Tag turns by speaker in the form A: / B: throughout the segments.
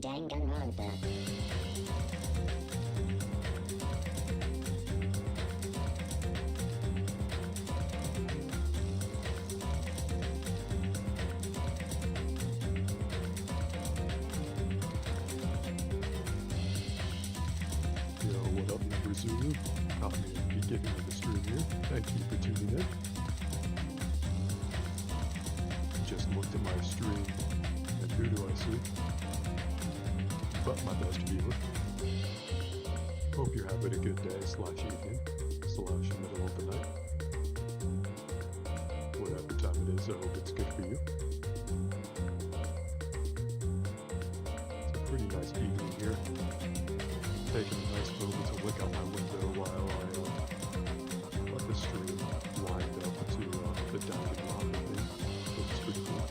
A: Danganronpa.
B: Yo, what up, number Zulu? Caught me at the beginning of the stream here. Thank you for tuning in. Just looked at my stream, and who do I see? But my best viewer. Hope you're having a good day / evening / middle of the night. Whatever time it is, I hope it's good for you. It's a pretty nice evening here. Taking a nice moment to look out my window while I let the stream wind up to the Danganronpa thing. Looks pretty cool.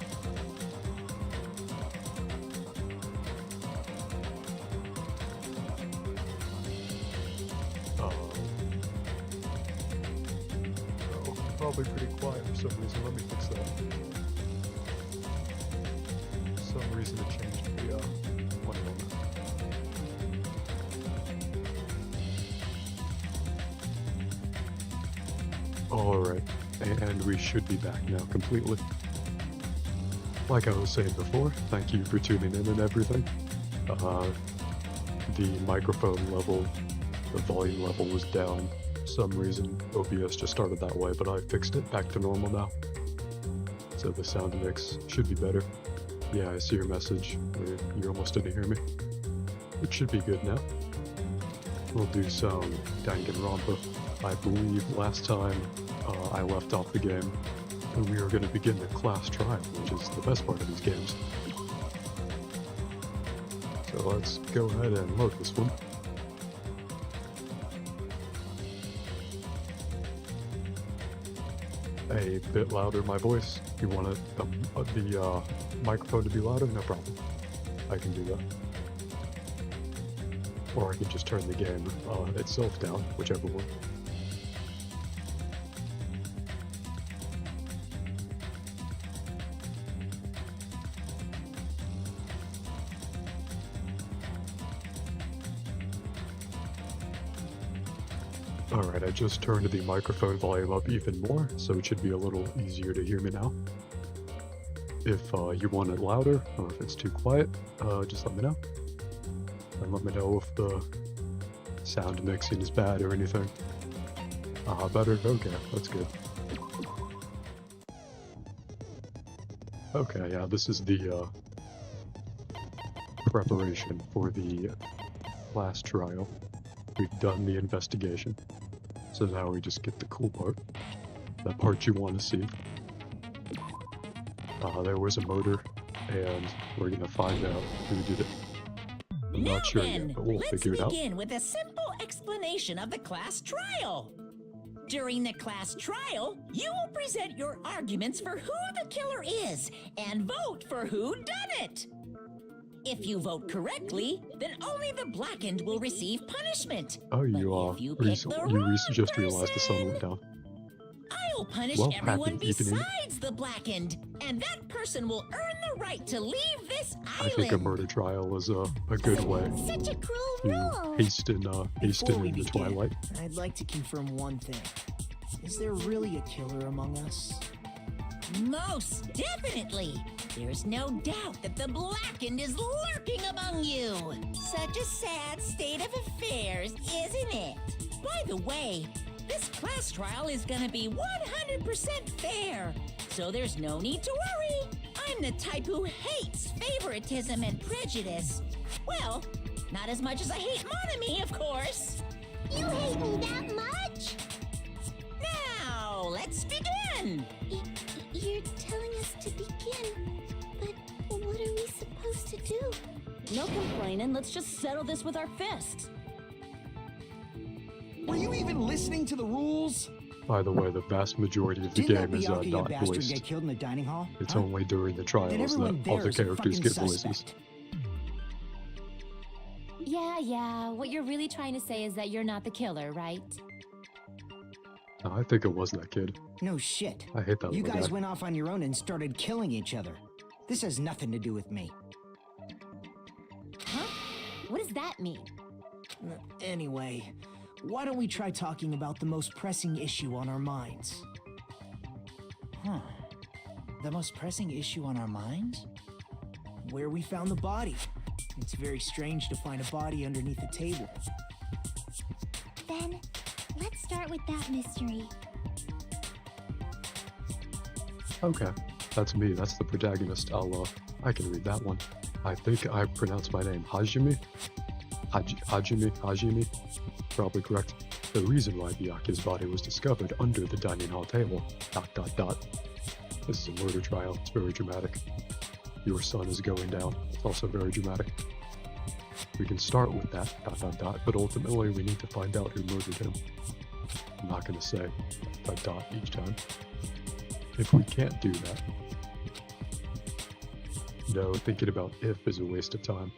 B: Probably pretty quiet for some reason. Let me fix that. For some reason it changed the, one moment. Alright, and we should be back now completely. Like I was saying before, thank you for tuning in and everything. The microphone level, the volume level was down. For some reason, OBS just started that way, but I fixed it back to normal now. So the sound mix should be better. Yeah, I see your message. You almost didn't hear me. It should be good now. We'll do some Danganronpa. I believe last time I left off the game, and we were going to begin the class trial, which is the best part of these games. So let's go ahead and load this one. A bit louder, my voice. You want the microphone to be louder? No problem. I can do that. Or I can just turn the game itself down, whichever one. Alright, I just turned the microphone volume up even more, so it should be a little easier to hear me now. If you want it louder, or if it's too quiet, just let me know. And let me know if the sound mixing is bad or anything. Better? Okay, that's good. Okay, yeah, this is the preparation for the class trial. We've done the investigation. So now we just get the cool part. That part you want to see. There was a murder, and we're gonna find out who did it. I'm not sure yet, but we'll figure it out.
C: Let's begin with a simple explanation of the class trial. During the class trial, you will present your arguments for who the killer is and vote for who done it. If you vote correctly, then only the blackened will receive punishment.
B: Oh,
C: But if
B: just realized the sun went down.
C: I'll punish
B: Well,
C: everyone
B: happy evening.
C: besides the blackened, and that person will earn the right to leave this
B: I think a
C: island.
B: murder trial is a good way
D: Such a cruel
B: to
D: rule.
B: hasten
E: Before we
B: in the
E: begin,
B: twilight.
E: I'd like to confirm one thing. Is there really a killer among us?
C: Most definitely. There's no doubt that the blackened is lurking among you. Such a sad state of affairs, isn't it? By the way, this class trial is gonna be 100% fair, so there's no need to worry. I'm the type who hates favoritism and prejudice. Well, not as much as I hate Monami, of course.
D: You hate me that much?
C: Now, let's begin.
D: You're telling us to begin, but what are we supposed to do?
F: No complaining, let's just settle this with our fists.
E: Were you even listening to the rules?
B: By the way, the vast majority of the
E: Didn't that
B: game is
E: Byakuya
B: not
E: bastard
B: voiced.
E: get killed in the dining hall?
B: It's
E: Huh?
B: only during the
E: Then
B: trials
E: everyone
B: that other
E: there is a
B: characters
E: fucking
B: get
E: suspect.
B: voices.
F: Yeah, what you're really trying to say is that you're not the killer, right?
B: No, I think it was that kid.
E: No shit.
B: I hate that
E: You
B: little
E: guys
B: guy.
E: went off on your own and started killing each other. This has nothing to do with me.
F: What does that mean?
E: Anyway, why don't we try talking about the most pressing issue on our minds?
A: Huh. The most pressing issue on our minds?
E: Where we found the body. It's very strange to find a body underneath a table.
D: Then, let's start with that mystery.
B: Okay, that's me. That's the protagonist. I can read that one. I think I pronounced my name Hajime. Hajime. Probably correct. The reason why Byakuya's body was discovered under the dining hall table. ... This is a murder trial. It's very dramatic. Your son is going down. It's also very dramatic. We can start with that ... But ultimately we need to find out who murdered him. I'm not gonna say ... each time. If we can't do that, no, thinking about if is a waste of time.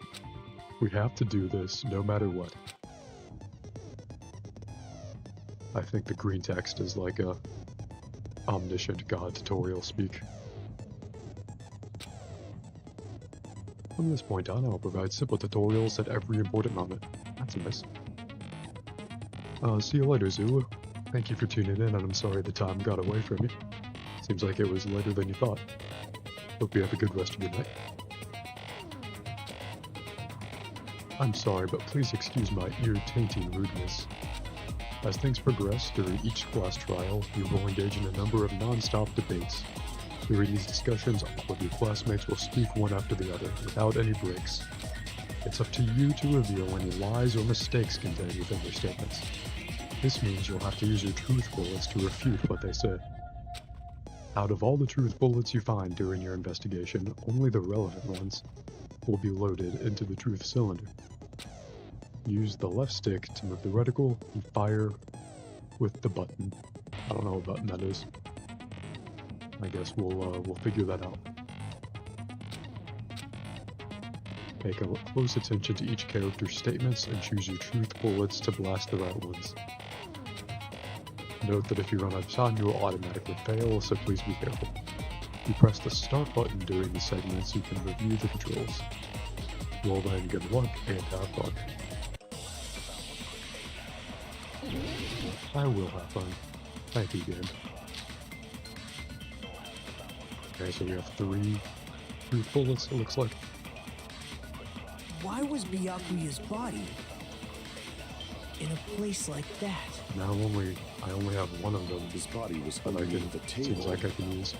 B: We have to do this no matter what. I think the green text is like a omniscient god tutorial speak. From this point on, I'll provide simple tutorials at every important moment. That's nice. See you later, Zulu. Thank you for tuning in, and I'm sorry the time got away from you. Seems like it was later than you thought. Hope you have a good rest of your night. I'm sorry, but please excuse my ear-tainting rudeness. As things progress during each class trial, you will engage in a number of non-stop debates. During these discussions, all of your classmates will speak one after the other, without any breaks. It's up to you to reveal any lies or mistakes contained within their statements. This means you'll have to use your truth bullets to refute what they say. Out of all the truth bullets you find during your investigation, only the relevant ones will be loaded into the truth cylinder. Use the left stick to move the reticle and fire with the button. I don't know what button that is. I guess we'll figure that out. Pay close attention to each character's statements and choose your truth bullets to blast the right ones. Note that if you run out of time, you will automatically fail, so please be careful. You press the start button during the segment so you can review the controls. Well then, good luck and have fun. I will have fun. Thank you again. Okay, so we have 3 truth bullets, it looks like.
E: Why was Byakuya's body in a place like that?
B: Now I only have one of them.
G: His body was
B: But I
G: underneath the
B: can,
G: table
B: seems like I can use.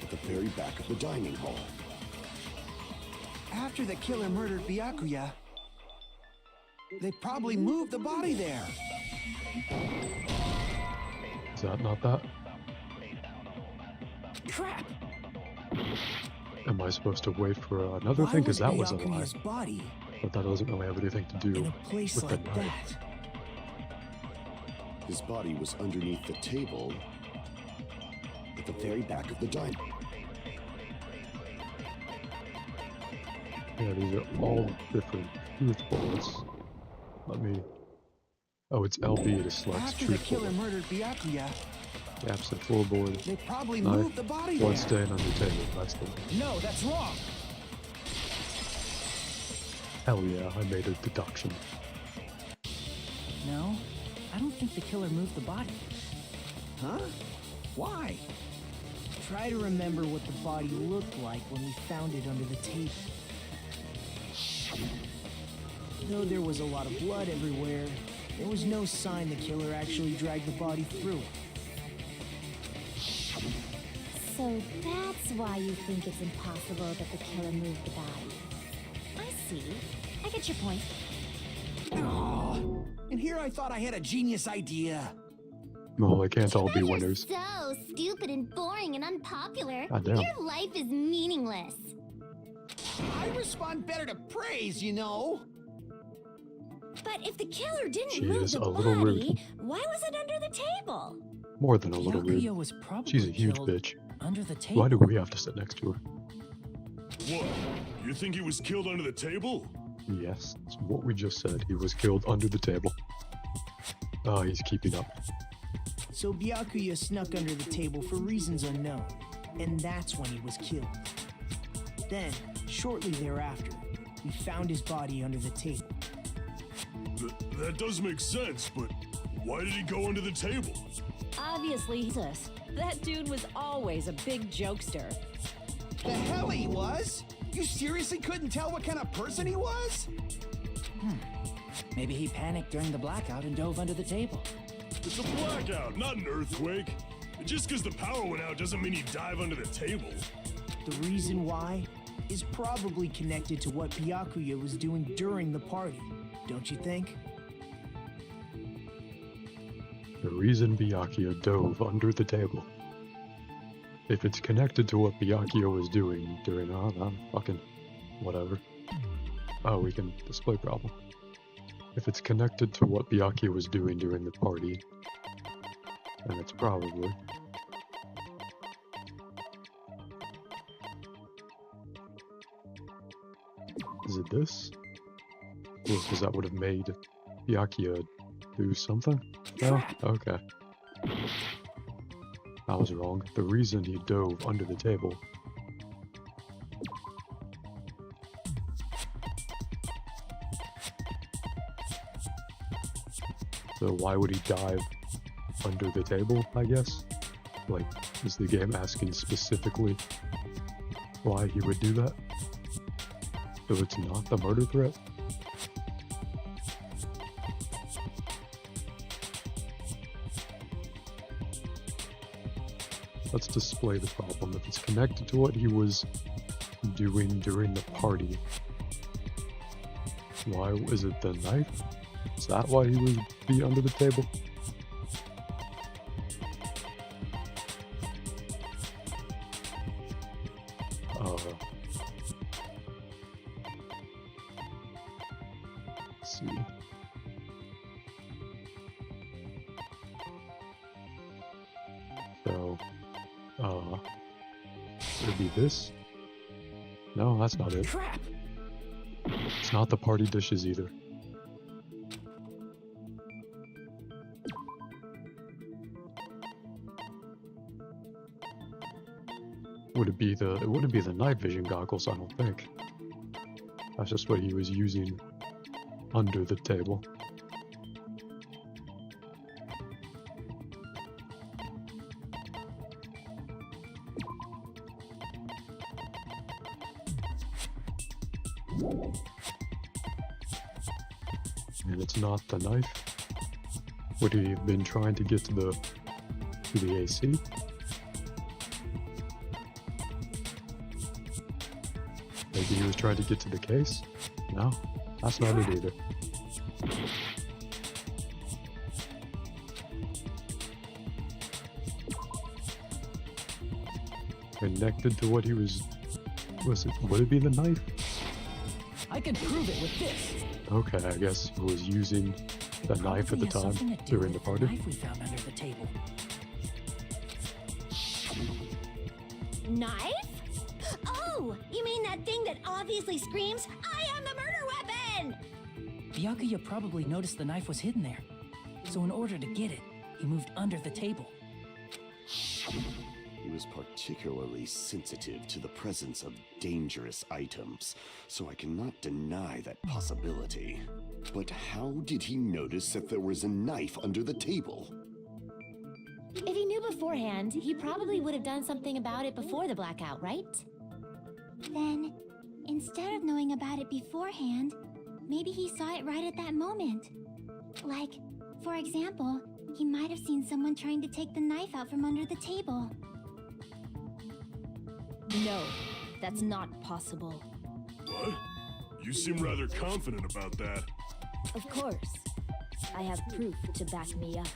G: at the very back of the dining hall.
A: After the killer murdered Byakuya, they probably moved the body there.
B: Is that not that?
A: Crap!
B: Am I supposed to wait for another
E: Why
B: thing? Because that was a lie.
E: Byakuya's body
B: But that doesn't really have anything to
E: in
B: do
E: a place
B: with the
E: like
B: knife.
E: that?
G: His body was underneath the table at the very back of the dining hall.
B: Yeah, these are all different truth bullets. Let me... Oh, it's LB to select
A: After the
B: truth
A: killer
B: bullet.
A: murdered Byakuya,
B: Absent floorboard.
A: they probably
B: Knife.
A: moved the body
B: Blood
A: there.
B: stain on the table. That's the one.
A: No, that's wrong.
B: Hell yeah, I made a deduction.
A: No, I don't think the killer moved the body. Huh? Why?
E: Try to remember what the body looked like when we found it under the table. Though there was a lot of blood everywhere, there was no sign the killer actually dragged the body through it.
F: So that's why you think it's impossible that the killer moved the body. I see. I get your point.
A: Oh, and here I thought I had a genius idea.
B: Well, they can't all be
D: You're
B: winners.
D: so stupid and boring and unpopular.
B: Goddamn.
D: Your life is meaningless.
A: I respond better to praise, you know.
C: But if the killer didn't
B: She
C: move
B: is
C: the
B: a little
C: body,
B: rude.
C: why was it under the table?
B: More than a little
A: Byakuya
B: rude.
A: was probably
B: She's a huge
A: killed
B: bitch.
A: under the table.
B: Why do we have to sit next to her?
H: What? You think he was killed under the table?
B: Yes, that's what we just said. He was killed under the table. Ah, he's keeping up.
E: So Byakuya snuck under the table for reasons unknown, and that's when he was killed. Then, shortly thereafter, we found his body under the table.
H: That does make sense, but why did he go under the table?
I: Obviously, Jesus. That dude was always a big jokester.
A: The hell he was? You seriously couldn't tell what kind of person he was?
E: Maybe he panicked during the blackout and dove under the table.
H: It's a blackout, not an earthquake. And just because the power went out doesn't mean he'd dive under the table.
E: The reason why is probably connected to what Byakuya was doing during the party, don't you think?
B: The reason Byakuya dove under the table. If it's connected to what Byakuya was doing during, fucking whatever. Oh, we can display problem. If it's connected to what Byakuya was doing during the party, then it's probably... Is it this? Because that would have made Byakuya do something? No? Okay. I was wrong. The reason he dove under the table so why would he dive under the table, I guess? Like, is the game asking specifically why he would do that? So it's not the murder threat? Let's display the problem. If it's connected to what he was doing during the party, why is it the knife? Is that why he would be under the table? Let's see. So, would it be this? No, that's not it.
E: Crap!
B: It's not the party dishes either. Would it be the? It wouldn't be the night vision goggles, I don't think. That's just what he was using under the table. And it's not the knife. Would he have been trying to get to the AC? Maybe he was trying to get to the case? No, that's not it either. Connected to what he was it, would it be the knife?
E: I can prove it with this.
B: Okay, I guess he was using the knife at the time during the party.
E: Knife we found under the table.
D: Knife? Oh, you mean that thing that obviously screams, "I am the murder weapon"?
E: Byakuya probably noticed the knife was hidden there. So in order to get it, he moved under the table.
G: He was particularly sensitive to the presence of dangerous items, so I cannot deny that possibility. But how did he notice that there was a knife under the table?
F: If he knew beforehand, he probably would have done something about it before the blackout, right?
D: Then, instead of knowing about it beforehand, maybe he saw it right at that moment. Like, for example, he might have seen someone trying to take the knife out from under the table.
F: No, that's not possible.
H: What? You seem rather confident about that.
F: Of course. I have proof to back me up.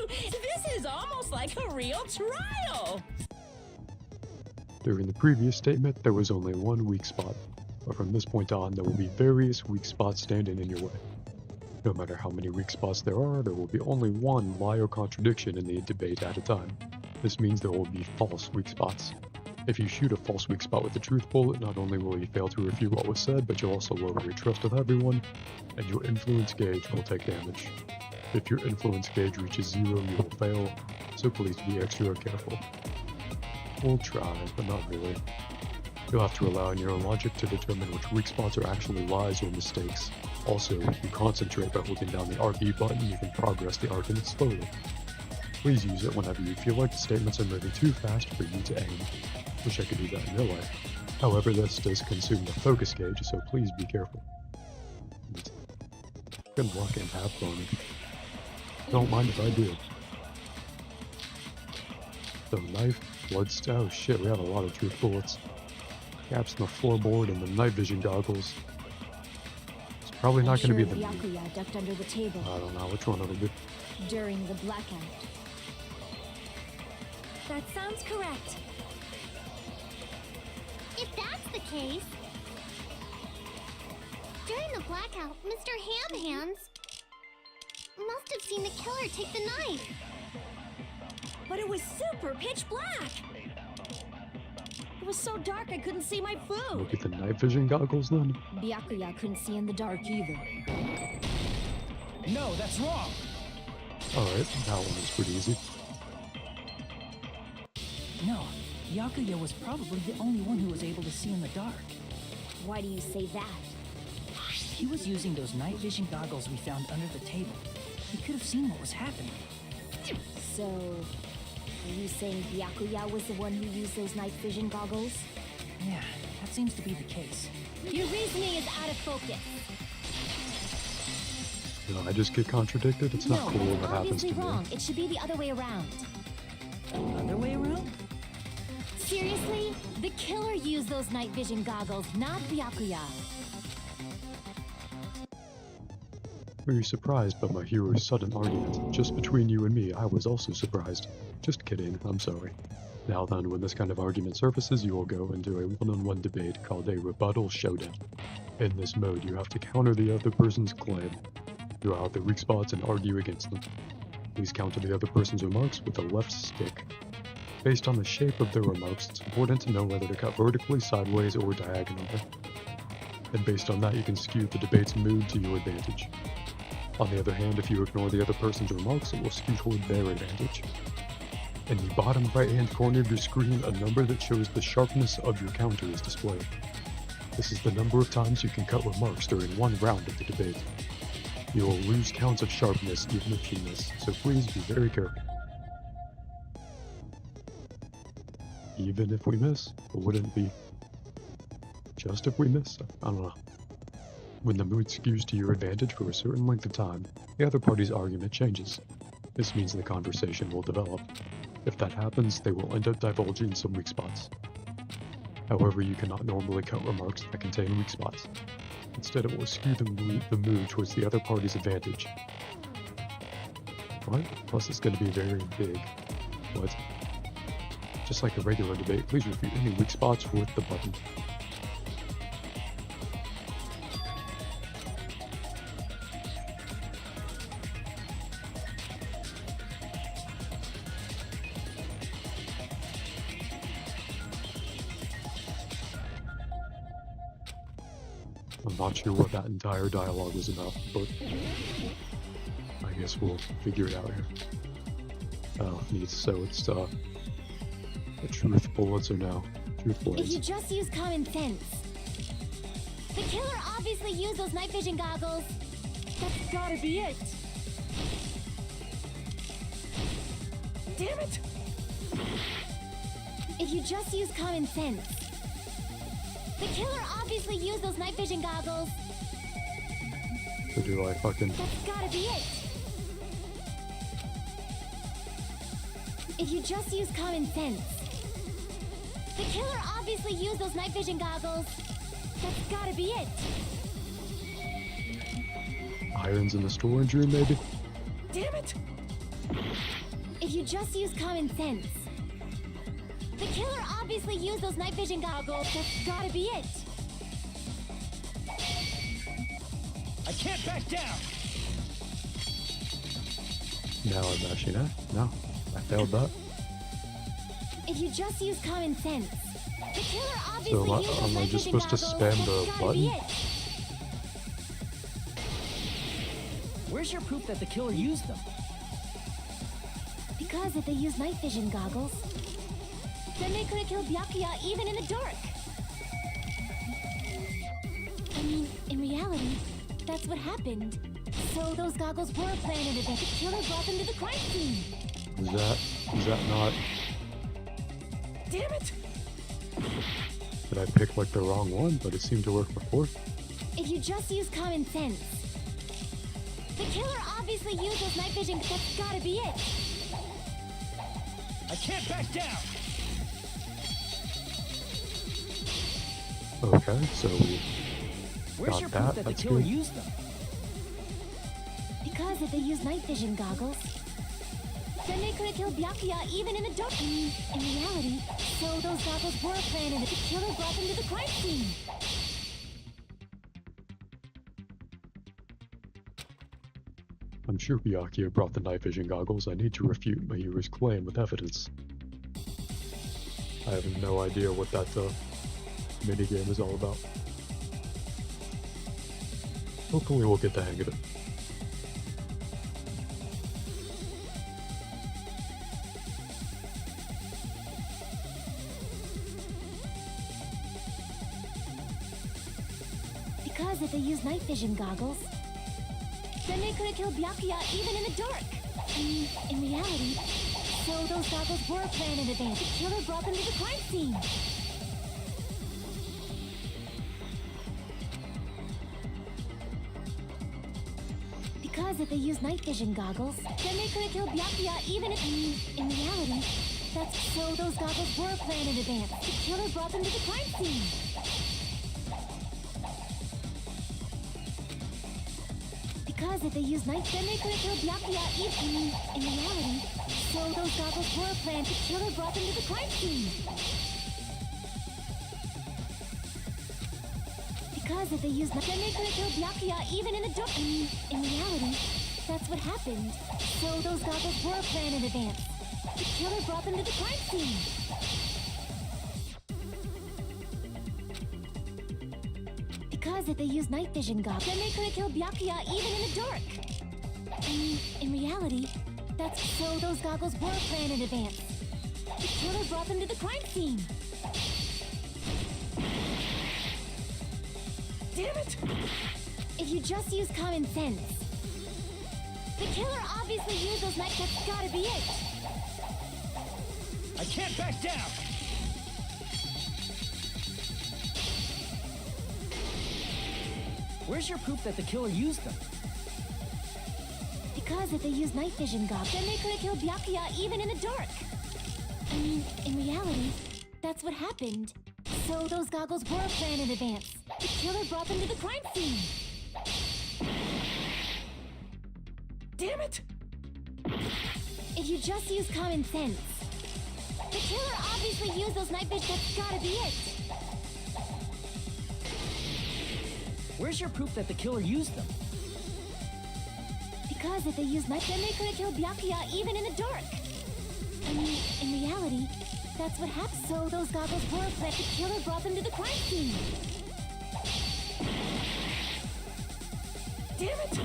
C: This is almost like a real trial.
B: During the previous statement, there was only one weak spot, but from this point on, there will be various weak spots standing in your way. No matter how many weak spots there will be only one lie or contradiction in the debate at a time. This means there will be false weak spots. If you shoot a false weak spot with a truth bullet, not only will you fail to refute what was said, but you'll also lower your trust with everyone, and your influence gauge will take damage. If your influence gauge reaches 0, you will fail, so please be extra careful. We'll try, but not really. You'll have to rely on your own logic to determine which weak spots are actually lies or mistakes. Also, if you concentrate by holding down the RB button, you can progress the argument slowly. Please use it whenever you feel like the statements are moving too fast for you to aim. Wish I could do that in real life. However, this does consume the focus gauge, so please be careful. Good luck and have fun. Don't mind if I do. So knife, oh shit, we have a lot of truth bullets. Gaps in the floorboard and the night vision goggles. It's probably not going to be the
F: Byakuya ducked under the table
B: I don't know which one it'll be.
F: during the blackout.
D: That sounds correct. If that's the case, during the blackout, Mr. Ham Hands must have seen the killer take the knife.
I: But it was super pitch black. It was so dark I couldn't see my food.
B: Look at the night vision goggles then.
F: Byakuya couldn't see in the dark either.
E: No, that's wrong.
B: Alright, that one was pretty easy.
E: No, Byakuya was probably the only one who was able to see in the dark.
F: Why do you say that?
E: He was using those night vision goggles we found under the table. He could have seen what was happening.
F: So, are you saying Byakuya was the one who used those night vision goggles?
E: Yeah, that seems to be the case.
D: Your reasoning is out of focus.
B: No, I just get contradicted. It's not
D: No,
B: cool when
D: that's
B: that happens to
D: obviously
B: me.
D: wrong. It should be the other way around.
E: Other way around?
D: Seriously? The killer used those night vision goggles, not Byakuya.
B: Were you surprised by my hero's sudden argument? Just between you and me, I was also surprised. Just kidding, I'm sorry. Now then, when this kind of argument surfaces, you will go into a one-on-one debate called a rebuttal showdown. In this mode, you have to counter the other person's claim. Draw out the weak spots and argue against them. Please counter the other person's remarks with a left stick. Based on the shape of their remarks, it's important to know whether to cut vertically, sideways, or diagonally. And based on that, you can skew the debate's mood to your advantage. On the other hand, if you ignore the other person's remarks, it will skew toward their advantage. In the bottom right-hand corner of your screen, a number that shows the sharpness of your counter is displayed. This is the number of times you can cut remarks during one round of the debate. You will lose counts of sharpness even if you miss, so please be very careful. Even if we miss, it wouldn't be just if we miss, I don't know. When the mood skews to your advantage for a certain length of time, the other party's argument changes. This means the conversation will develop. If that happens, they will end up divulging some weak spots. However, you cannot normally cut remarks that contain weak spots. Instead, it will skew the mood towards the other party's advantage. What? Plus, it's going to be very big. What? Just like a regular debate, please refute any weak spots with the button. I'm not sure what that entire dialogue was about, but I guess we'll figure it out here. Oh, neat. So it's the truth bullets are now truth
D: If you
B: blades.
D: just use common sense. The killer obviously used those night vision goggles.
I: That's gotta be it. Damn it!
D: If you just use common sense. The killer obviously used those night vision goggles.
B: So do I fucking...
D: That's gotta be it. If you just use common sense. The killer obviously used those night vision goggles. That's gotta be it.
B: irons in the storage room, maybe?
I: Damn it!
D: If you just use common sense. The killer obviously used those night vision goggles. That's gotta be it.
E: I can't back down.
B: Now I'm actually not. No, I failed that.
D: If you just use common sense. The killer
B: So
D: obviously used those
B: am I
D: night
B: just
D: vision
B: supposed to
D: goggles.
B: spam the
D: That's gotta be
B: button?
D: it.
E: Where's your proof that the killer used them?
D: Because if they used night vision goggles, then they could have killed Byakuya even in the dark. I mean, in reality, that's what happened. So those goggles were planted in advance. The killer brought them to the crime scene.
B: Is that not...
E: Damn it!
B: Did I pick like the wrong one? But it seemed to work before.
D: If you just use common sense. The killer obviously used those night vision. That's gotta be it.
E: I can't back down!
B: Okay, so we
E: Where's
B: got
E: your
B: that.
E: proof that the
B: That's
E: killer
B: good.
E: used them?
D: Because if they used night vision goggles, then they could have killed Byakuya even in the dark. I mean, in reality, so those goggles were planted. The killer brought them to the crime scene.
B: I'm sure Byakuya brought the night vision goggles. I need to refute Mayura's claim with evidence. I have no idea what that minigame is all about. Hopefully we'll get the hang of it.
D: Because if they used night vision goggles, then they could have killed Byakuya even in the dark. I mean, in reality, so those goggles were planned in advance. The killer brought them to the crime scene. Because if they used night vision goggles, then they could have killed Byakuya even if... I mean, in reality, that's so those goggles were planned in advance. The killer brought them to the crime scene. Because if they used night, then they could have killed Byakuya even... I mean, in reality, so those goggles were planned. The killer brought them to the crime scene. Because if they used night, then they could have killed Byakuya even in the dark. I mean, in reality, that's what happened. So those goggles were planned in advance. The killer brought them to the crime scene. Because if they used night vision goggles, then they could have killed Byakuya even in the dark. I mean, in reality, that's so those goggles were planned in advance. The killer brought them to the crime scene.
E: Damn it!
D: If you just use common sense. The killer obviously used those night. That's gotta be it.
E: I can't back down! Where's your proof that the killer used them?
D: Because if they used night vision goggles, then they could have killed Byakuya even in the dark. I mean, in reality, that's what happened. So those goggles were planned in advance. The killer brought them to the crime scene.
E: Damn it!
D: If you just use common sense. The killer obviously used those night vision. That's gotta be it.
E: Where's your proof that the killer used them?
D: Because if they used night, then they could have killed Byakuya even in the dark. I mean, in reality, that's what happened. So those goggles were planned. The killer brought them to the crime scene.
E: Damn it!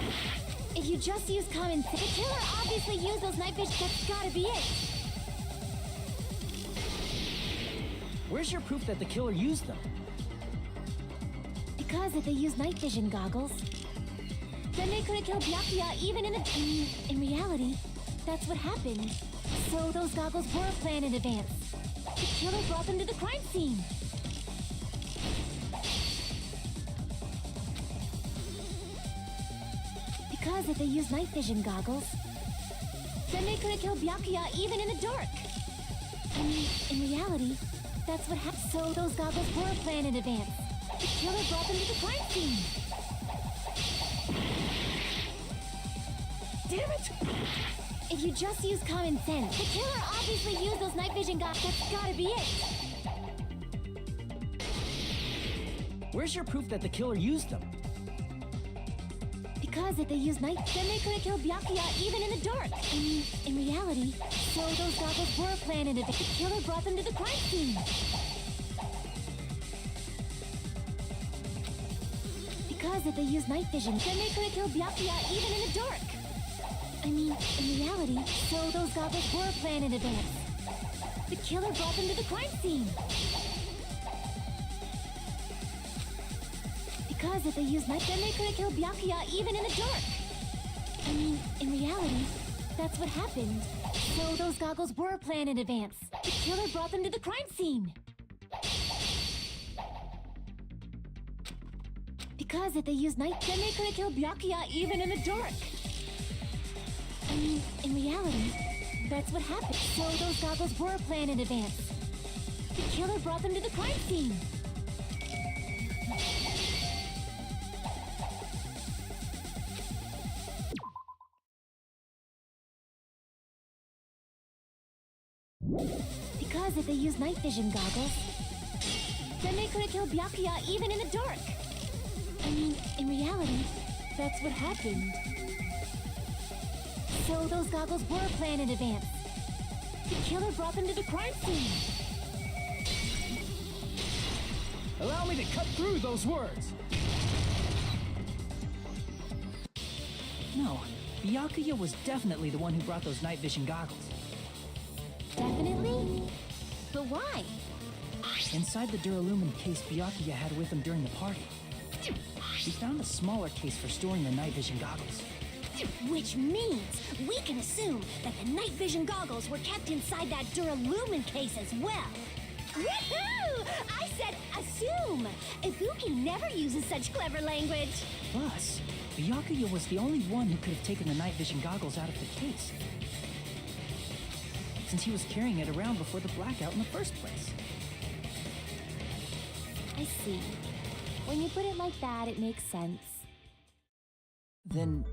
D: If you just use common sense, the killer obviously used those night vision. That's gotta be it.
E: Where's your proof that the killer used them?
D: Because if they used night vision goggles, then they could have killed Byakuya even in the... I mean, in reality, that's what happened. So those goggles were planned in advance. The killer brought them to the crime scene. Because if they used night vision goggles, then they could have killed Byakuya even in the dark. I mean, in reality, that's what happened. So those goggles were planned in advance. The killer brought them to the crime scene.
E: Damn it!
D: If you just use common sense, the killer obviously used those night vision goggles. That's gotta be it.
E: Where's your proof that the killer used them?
D: Because if they used night, then they could have killed Byakuya even in the dark. I mean, in reality, so those goggles were planned in advance. The killer brought them to the crime scene. Because if they used night vision, then they could have killed Byakuya even in the dark. I mean, in reality, so those goggles were planned in advance. The killer brought them to the crime scene.
F: Because if they used night, then they could have killed Byakuya even in the dark. I mean, in reality, that's what happened. So those goggles were planned in advance. The killer brought them to the crime scene. Because if they used night, then they could have killed Byakuya even in the dark. I mean, in reality, that's what happened. So those goggles were planned in advance. The killer brought them to the crime scene. Because if they used night vision goggles, then they could have killed Byakuya even in the dark. I mean, in reality, that's what happened. So those goggles were planned in advance. The killer brought them to the crime scene.
E: Allow me to cut through those words. No, Byakuya was definitely the one who brought those night vision goggles.
F: Definitely? But why?
E: Inside the Duralumin case Byakuya had with him during the party, he found a smaller case for storing the night vision goggles.
I: Which means we can assume that the night vision goggles were kept inside that Duralumin case as well. Woohoo! I said assume! Ibuki never uses such clever language.
E: Plus, Byakuya was the only one who could have taken the night vision goggles out of the case, since he was carrying it around before the blackout in the first place.
F: I see. When you put it like that, it makes sense.
J: Then,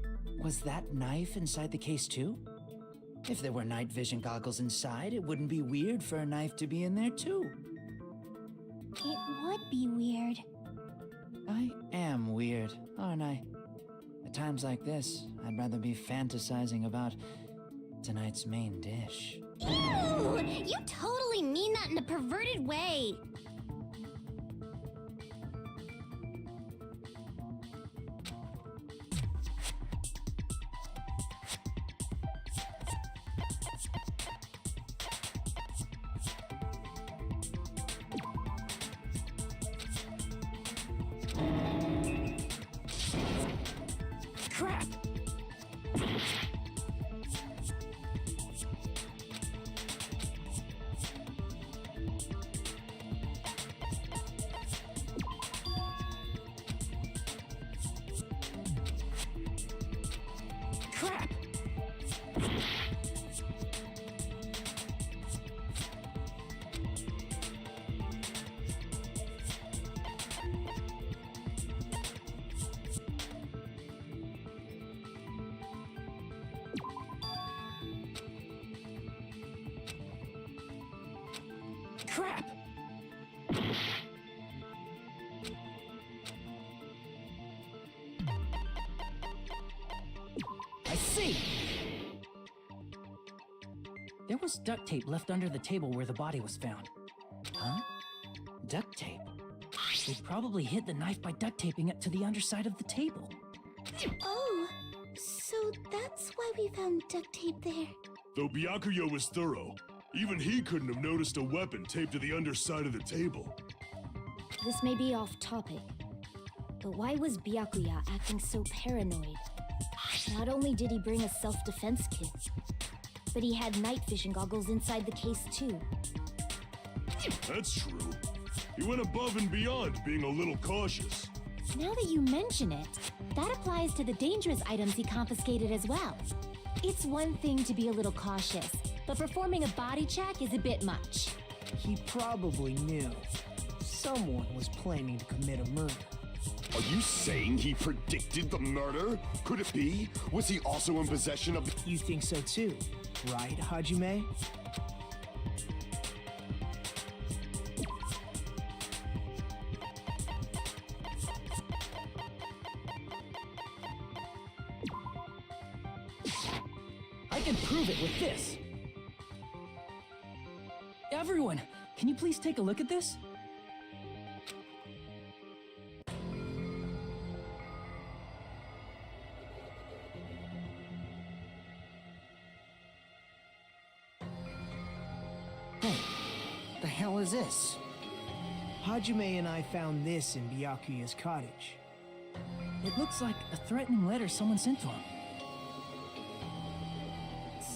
J: was that knife inside the case too? If there were night vision goggles inside, it wouldn't be weird for a knife to be in there too.
D: It would be weird.
J: I am weird, aren't I? At times like this, I'd rather be fantasizing about tonight's main dish.
I: Ew! You totally mean that in a perverted way.
E: Crap! Crap! Crap! I see! There was duct tape left under the table where the body was found.
J: Huh? Duct tape?
E: They probably hid the knife by duct taping it to the underside of the table.
I: Oh, so that's why we found duct tape there.
H: Though Byakuya was thorough, even he couldn't have noticed a weapon taped to the underside of the table.
F: This may be off topic, but why was Byakuya acting so paranoid? Not only did he bring a self-defense kit, but he had night vision goggles inside the case too.
H: That's true. He went above and beyond, being a little cautious.
F: Now that you mention it, that applies to the dangerous items he confiscated as well. It's one thing to be a little cautious, but performing a body check is a bit much.
E: He probably knew. Someone was planning to commit a murder.
G: Are you saying he predicted the murder? Could it be? Was he also in possession of...
E: You think so too, right, Hajime? I can prove it with this. Everyone, can you please take a look at this?
J: Hey, the hell is this?
E: Hajime and I found this in Byakuya's cottage.
J: It looks like a threatening letter someone sent to him.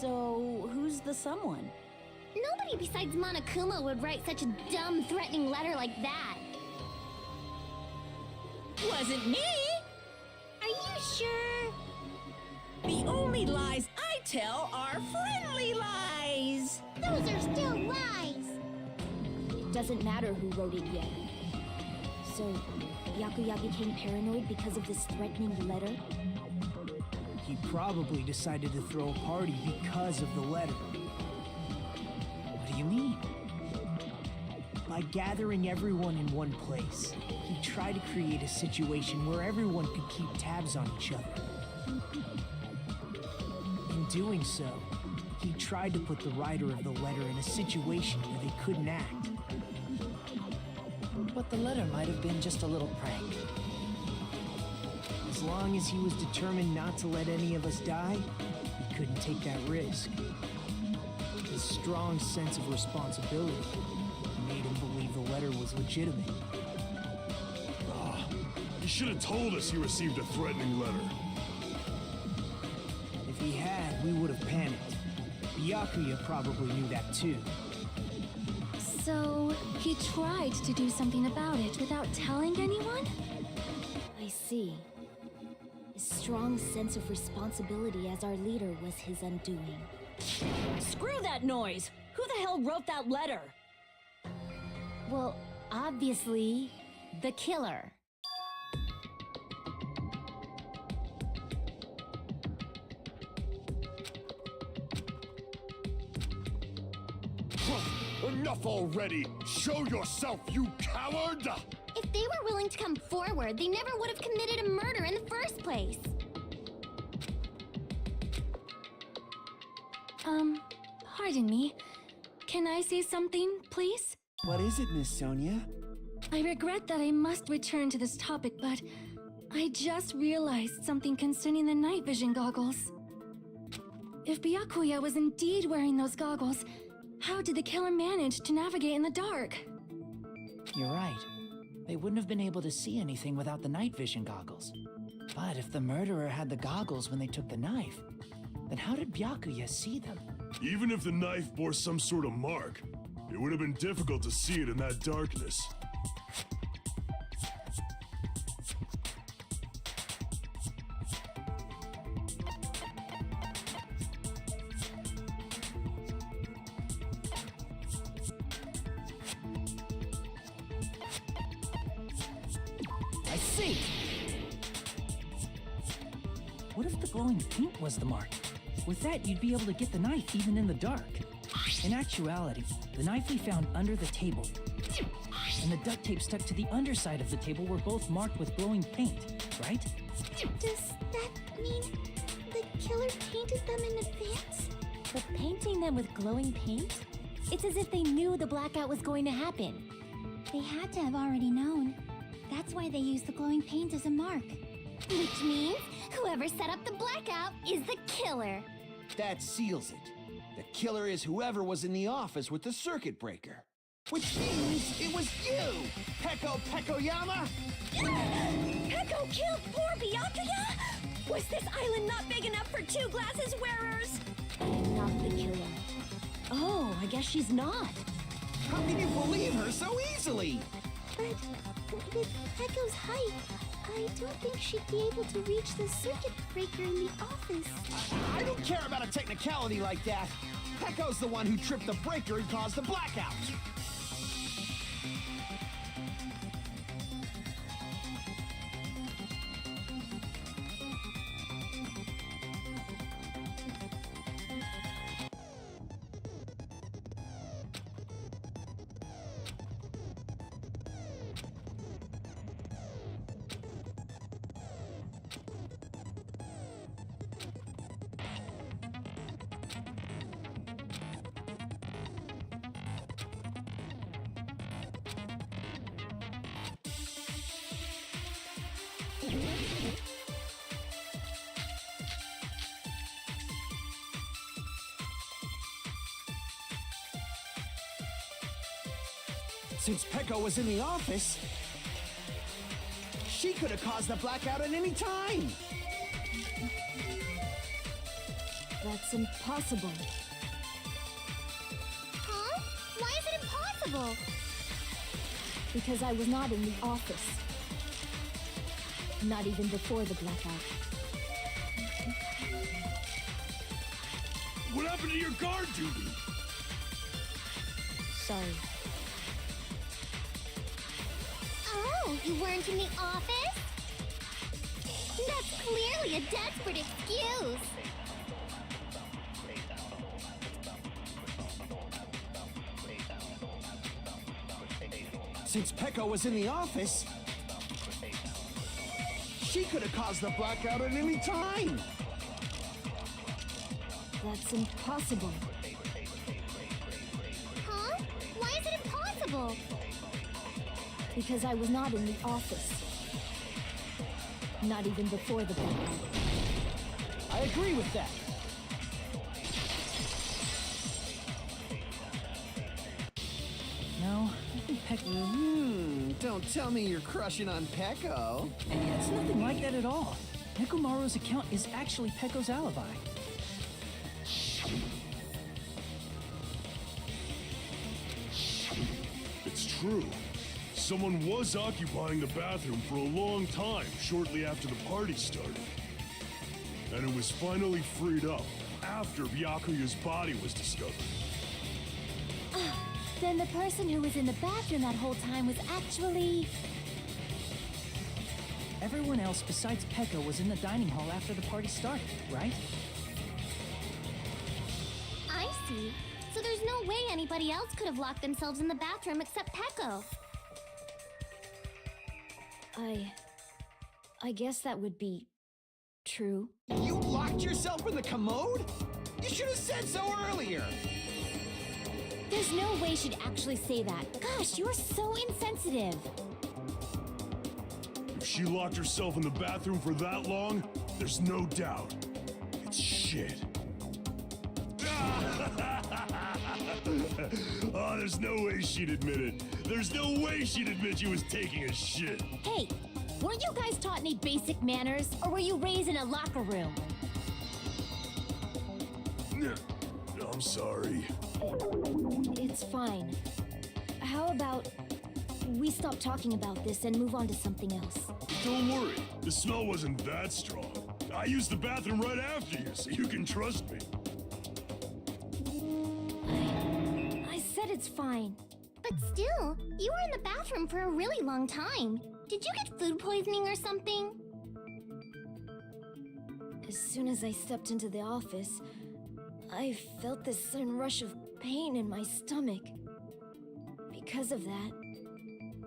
F: So, who's the someone?
I: Nobody besides Monokuma would write such a dumb, threatening letter like that.
C: Wasn't me!
I: Are you sure?
C: The only lies I tell are friendly lies!
I: Those are still lies.
F: Doesn't matter who wrote it yet. So, Byakuya became paranoid because of this threatening letter?
E: He probably decided to throw a party because of the letter.
J: What do you mean?
E: By gathering everyone in one place, he tried to create a situation where everyone could keep tabs on each other. In doing so, he tried to put the writer of the letter in a situation where they couldn't act.
J: But the letter might have been just a little prank.
E: As long as he was determined not to let any of us die, he couldn't take that risk. His strong sense of responsibility made him believe the letter was legitimate.
H: He should have told us he received a threatening letter.
E: If he had, we would have panicked. Byakuya probably knew that too.
F: So, he tried to do something about it without telling anyone? I see. His strong sense of responsibility as our leader was his undoing. Screw that noise! Who the hell wrote that letter?
D: Well, obviously, the killer.
G: Enough already! Show yourself, you coward!
I: If they were willing to come forward, they never would have committed a murder in the first place.
F: Pardon me. Can I say something, please?
A: What is it, Miss Sonia?
F: I regret that I must return to this topic, but I just realized something concerning the night vision goggles. If Byakuya was indeed wearing those goggles, how did the killer manage to navigate in the dark?
J: You're right. They wouldn't have been able to see anything without the night vision goggles. But if the murderer had the goggles when they took the knife, then how did Byakuya see them?
H: Even if the knife bore some sort of mark, it would have been difficult to see it in that darkness.
J: I see! What if the glowing paint was the mark? With that, you'd be able to get the knife even in the dark. In actuality, the knife we found under the table and the duct tape stuck to the underside of the table were both marked with glowing paint, right?
I: Does that mean the killer painted them in advance?
D: But painting them with glowing paint? It's as if they knew the blackout was going to happen. They had to have already known. That's why they used the glowing paint as a mark.
I: Which means whoever set up the blackout is the killer.
A: That seals it. The killer is whoever was in the office with the circuit breaker. Which means it was you, Peko Pekoyama!
C: Peko killed poor Byakuya? Was this island not big enough for 2 glasses wearers?
F: I'm not the killer.
C: Oh, I guess she's not.
A: How can you believe her so easily?
I: But with Peko's height, I don't think she'd be able to reach the circuit breaker in the office.
A: I don't care about a technicality like that. Peko's the one who tripped the breaker and caused the blackout. Since Peko was in the office, She could have caused the blackout at any time.
F: That's impossible.
I: Huh? Why is it impossible?
F: Because I was not in the office. Not even before the blackout.
H: What happened to your guard duty?
F: Sorry.
I: Oh, you weren't in the office? That's clearly a desperate excuse.
A: Since Peko was in the office, she could have caused the blackout at any time.
F: That's impossible.
I: Huh? Why is it impossible?
F: Because I was not in the office. Not even before the blackout.
E: I agree with that.
J: No, I think Peko...
A: Don't tell me you're crushing on Peko.
J: It's nothing like that at all. Nekomaru's account is actually Peko's alibi.
H: It's true. Someone was occupying the bathroom for a long time shortly after the party started. And it was finally freed up after Byakuya's body was discovered.
F: Then the person who was in the bathroom that whole time was actually...
J: Everyone else besides Peko was in the dining hall after the party started, right?
I: I see. So there's no way anybody else could have locked themselves in the bathroom except Peko.
F: I guess that would be... true.
A: You locked yourself in the commode? You should have said so earlier.
F: There's no way she'd actually say that. Gosh, you're so insensitive.
H: If she locked herself in the bathroom for that long, there's no doubt. It's shit. Oh, there's no way she'd admit it. There's no way she'd admit she was taking a shit.
F: Hey, weren't you guys taught any basic manners? Or were you raised in a locker room?
H: I'm sorry.
F: It's fine. How about we stop talking about this and move on to something else?
H: Don't worry, the smell wasn't that strong. I used the bathroom right after you, so you can trust me.
F: I said it's fine.
I: But still, you were in the bathroom for a really long time. Did you get food poisoning or something?
F: As soon as I stepped into the office, I felt this sudden rush of pain in my stomach. Because of that,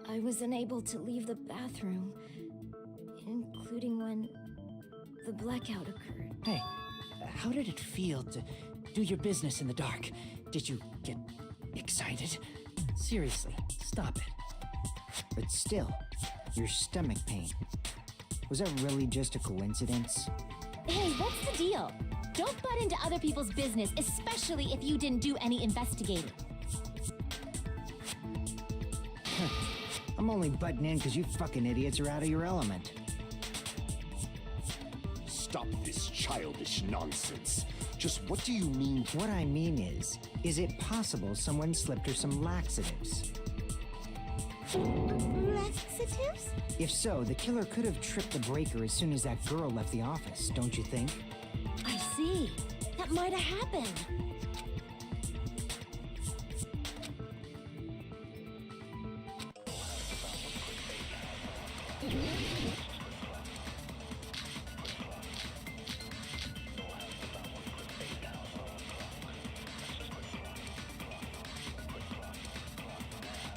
F: I was unable to leave the bathroom, including when the blackout occurred.
E: Hey, how did it feel to do your business in the dark? Did you get excited?
J: Seriously, stop it.
K: But still, your stomach pain. Was that really just a coincidence?
F: Hey, what's the deal? Don't butt into other people's business, especially if you didn't do any investigating.
K: I'm only butting in because you fucking idiots are out of your element.
G: Stop this childish nonsense. Just what do you mean?
K: What I mean is it possible someone slipped her some laxatives?
I: Laxatives?
K: If so, the killer could have tripped the breaker as soon as that girl left the office, don't you think?
F: I see. That might have happened.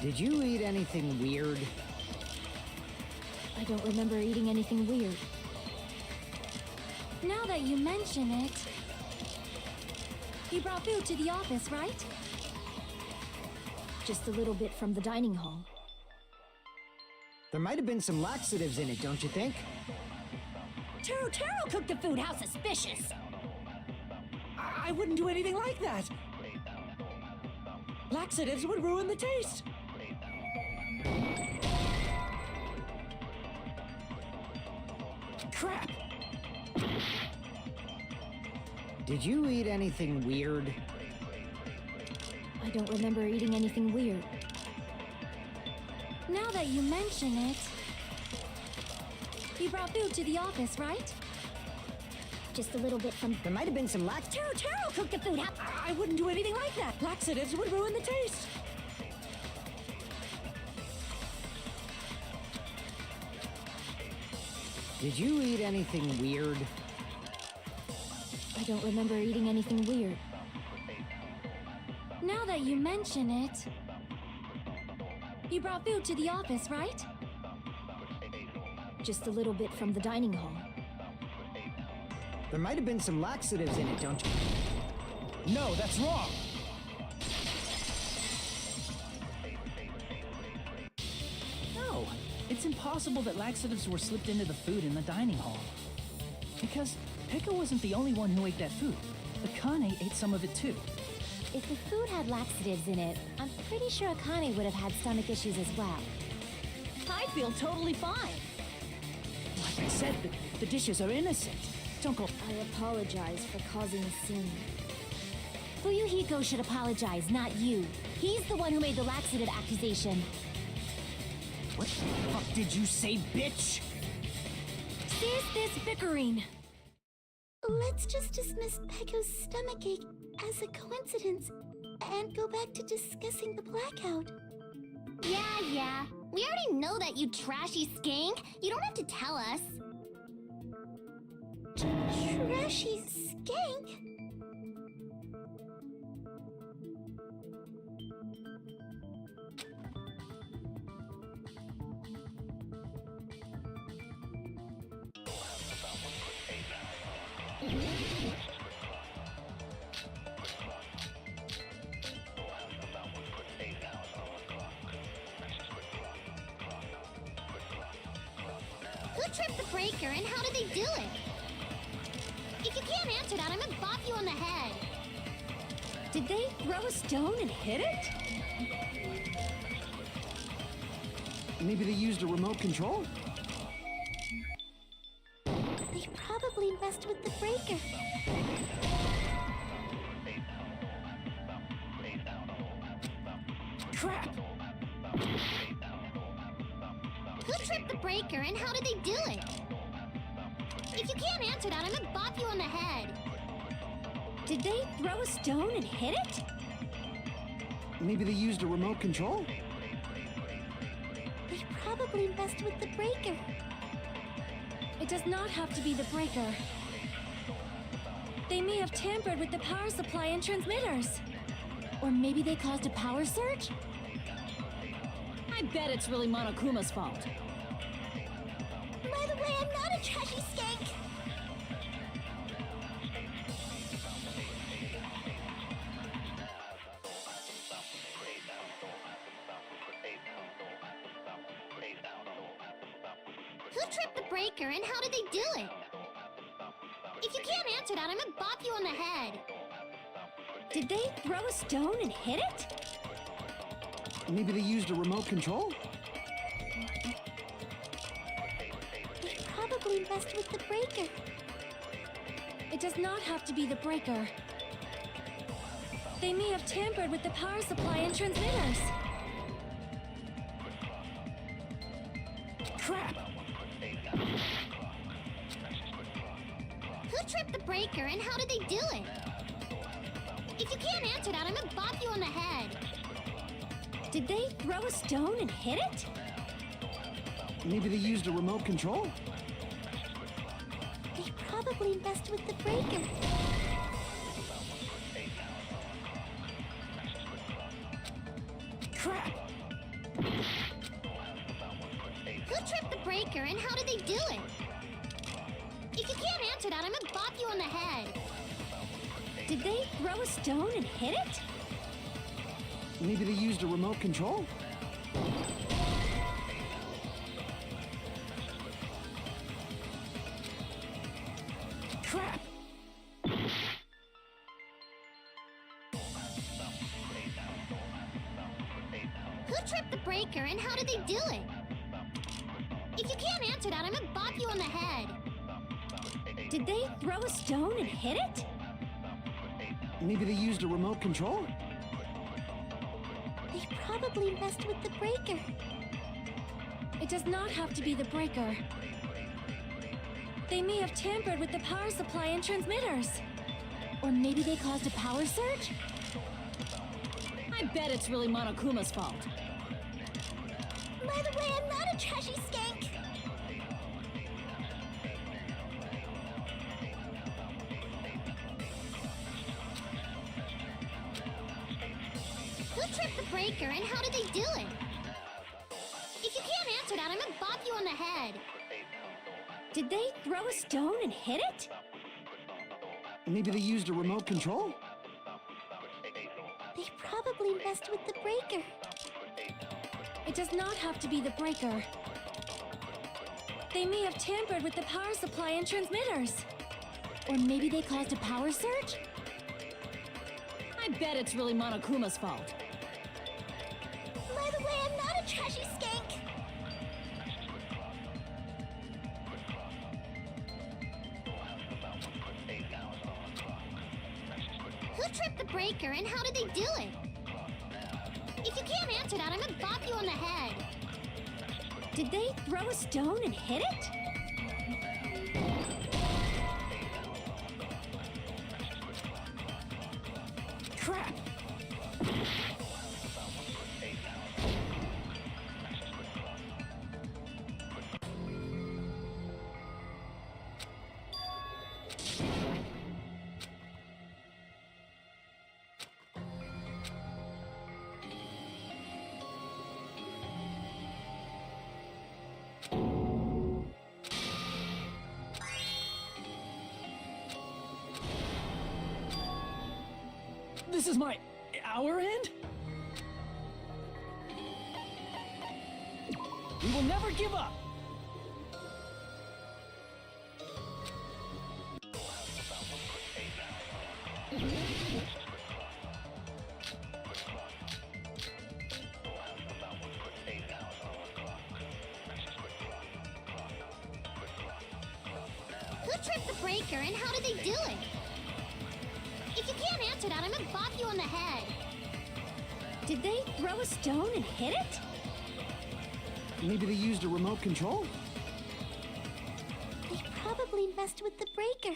K: Did you eat anything weird?
F: I don't remember eating anything weird.
D: Now that you mention it, you brought food to the office, right?
F: Just a little bit from the dining hall.
K: There might have been some laxatives in it, don't you think?
C: Taro cooked the food. How suspicious!
J: I wouldn't do anything like that. Laxatives would ruin the taste.
K: Did you eat anything weird?
F: I don't remember eating anything weird. Now that you mention it... You brought food to the office, right?
I: Just a little bit from...
K: There might have been some lax...
I: Taro cooked the food.
F: I wouldn't do anything like that. Laxatives would ruin the taste.
K: Did you eat anything weird?
F: I don't remember eating anything weird. Now that you mention it... You brought food to the office, right? Just a little bit from the dining hall.
K: There might have been some laxatives in it, don't you?
E: No, that's wrong!
J: No, it's impossible that laxatives were slipped into the food in the dining hall. Because Pekka wasn't the only one who ate that food. Akane ate some of it too.
F: If the food had laxatives in it, I'm pretty sure Akane would have had stomach issues as well. I feel totally fine.
J: Like I said, the dishes are innocent. Don't go...
F: I apologize for causing a scene. Fuyuhiko should apologize, not you. He's the one who made the laxative accusation.
E: What the fuck did you say, bitch?
F: Cease this bickering!
D: Let's just dismiss Pecco's stomachache as a coincidence and go back to discussing the blackout.
I: Yeah. We already know that, you trashy skank. You don't have to tell us.
D: Trashy skank?
I: Who tripped the breaker and how did they do it? If you can't answer that, I'm gonna bop you on the head.
F: Did they throw a stone and hit it?
K: Maybe they used a remote control?
D: They probably messed with the breaker.
J: Crap!
I: Who tripped the breaker and how did they do it? If you can't answer that, I'm gonna bop you on the head.
F: Did they throw a stone and hit it?
K: Maybe they used a remote control?
D: They probably messed with the breaker.
F: It does not have to be the breaker. They may have tampered with the power supply and transmitters. Or maybe they caused a power surge? I bet it's really Monokuma's fault.
I: By the way, I'm not a trashy skank. Who tripped the breaker and how did they do it? If you can't answer that, I'm gonna bop you on the head.
F: Did they throw a stone and hit it?
K: Maybe they used a remote control?
D: They probably messed with the breaker.
F: It does not have to be the breaker. They may have tampered with the power supply and transmitters.
J: Crap!
I: Who tripped the breaker and how did they do it? If you can't answer that, I'm gonna bop you on the head.
F: Did they throw a stone and hit it?
K: Maybe they used a remote control?
D: They probably messed with the breaker.
J: Crap!
I: Who tripped the breaker and how did they do it? If you can't answer that, I'm gonna bop you on the head.
F: Did they throw a stone and hit it?
K: Maybe they used a remote control?
J: Crap!
I: Who tripped the breaker and how did they do it? If you can't answer that, I'm gonna bop you on the head.
F: Did they throw a stone and hit it?
E: Maybe they used a remote control?
I: They probably messed with the breaker.
F: It does not have to be the breaker. They may have tampered with the power supply and transmitters. Or maybe they caused a power surge? I bet it's really Monokuma's fault.
I: By the way, I'm not a trashy skank. Who tripped the breaker and how did they do it? If you can't answer that, I'm gonna bop you on the head.
F: Did they throw a stone and hit it?
E: Maybe they used a remote control?
I: They probably messed with the breaker.
F: It does not have to be the breaker. They may have tampered with the power supply and transmitters. Or maybe they caused a power surge? I bet it's really Monokuma's fault.
I: By the way, I'm not a trashy skank. Who tripped the breaker and how did they do it? If you can't answer that, I'm gonna bop you on the head.
F: Did they throw a stone and hit it? Crap! This is our end? We will never give up!
I: Who tripped the breaker and how did they do it? If you can't answer that, I'm gonna bop you on the head.
F: Did they throw a stone and hit it?
E: Maybe they used a remote control?
I: They probably messed with the breaker.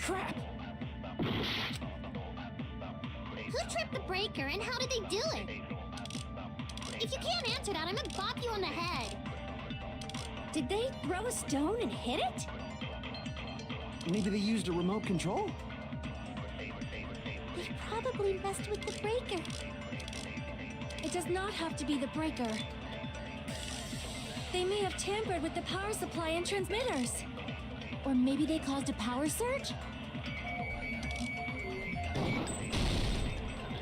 F: Crap!
I: Who tripped the breaker and how did they do it? If you can't answer that, I'm gonna bop you on the head.
F: Did they throw a stone and hit it?
E: Maybe they used a remote control?
I: They probably messed with the breaker.
F: It does not have to be the breaker. They may have tampered with the power supply and transmitters. Or maybe they caused a power surge?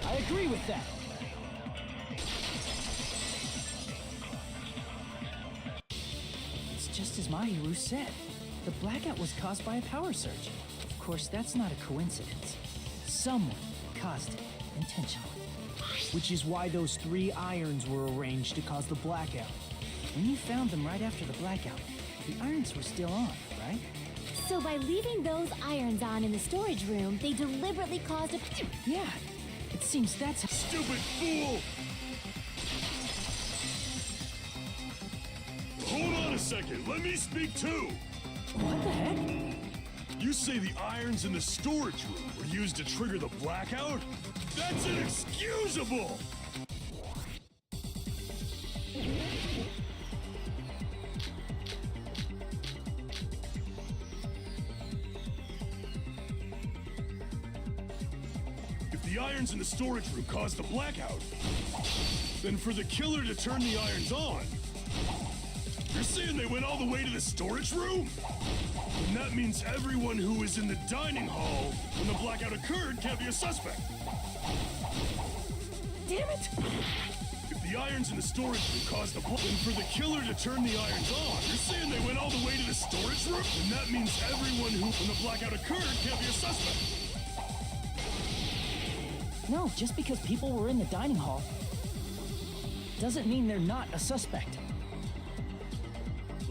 J: I agree with that. It's just as Mahiru said. The blackout was caused by a power surge. Of course, that's not a coincidence. Someone caused it intentionally.
E: Which is why those 3 irons were arranged to cause the blackout.
J: When you found them right after the blackout, the irons were still on, right?
F: So by leaving those irons on in the storage room, they deliberately caused a...
J: Yeah, it seems that's...
H: Stupid fool! Hold on a second, let me speak too!
J: What the heck?
H: You say the irons in the storage room were used to trigger the blackout? That's inexcusable! If the irons in the storage room caused the blackout, then for the killer to turn the irons on, you're saying they went all the way to the storage room? And that means everyone who was in the dining hall when the blackout occurred can't be a suspect.
J: Damn it!
H: If the irons in the storage room caused the blackout, then for the killer to turn the irons on, you're saying they went all the way to the storage room? And that means everyone who, when the blackout occurred, can't be a suspect.
J: No, just because people were in the dining hall doesn't mean they're not a suspect.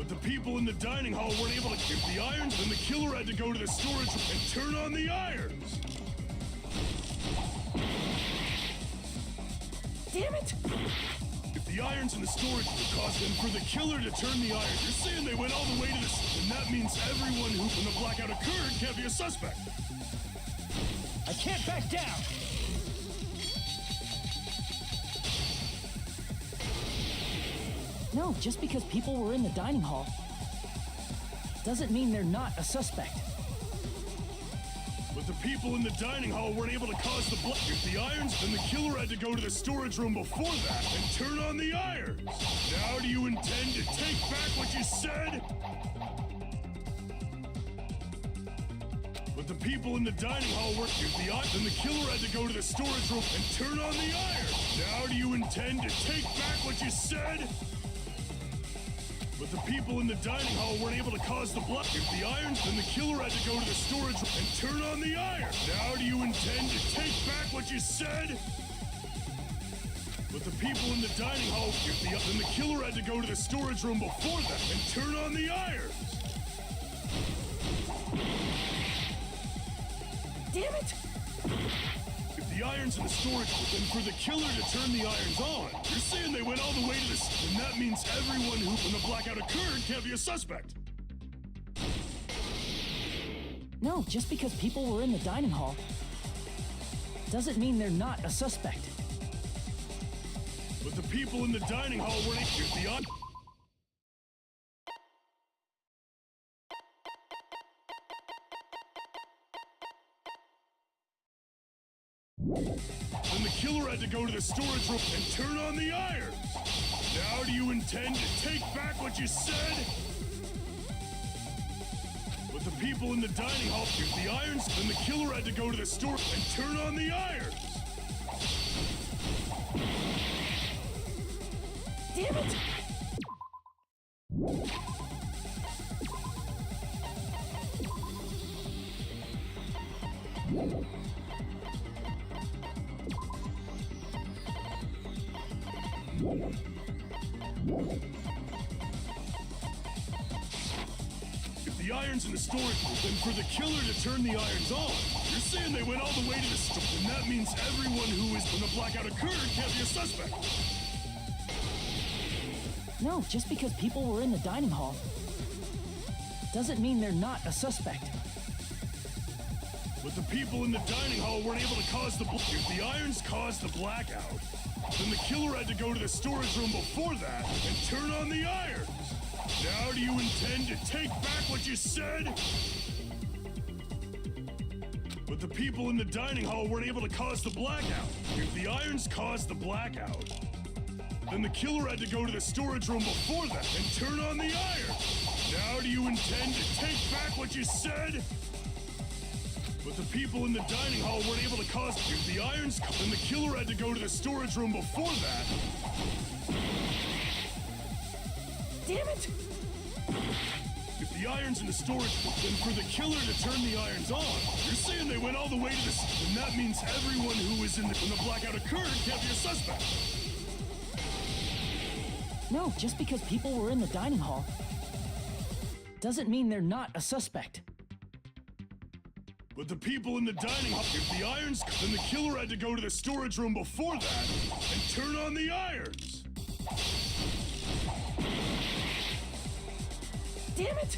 H: But the people in the dining hall weren't able to get the irons, then the killer had to go to the storage room and turn on the irons.
J: Damn it!
H: If the irons in the storage room caused them for the killer to turn the irons, you're saying they went all the way to this, and that means everyone who, when the blackout occurred, can't be a suspect.
E: I can't back down!
J: No, just because people were in the dining hall doesn't mean they're not a suspect.
H: But the people in the dining hall weren't able to cause the If the irons, then the killer had to go to the storage room before that and turn on the irons. Now do you intend to take back what you said? But the people in the dining hall were then the killer had to go to the storage room and turn on the irons. Now do you intend to take back what you said? But the people in the dining hall weren't able to cause the If the irons, then the killer had to go to the storage room and turn on the iron. Now do you intend to take back what you said? But the people in the dining hall then the killer had to go to the storage room before that and turn on the irons.
J: Damn it!
H: If the irons in the storage room, then for the killer to turn the irons on, you're saying they went all the way to this, and that means everyone who, when the blackout occurred, can't be a suspect.
J: No, just because people were in the dining hall doesn't mean they're not a suspect.
H: But the people in the dining hall weren't. If the Then the killer had to go to the storage room and turn on the irons. Now do you intend to take back what you said? But the people in the dining hall the irons, then the killer had to go to the store and turn on the irons.
J: Damn it!
H: If the irons in the storage room, then for the killer to turn the irons on, you're saying they went all the way to the store, and that means everyone who is when the blackout occurred can't be a suspect.
J: No, just because people were in the dining hall doesn't mean they're not a suspect.
H: But the people in the dining hall weren't able to cause the If the irons caused the blackout, then the killer had to go to the storage room before that and turn on the irons. Now do you intend to take back what you said? But the people in the dining hall weren't able to cause the blackout. If the irons caused the blackout, then the killer had to go to the storage room before that and turn on the irons. Now do you intend to take back what you said? But the people in the dining hall weren't able to cause If the irons then the killer had to go to the storage room before that.
J: Damn it!
H: If the irons in the storage room, then for the killer to turn the irons on, you're saying they went all the way to this, and that means everyone who was in when the blackout occurred can't be a suspect.
J: No, just because people were in the dining hall doesn't mean they're not a suspect.
H: But the people in the dining hall, if the irons, then the killer had to go to the storage room before that and turn on the irons.
J: Damn it!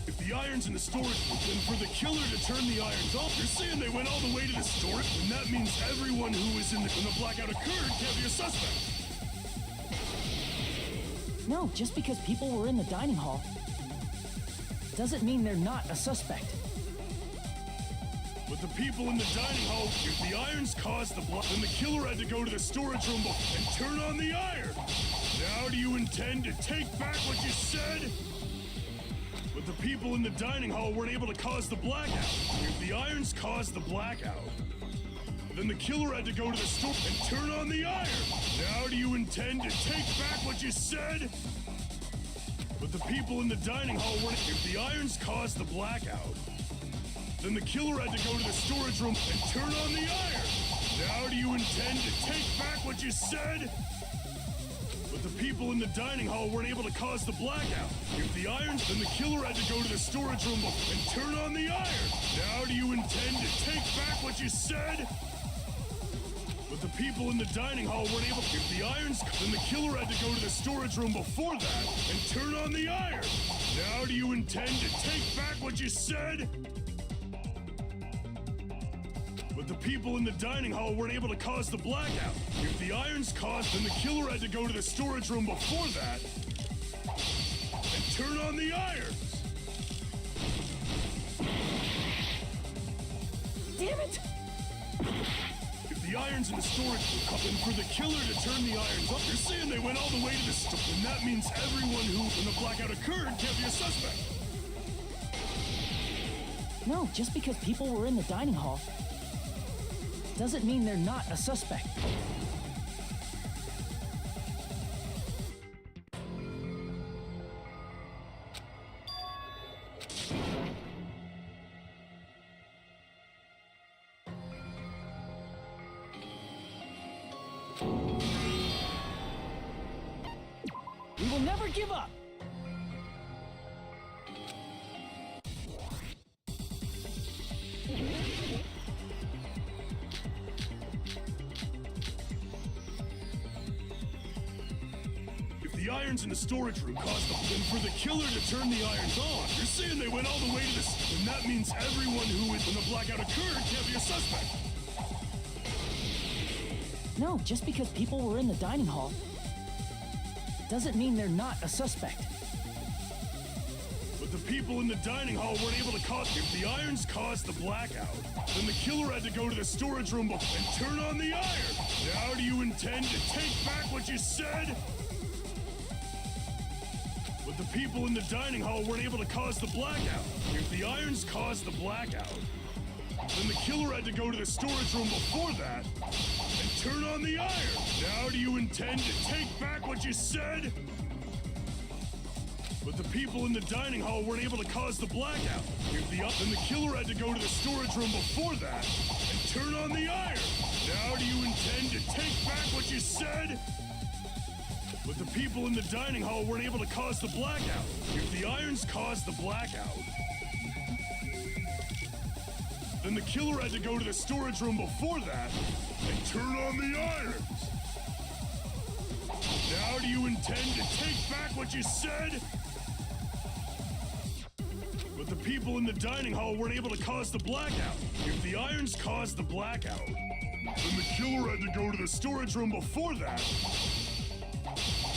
H: If the irons in the storage room, then for the killer to turn the irons off, you're saying they went all the way to the storage, and that means everyone who was in when the blackout occurred can't be a suspect.
J: No, just because people were in the dining hall doesn't mean they're not a suspect.
H: But the people in the dining hall, if the irons caused the then the killer had to go to the storage room and turn on the irons. Now do you intend to take back what you said? But the people in the dining hall weren't able to cause the blackout. If the irons caused the blackout, then the killer had to go to the store and turn on the irons. Now do you intend to take back what you said? But the people in the dining hall weren't. If the irons caused the blackout, then the killer had to go to the storage room and turn on the irons. Now do you intend to take back what you said? But the people in the dining hall weren't able to cause the blackout. If the irons, then the killer had to go to the storage room and turn on the iron. Now do you intend to take back what you said? But the people in the dining hall weren't able to. If the irons, then the killer had to go to the storage room before that and turn on the iron. Now do you intend to take back what you said? But the people in the dining hall weren't able to cause the blackout. If the irons caused, then the killer had to go to the storage room before that and turn on the irons.
J: Damn it!
H: If the irons in the storage room, then for the killer to turn the irons up, you're saying they went all the way to the store, and that means everyone who, when the blackout occurred, can't be a suspect.
J: No, just because people were in the dining hall doesn't mean they're not a suspect. We will never give up!
H: The irons in the storage room caused them. Then for the killer to turn the irons on, you're saying they went all the way to this, and that means everyone who, when the blackout occurred, can't be a suspect.
J: No, just because people were in the dining hall doesn't mean they're not a suspect.
H: But the people in the dining hall weren't able to cause. If the irons caused the blackout, then the killer had to go to the storage room and turn on the iron. Now do you intend to take back what you said? But the people in the dining hall weren't able to cause the blackout. If the irons caused the blackout, then the killer had to go to the storage room before that and turn on the iron. Now do you intend to take back what you said? But the people in the dining hall weren't able to cause the blackout. If then the killer had to go to the storage room before that and turn on the iron. Now do you intend to take back what you said? But the people in the dining hall weren't able to cause the blackout. If the irons caused the blackout, then the killer had to go to the storage room before that and turn on the irons. Now do you intend to take back what you said? But the people in the dining hall weren't able to cause the blackout. If the irons caused the blackout, then the killer had to go to the storage room before that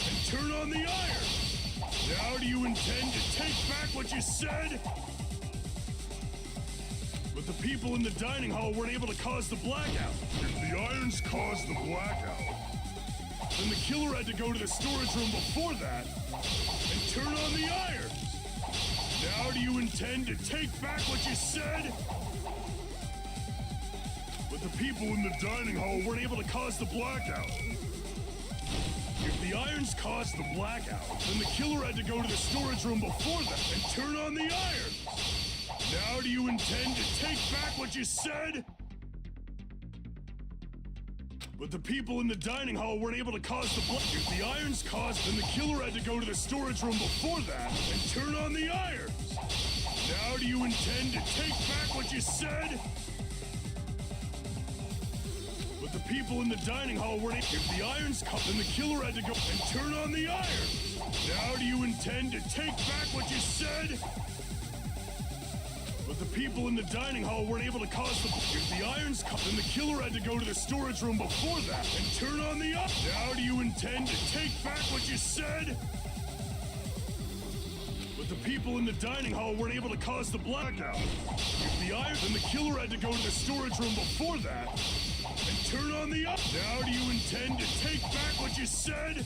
H: and turn on the iron. Now do you intend to take back what you said? But the people in the dining hall weren't able to cause the blackout. If the irons caused the blackout, then the killer had to go to the storage room before that and turn on the irons. Now do you intend to take back what you said? But the people in the dining hall weren't able to cause the blackout. If the irons caused the blackout, then the killer had to go to the storage room before that and turn on the irons. Now do you intend to take back what you said? But the people in the dining hall weren't able to cause the blackout. If the irons caused, then the killer had to go to the storage room before that and turn on the irons. Now do you intend to take back what you said? But the people in the dining hall weren't. If the irons caused, then the killer had to go and turn on the irons. Now do you intend to take back what you said? But the people in the dining hall weren't able to cause the. If the irons caused, then the killer had to go to the storage room before that and turn on the up. Now do you intend to take back what you said? But the people in the dining hall weren't able to cause the blackout. If the irons, then the killer had to go to the storage room before that and turn on the up. Now do you intend to take back what you said?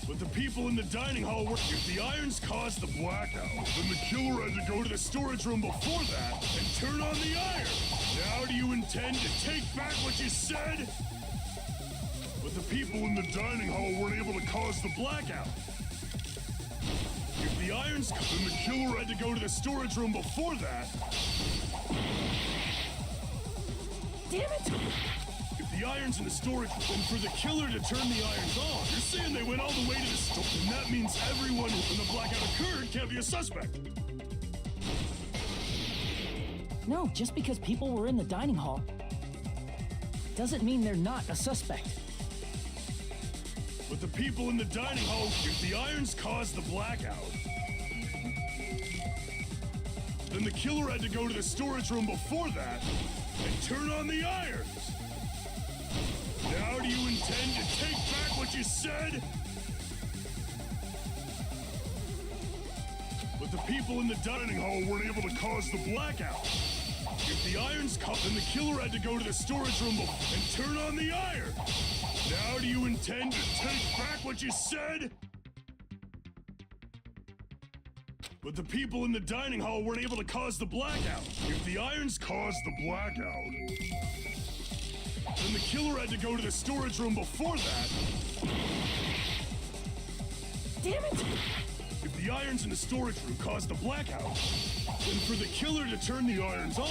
H: But the people in the dining hall were. If the irons caused the blackout, then the killer had to go to the storage room before that and turn on the iron. Now do you intend to take back what you said? But the people in the dining hall weren't able to cause the blackout. If the irons, then the killer had to go to the storage room before that.
J: Damn it!
H: If the irons in the storage, and for the killer to turn the irons on, you're saying they went all the way to the store, and that means everyone when the blackout occurred can't be a suspect.
J: No, just because people were in the dining hall doesn't mean they're not a suspect.
H: But the people in the dining hall, if the irons caused the blackout, then the killer had to go to the storage room before that and turn on the irons. Now do you intend to take back what you said? But the people in the dining hall weren't able to cause the blackout. If the irons caught, then the killer had to go to the storage room and turn on the iron. Now do you intend to take back what you said? But the people in the dining hall weren't able to cause the blackout. If the irons caused the blackout, then the killer had to go to the storage room before that.
J: Damn it!
H: If the irons in the storage room caused the blackout, then for the killer to turn the irons on,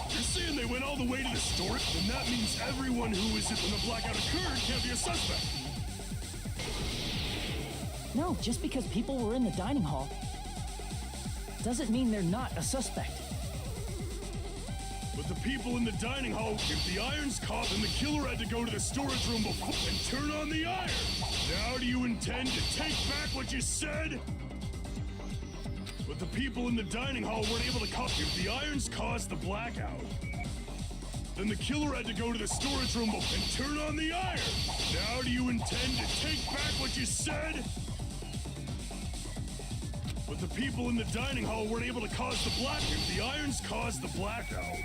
H: you're saying they went all the way to the storage, then that means everyone who was when the blackout occurred can't be a suspect.
J: No, just because people were in the dining hall doesn't mean they're not a suspect.
H: But the people in the dining hall, if the irons caught, then the killer had to go to the storage room before and turn on the iron. Now do you intend to take back what you said? But the people in the dining hall weren't able to cause. If the irons caused the blackout, then the killer had to go to the storage room and turn on the iron. Now do you intend to take back what you said? But the people in the dining hall weren't able to cause the blackout. If the irons caused the blackout,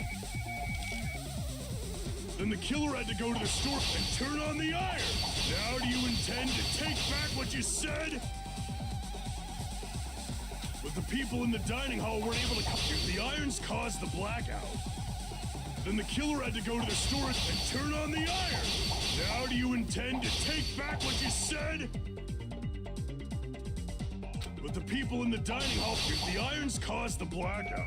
H: then the killer had to go to the store and turn on the iron. Now do you intend to take back what you said? But the people in the dining hall weren't able to. If the irons caused the blackout, then the killer had to go to the storage and turn on the iron. Now do you intend to take back what you said? But the people in the dining hall, if the irons caused the blackout,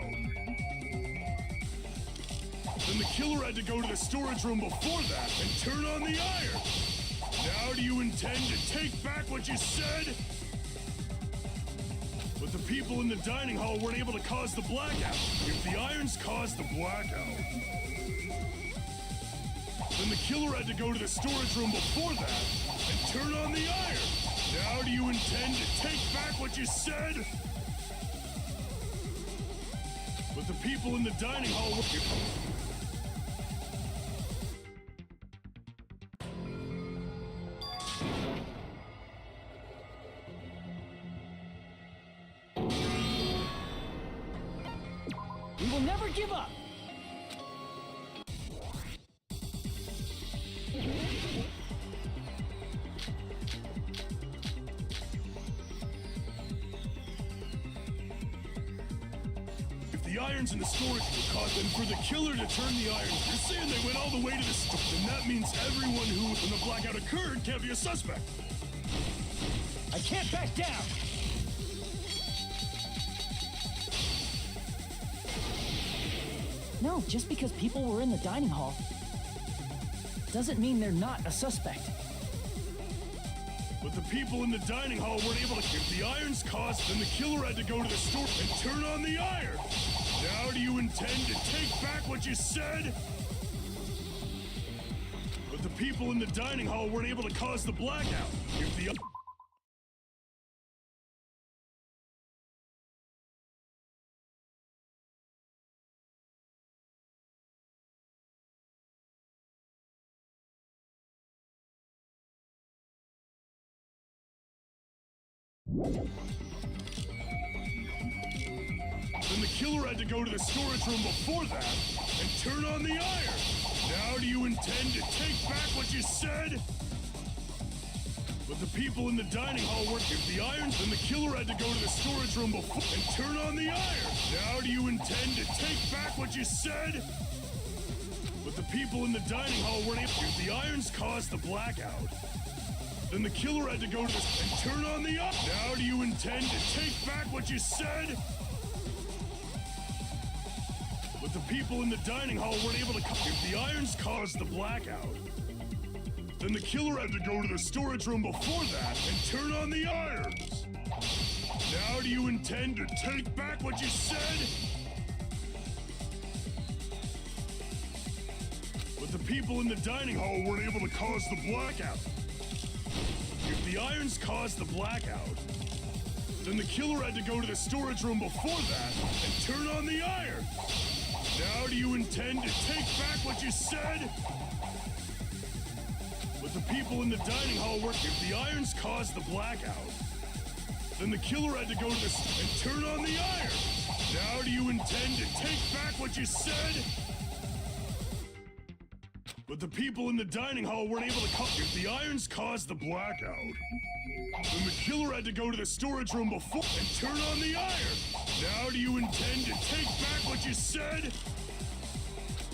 H: then the killer had to go to the storage room before that and turn on the iron. Now do you intend to take back what you said? But the people in the dining hall weren't able to cause the blackout. If the irons caused the blackout, then the killer had to go to the storage room before that and turn on the iron. Now do you intend to take back what you said? But the people in the dining hall were...
J: We will never give up!
H: The irons in the storage were caught, then for the killer to turn the irons, you're saying they went all the way to the store, then that means everyone who, when the blackout occurred, can't be a suspect.
J: I can't back down! No, just because people were in the dining hall doesn't mean they're not a suspect.
H: But the people in the dining hall weren't able to. If the irons caused, then the killer had to go to the store and turn on the iron. Now do you intend to take back what you said? But the people in the dining hall weren't able to cause the blackout. If the... Then the killer had to go to the storage room before that and turn on the iron. Now do you intend to take back what you said? But the people in the dining hall weren't. If the irons, then the killer had to go to the storage room before and turn on the iron. Now do you intend to take back what you said? But the people in the dining hall weren't able. If the irons caused the blackout, then the killer had to go to the and turn on the iron. Now do you intend to take back what you said? But the people in the dining hall weren't able to... If the irons caused the blackout, Then the killer had to go to the storage room before that and turn on the irons. Now do you intend to take back what you said? But the people in the dining hall weren't able to cause the blackout. If the irons caused the blackout, then the killer had to go to the storage room before that and turn on the iron. Now do you intend to take back what you said? But the people in the dining hall were... If the irons caused the blackout, then the killer had to go to the... and turn on the iron. Now do you intend to take back what you said? But the people in the dining hall weren't able to... If the irons caused the blackout, then the killer had to go to the storage room before and turn on the iron. Now do you intend to take back what you said?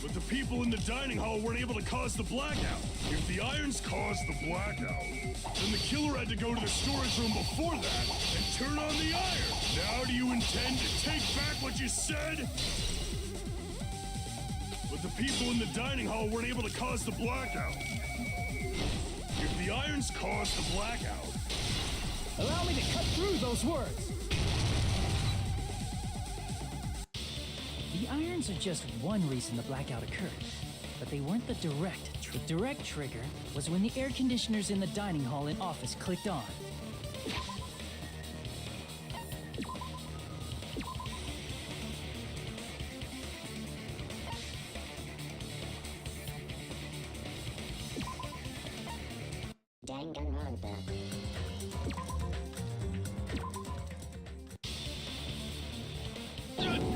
H: But the people in the dining hall weren't able to cause the blackout. If the irons caused the blackout, then the killer had to go to the storage room before that and turn on the iron. Now do you intend to take back what you said? But the people in the dining hall weren't able to cause the blackout. If the irons caused the blackout...
E: Allow me to cut through those words.
J: The irons are just one reason the blackout occurred, but they weren't the direct. The direct trigger was when the air conditioners in the dining hall and office clicked on.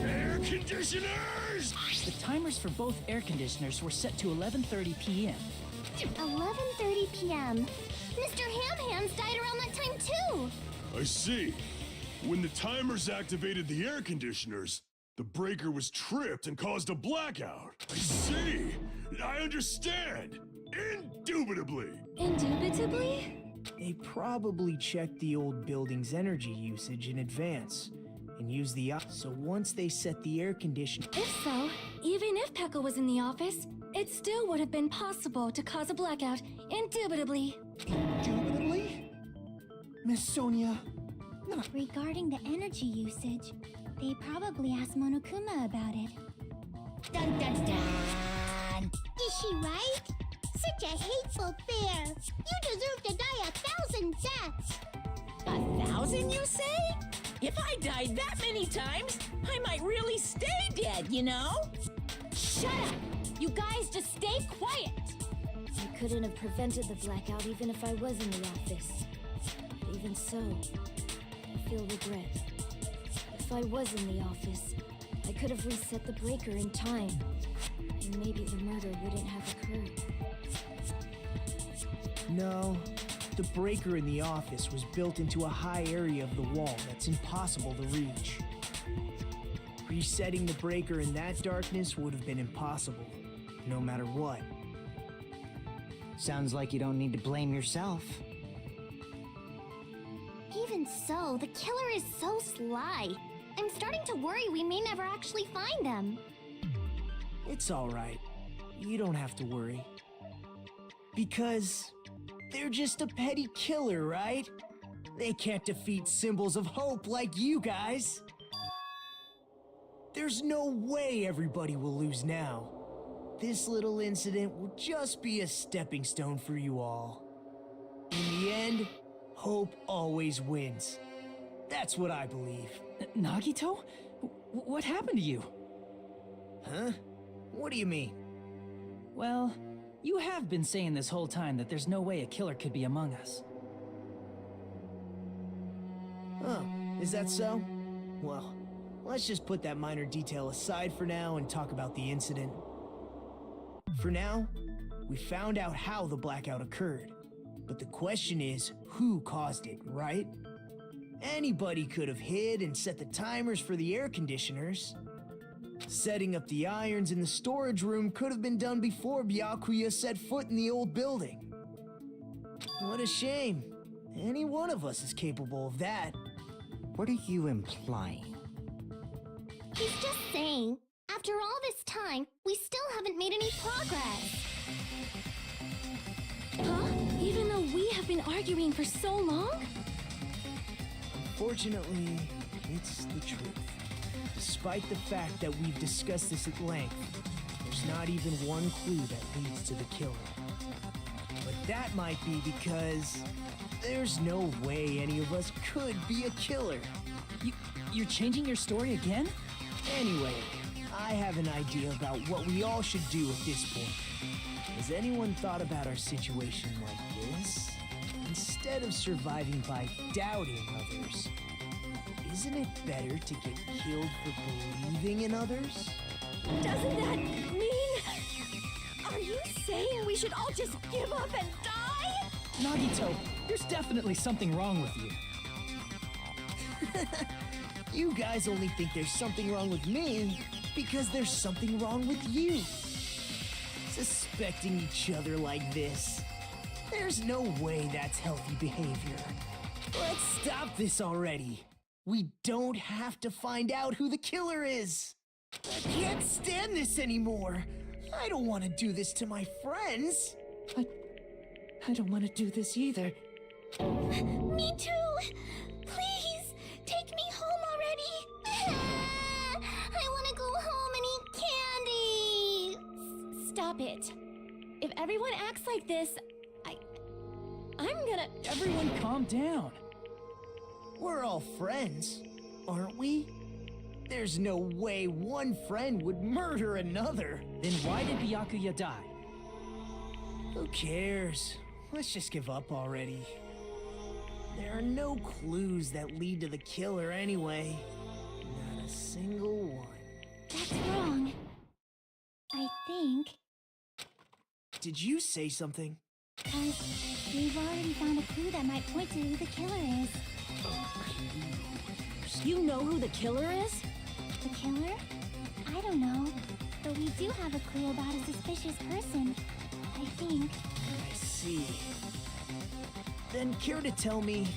H: Air conditioners!
J: The timers for both air conditioners were set to 11:30 p.m.
I: 11:30 p.m. Mr. Ham-Hands died around that time too.
H: I see. When the timers activated the air conditioners, the breaker was tripped and caused a blackout. I see. I understand. Indubitably.
I: Indubitably?
E: They probably checked the old building's energy usage in advance and used the... So once they set the air conditioner...
F: If so, even if Pekka was in the office, it still would have been possible to cause a blackout, indubitably.
E: Indubitably? Miss Sonia... No.
D: Regarding the energy usage, they probably asked Monokuma about it.
C: Dun dun dun!
I: Is she right? Such a hateful bear. You deserve to die 1,000 deaths.
C: 1,000, you say? If I died that many times, I might really stay dead, you know?
F: Shut up! You guys just stay quiet!
I: I couldn't have prevented the blackout even if I was in the office. But even so, I feel regret. If I was in the office, I could have reset the breaker in time. And maybe the murder wouldn't have occurred.
E: No, the breaker in the office was built into a high area of the wall that's impossible to reach. Resetting the breaker in that darkness would have been impossible, no matter what.
K: Sounds like you don't need to blame yourself.
I: Even so, the killer is so sly. I'm starting to worry we may never actually find them.
E: It's alright. You don't have to worry. Because they're just a petty killer, right? They can't defeat symbols of hope like you guys. There's no way everybody will lose now. This little incident will just be a stepping stone for you all. In the end, hope always wins. That's what I believe.
J: Nagito? What happened to you?
E: Huh? What do you mean?
J: Well, you have been saying this whole time that there's no way a killer could be among us.
E: Oh, is that so? Well, let's just put that minor detail aside for now and talk about the incident. For now, we found out how the blackout occurred. But the question is, who caused it, right? Anybody could have hid and set the timers for the air conditioners. Setting up the irons in the storage room could have been done before Byakuya set foot in the old building. What a shame. Any one of us is capable of that.
K: What are you implying?
I: He's just saying, after all this time, we still haven't made any progress. Huh?
F: been arguing for so long?
E: Unfortunately, it's the truth. Despite the fact that we've discussed this at length, there's not even one clue that leads to the killer. But that might be because there's no way any of us could be a killer.
J: You're changing your story again?
E: Anyway, I have an idea about what we all should do at this point. Has anyone thought about our situation like this? Instead of surviving by doubting others, isn't it better to get killed for believing in others?
F: Doesn't that mean... Are you saying we should all just give up and die?
J: Nagito, there's definitely something wrong with you.
E: You guys only think there's something wrong with me because there's something wrong with you. Suspecting each other like this. There's no way that's healthy behavior. Let's stop this already. We don't have to find out who the killer is. I can't stand this anymore. I don't want to do this to my friends.
J: I don't want to do this either.
I: Me too! Please, take me home already! I want to go home and eat candy!
F: Stop it. If everyone acts like this, I'm gonna...
J: Everyone calm down.
E: We're all friends, aren't we? There's no way one friend would murder another.
J: Then why did Byakuya die?
E: Who cares? Let's just give up already. There are no clues that lead to the killer anyway. Not a single one.
D: That's wrong. I think.
E: Did you say something?
D: We've already found a clue that might point to who the killer is.
F: You know who the killer is?
D: The killer? I don't know. But we do have a clue about a suspicious person. I think.
E: I see. Then care to tell me,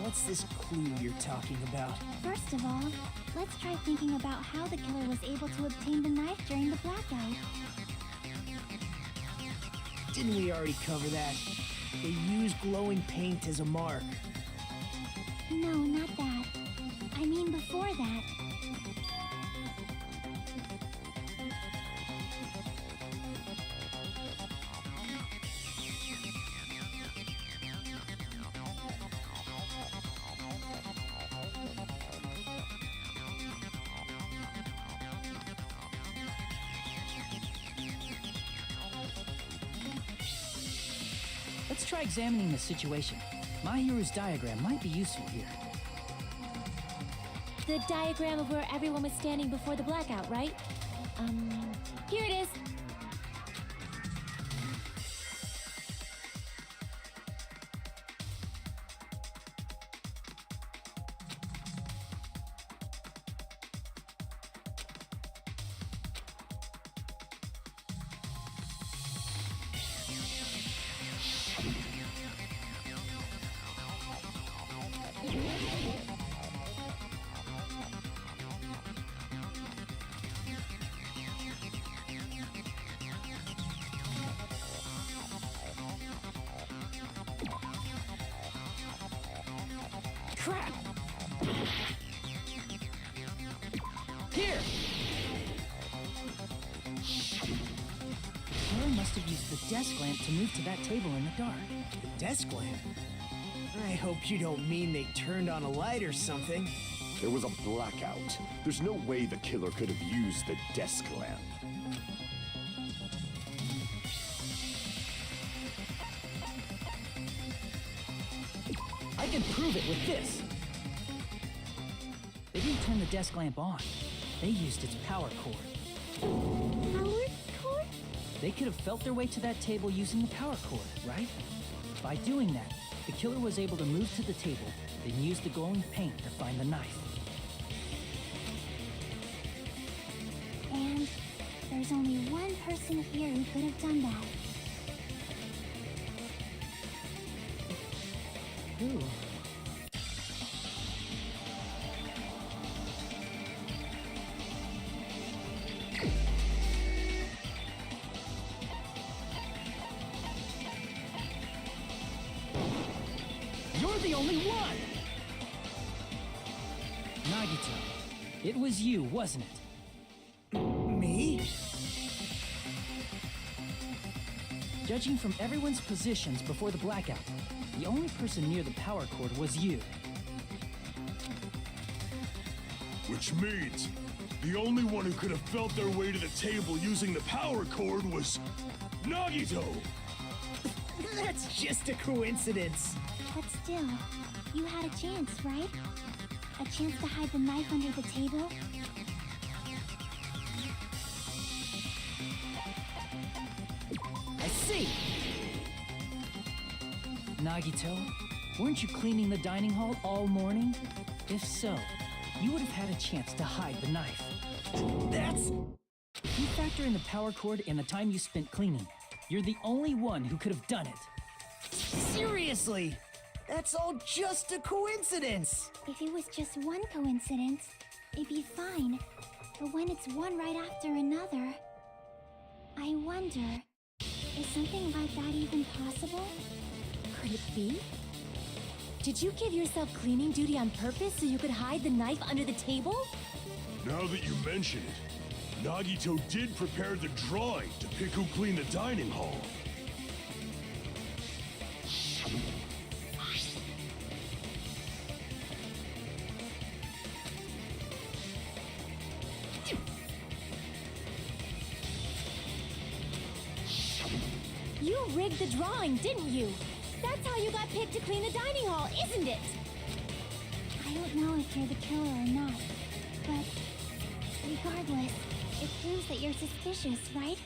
E: what's this clue you're talking about?
D: First of all, let's try thinking about how the killer was able to obtain the knife during the blackout.
E: Didn't we already cover that? They used glowing paint as a mark.
D: No, not that. I mean before that.
J: Let's try examining the situation. Mahiru's diagram might be useful here.
F: The diagram of where everyone was standing before the blackout, right? Here it is.
J: Crap! Here! Killer must have used the desk lamp to move to that table in the dark.
E: The desk lamp? I hope you don't mean they turned on a light or something.
G: There was a blackout. There's no way the killer could have used the desk lamp.
J: I can prove it with this! They didn't turn the desk lamp on. They used its power cord.
F: Power cord?
J: They could have felt their way to that table using the power cord, right? By doing that, the killer was able to move to the table, then use the glowing paint to find the knife.
D: And there's only one person here who could have done that.
J: Ooh. the only one! Nagito, it was you, wasn't it?
E: Me?
J: Judging from everyone's positions before the blackout, the only person near the power cord was you.
H: Which means the only one who could have felt their way to the table using the power cord was Nagito!
E: That's just a coincidence.
D: But still, you had a chance, right? A chance to hide the knife under the table?
J: I see! Nagito, weren't you cleaning the dining hall all morning? If so, you would have had a chance to hide the knife.
E: That's...
J: If you factor in the power cord and the time you spent cleaning, you're the only one who could have done it.
E: Seriously! That's all just a coincidence!
D: If it was just one coincidence, it'd be fine. But when it's one right after another, I wonder, is something like that even possible?
F: Could it be? Did you give yourself cleaning duty on purpose so you could hide the knife under the table?
H: Now that you mention it, Nagito did prepare the drawing to pick who cleaned the dining hall.
F: You rigged the drawing, didn't you? That's how you got picked to clean the dining hall, isn't it?
D: I don't know if you're the killer or not, but regardless, it proves that you're suspicious, right?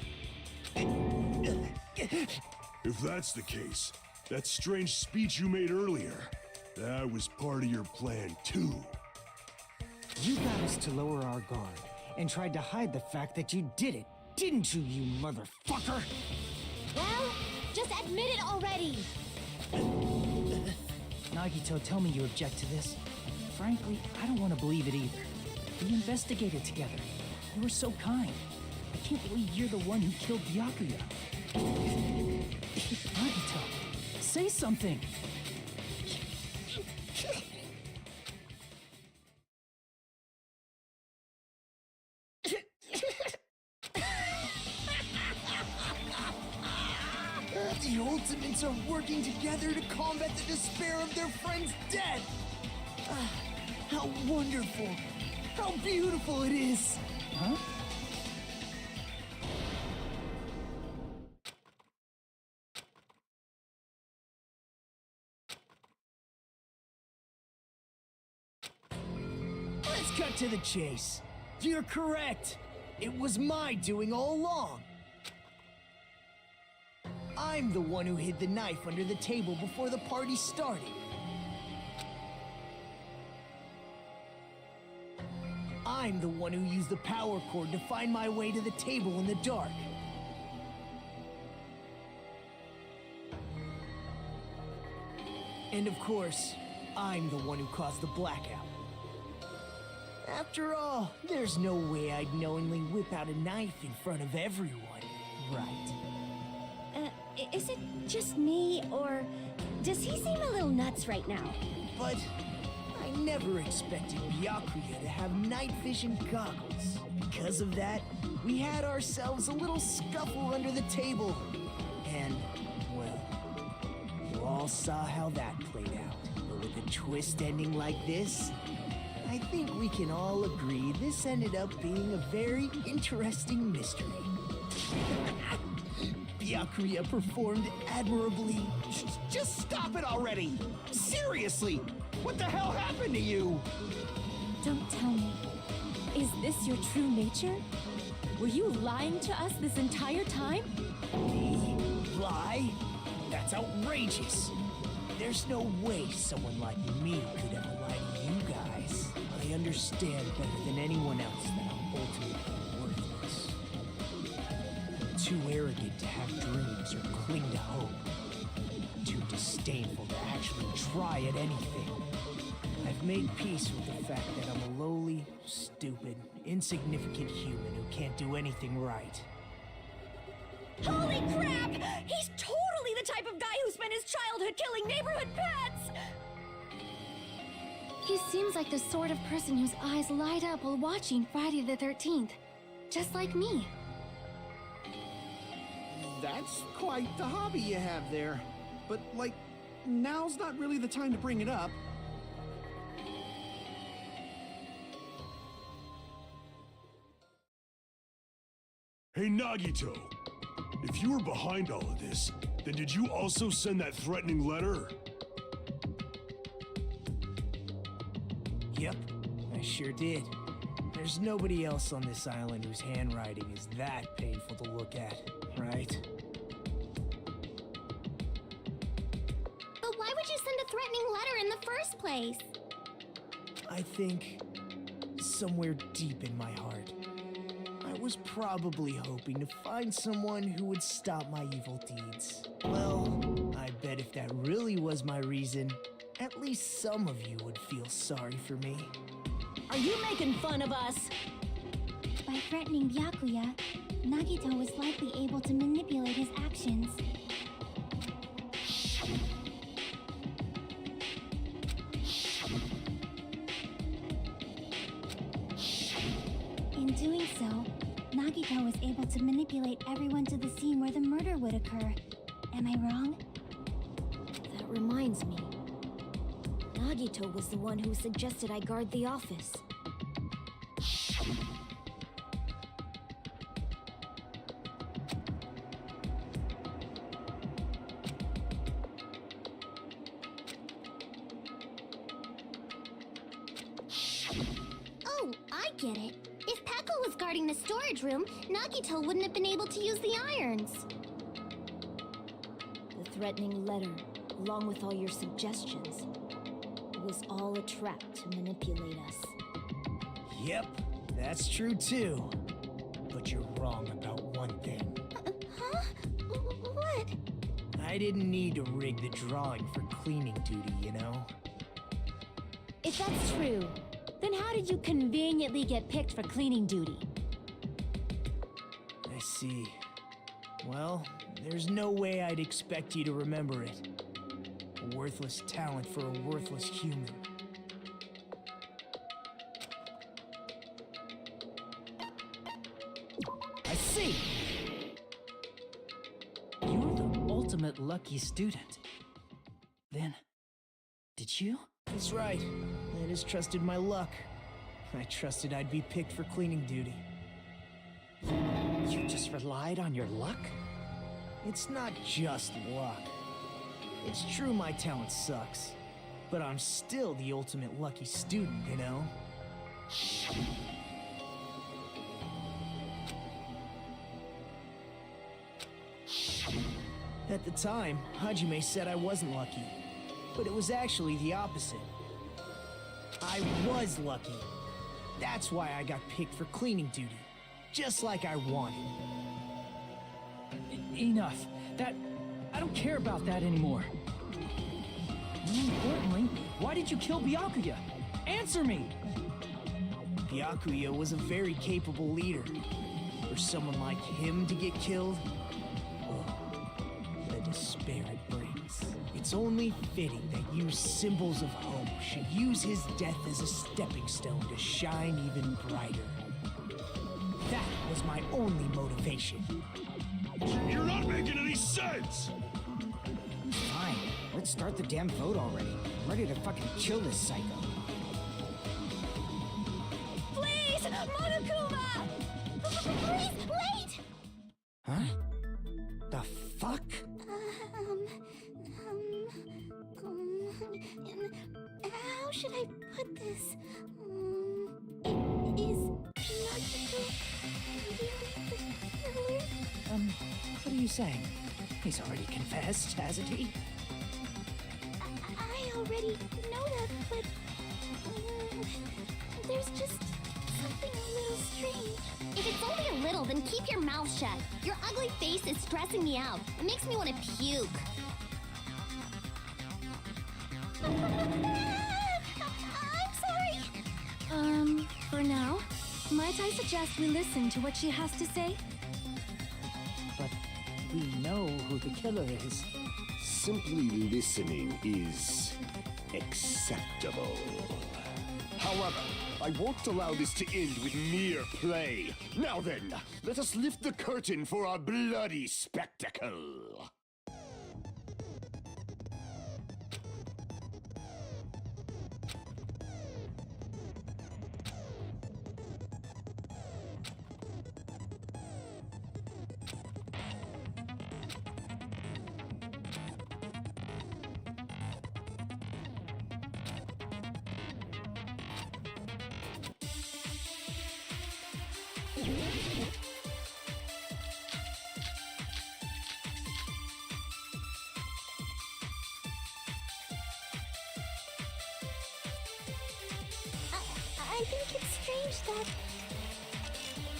H: If that's the case, that strange speech you made earlier, that was part of your plan too.
K: You got us to lower our guard and tried to hide the fact that you did it, didn't you, you motherfucker?
F: Well, just admit it already!
J: Nagito, tell me you object to this. Frankly, I don't want to believe it either. We investigated together. You were so kind. I can't believe you're the one who killed Byakuya. Nagito, say something!
E: The Ultimates are working together to combat the despair of their friend's death! Ah, how wonderful! How beautiful it is!
J: Huh?
E: Let's cut to the chase. You're correct. It was my doing all along. I'm the one who hid the knife under the table before the party started. I'm the one who used the power cord to find my way to the table in the dark. And of course, I'm the one who caused the blackout. After all, there's no way I'd knowingly whip out a knife in front of everyone, right?
I: Is it just me, or does he seem a little nuts right now?
E: But I never expected Byakuya to have night vision goggles. Because of that, we had ourselves a little scuffle under the table. And, well, you all saw how that played out. But with a twist ending like this, I think we can all agree this ended up being a very interesting mystery. Byakuya performed admirably.
A: Just stop it already! Seriously! What the hell happened to you?
F: Don't tell me. Is this your true nature? Were you lying to us this entire time?
E: Me? Lie? That's outrageous. There's no way someone like me could ever lie to you guys. I understand better than anyone else that I'm ultimately worthless. Too arrogant to have dreams or cling to hope. Too disdainful to actually try at anything. I've made peace with the fact that I'm a lowly, stupid, insignificant human who can't do anything right.
I: Holy crap! He's totally the type of guy who spent his childhood killing neighborhood pets!
F: He seems like the sort of person whose eyes light up while watching Friday the 13th. Just like me.
A: That's quite the hobby you have there. But, like, now's not really the time to bring it up.
H: Hey, Nagito! If you were behind all of this, then did you also send that threatening letter?
E: Yep, I sure did. There's nobody else on this island whose handwriting is that painful to look at, right?
I: But why would you send a threatening letter in the first place?
E: I think somewhere deep in my heart, I was probably hoping to find someone who would stop my evil deeds. Well, I bet if that really was my reason, at least some of you would feel sorry for me.
I: Are you making fun of us?
D: By threatening Byakuya, Nagito was likely able to manipulate his actions. In doing so, Nagito was able to manipulate everyone to the scene where the murder would occur. Am I wrong?
F: That reminds me. Nagito was the one who suggested I guard the office.
I: Oh, I get it. If Peko was guarding the storage room, Nagito wouldn't have been able to use the irons.
F: The threatening letter, along with all your suggestions, was all a trap to manipulate us.
E: Yep, that's true too. But you're wrong about one thing.
I: Huh? What?
E: I didn't need to rig the drawing for cleaning duty, you know?
F: If that's true, then how did you conveniently get picked for cleaning duty?
E: I see. Well, there's no way I'd expect you to remember it. A worthless talent for a worthless human.
J: I see! You're the ultimate lucky student. Then, did you?
E: That's right. I just trusted my luck. I trusted I'd be picked for cleaning duty.
K: You just relied on your luck?
E: It's not just luck. It's true my talent sucks, but I'm still the ultimate lucky student, you know? At the time, Hajime said I wasn't lucky, but it was actually the opposite. I was lucky. That's why I got picked for cleaning duty, just like I wanted.
J: Enough. I don't care about that anymore. More importantly, why did you kill Byakuya? Answer me!
E: Byakuya was a very capable leader. For someone like him to get killed, the despair it brings. It's only fitting that you symbols of hope should use his death as a stepping stone to shine even brighter. That was my only motivation.
H: You're not making any sense!
K: Fine, let's start the damn vote already. I'm ready to fucking kill this psycho.
I: Please, Monokuma! Please, wait!
K: Huh? The fuck?
I: How should I put this? Is Nagito really the killer?
J: What are you saying? He's already confessed, hasn't he?
I: I already know that, but there's just something a little strange. If it's only a little, then keep your mouth shut. Your ugly face is stressing me out. It makes me want to puke. I'm sorry.
F: For now, might I suggest we listen to what she has to say?
K: But we know who the killer is.
G: Simply listening is acceptable. However, I won't allow this to end with mere play. Now then, let us lift the curtain for our bloody spectacle.
I: I think it's strange that...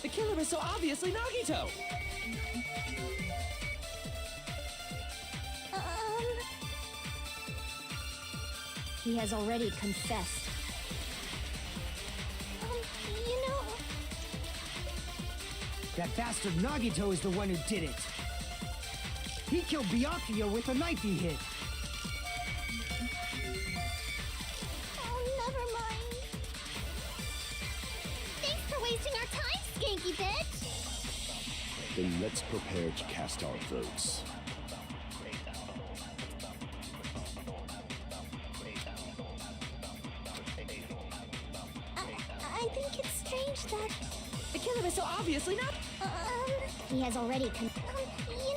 J: The killer is so obviously Nagito!
I: He has already confessed. You know...
K: That bastard Nagito is the one who did it. He killed Byakuya with the knife he hit.
I: Oh, never mind. Thanks for wasting our time, skanky bitch!
G: Then let's prepare to cast our votes.
I: I think it's strange that...
J: The killer is so obviously not...
I: He has already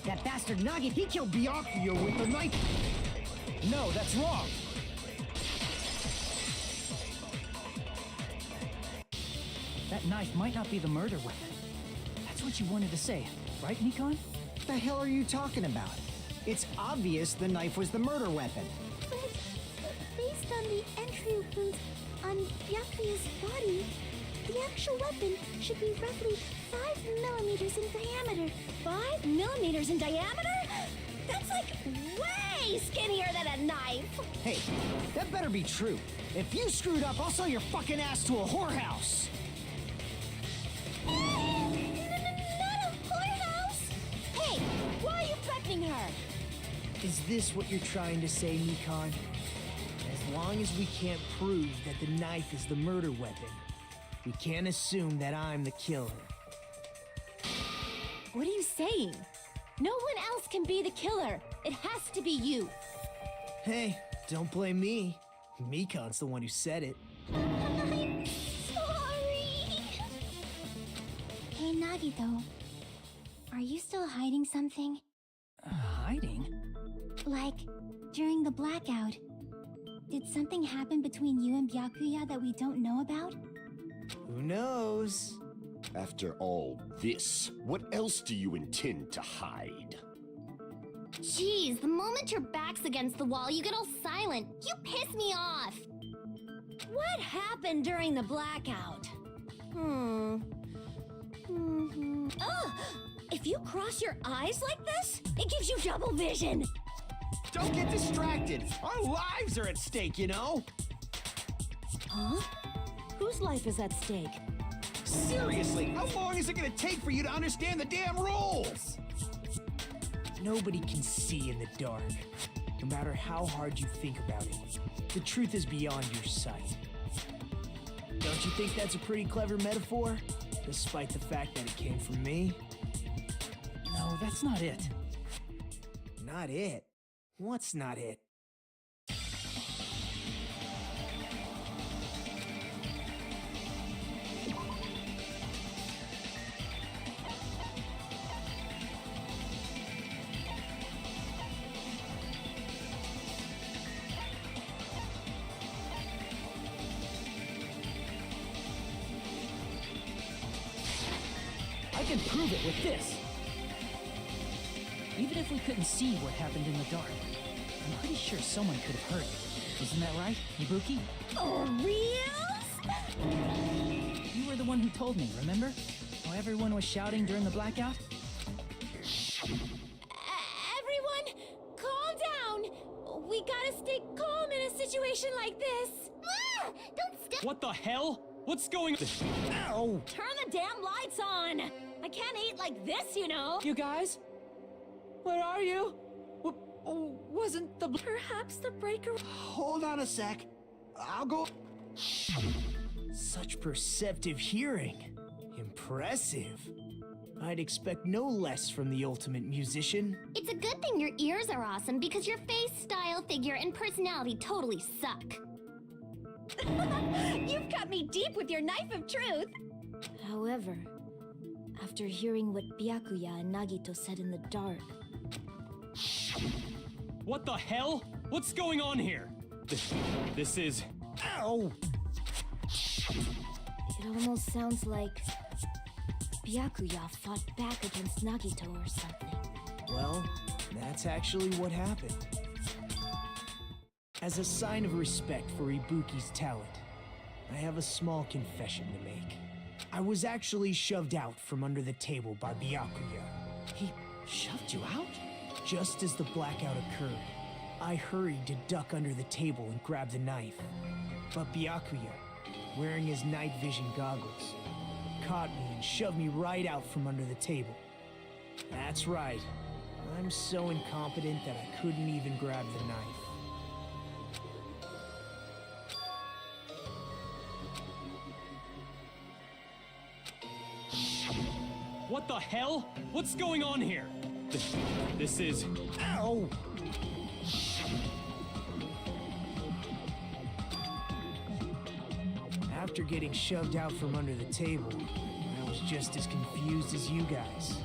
K: That bastard Nagi, he killed Byakuya with the knife. No, that's wrong.
J: That knife might not be the murder weapon. That's what you wanted to say, right, Nikon?
K: What the hell are you talking about? It's obvious the knife was the murder weapon.
I: But based on the entry wounds on Byakuya's body, the actual weapon should be roughly 5 millimeters in diameter. 5 millimeters in diameter? That's like way skinnier than a knife!
K: Hey, that better be true. If you screwed up, I'll sell your fucking ass to a whorehouse.
I: Not a whorehouse! Hey, why are you threatening her?
E: Is this what you're trying to say, Nikon? As long as we can't prove that the knife is the murder weapon, we can't assume that I'm the killer.
F: What are you saying? No one else can be the killer. It has to be you.
E: Hey, don't blame me. Mikon's the one who said it.
I: I'm sorry.
D: Hey, Nagito. Are you still hiding something?
J: Hiding?
D: Like, during the blackout, did something happen between you and Byakuya that we don't know about?
E: Who knows?
G: After all this, what else do you intend to hide?
I: Jeez, the moment your back's against the wall, you get all silent. You piss me off. What happened during the blackout? Oh, if you cross your eyes like this, it gives you double vision.
A: Don't get distracted. Our lives are at stake, you know?
F: Huh? Whose life is at stake?
A: Seriously, how long is it gonna take for you to understand the damn rules?
E: Nobody can see in the dark, no matter how hard you think about it. The truth is beyond your sight. Don't you think that's a pretty clever metaphor? Despite the fact that it came from me?
J: No, that's not it.
E: Not it? What's not it?
J: I can prove it with this. Even if we couldn't see what happened in the dark, I'm pretty sure someone could have heard it. Isn't that right, Ibuki?
I: For reals?
J: You were the one who told me, remember? How everyone was shouting during the blackout?
F: Everyone, calm down. We gotta stay calm in a situation like this.
I: Don't step.
J: What the hell? What's going on?
E: Ow!
F: Turn the damn lights on. I can't eat like this, you know.
J: You guys? Where are you?
F: Wasn't the... Perhaps the breaker...
A: Hold on a sec. I'll go.
E: Such perceptive hearing. Impressive. I'd expect no less from the ultimate musician.
I: It's a good thing your ears are awesome because your face, style, figure, and personality totally suck.
F: You've cut me deep with your knife of truth!
I: However, after hearing what Byakuya and Nagito said in the dark...
L: What the hell? What's going on here? This is...
E: Ow!
I: It almost sounds like Byakuya fought back against Nagito or something.
E: Well, that's actually what happened. As a sign of respect for Ibuki's talent, I have a small confession to make. I was actually shoved out from under the table by Byakuya.
J: He shoved you out?
E: Just as the blackout occurred, I hurried to duck under the table and grab the knife. But Byakuya, wearing his night vision goggles, caught me and shoved me right out from under the table. That's right. I'm so incompetent that I couldn't even grab the knife.
L: What the hell? What's going on here? This is...
E: Ow! After getting shoved out from under the table, I was just as confused as you guys.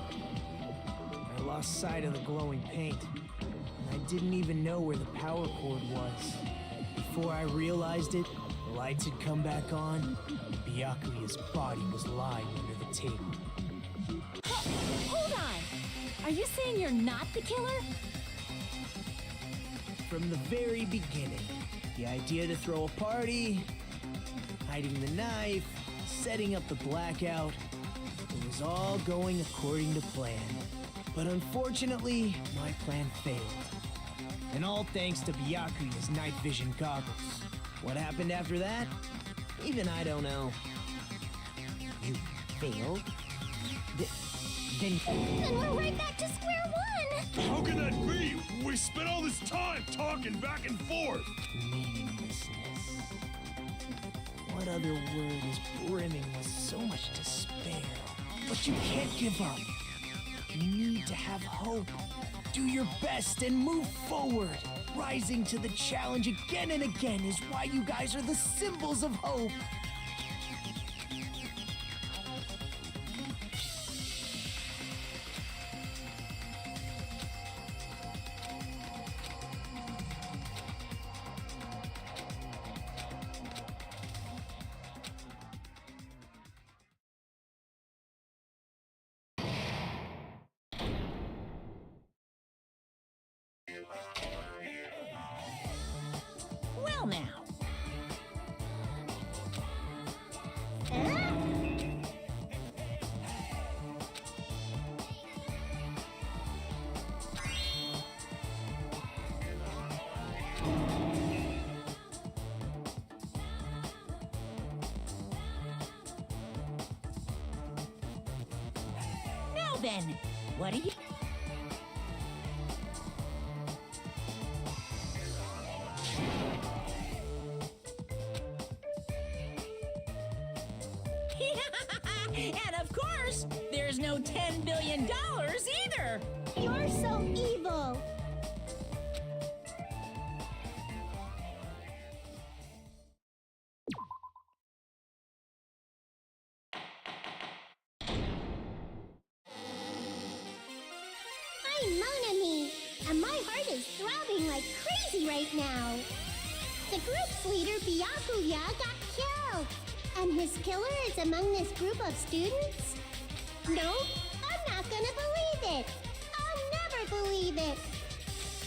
E: I lost sight of the glowing paint, and I didn't even know where the power cord was. Before I realized it, the lights had come back on, and Byakuya's body was lying under the table.
F: Hold on! Are you saying you're not the killer?
E: From the very beginning, the idea to throw a party, hiding the knife, setting up the blackout, it was all going according to plan. But unfortunately, my plan failed. And all thanks to Byakuya's night vision goggles. What happened after that? Even I don't know.
K: You failed? Then
I: we're right back to square one!
H: How can that be? We spent all this time talking back and forth!
E: Meaninglessness. What other word is brimming with so much despair? But you can't give up. You need to have hope. Do your best and move forward. Rising to the challenge again and again is why you guys are the symbols of hope.
C: Well now. Now then, what do you... And of course, there's no $10 billion either!
I: You're so evil! I'm Monami, and my heart is throbbing like crazy right now. The group's leader, Byakuya, got killed. And his killer is among this group of students? No, I'm not gonna believe it. I'll never believe it.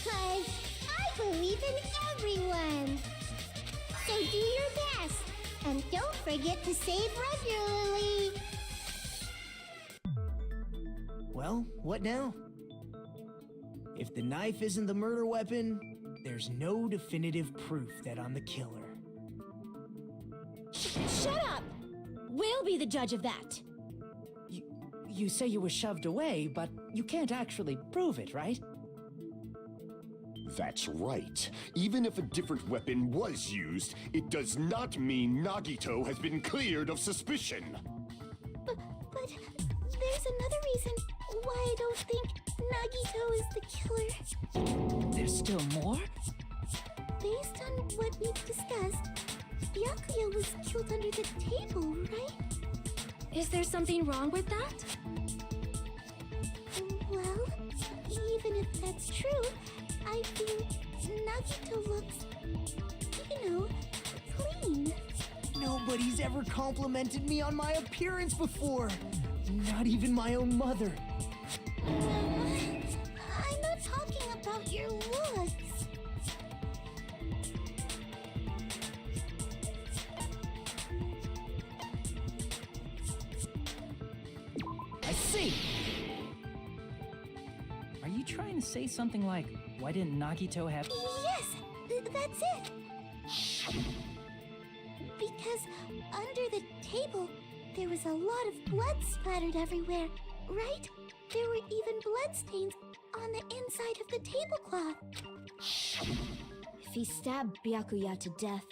I: 'Cause I believe in everyone. So do your best. And don't forget to save regularly.
E: Well, what now? If the knife isn't the murder weapon, there's no definitive proof that I'm the killer.
F: Shut up! We'll be the judge of that.
J: You say you were shoved away, but you can't actually prove it, right?
G: That's right. Even if a different weapon was used, it does not mean Nagito has been cleared of suspicion.
I: But there's another reason why I don't think Nagito is the killer.
J: There's still more?
I: Based on what we've discussed, Byakuya was killed under the table, right?
F: Is there something wrong with that?
I: Well, even if that's true, I feel Nagito looks, clean.
E: Nobody's ever complimented me on my appearance before. Not even my own mother.
I: I'm not talking about your looks.
E: I see.
J: Are you trying to say something like, why didn't Nagito have...
I: Yes, that's it. Because under the table, there was a lot of blood splattered everywhere, right? There were even bloodstains on the inside of the tablecloth.
F: If he stabbed Byakuya to death,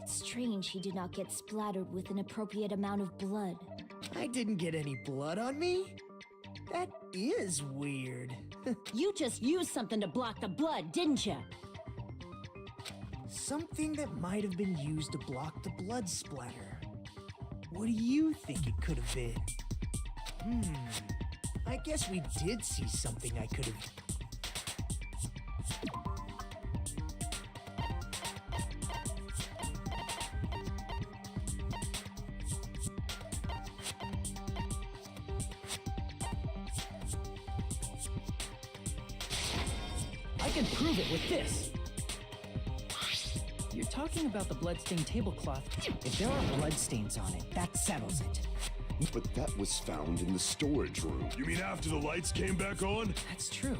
F: it's strange he did not get splattered with an appropriate amount of blood.
E: I didn't get any blood on me. That is weird.
C: You just used something to block the blood, didn't you?
E: Something that might have been used to block the blood splatter. What do you think it could have been? I guess we did see something I could have...
J: I can prove it with this! You're talking about the bloodstained tablecloth.
K: If there are bloodstains on it, that settles it.
G: But that was found in the storage room.
H: You mean after the lights came back on?
J: That's true.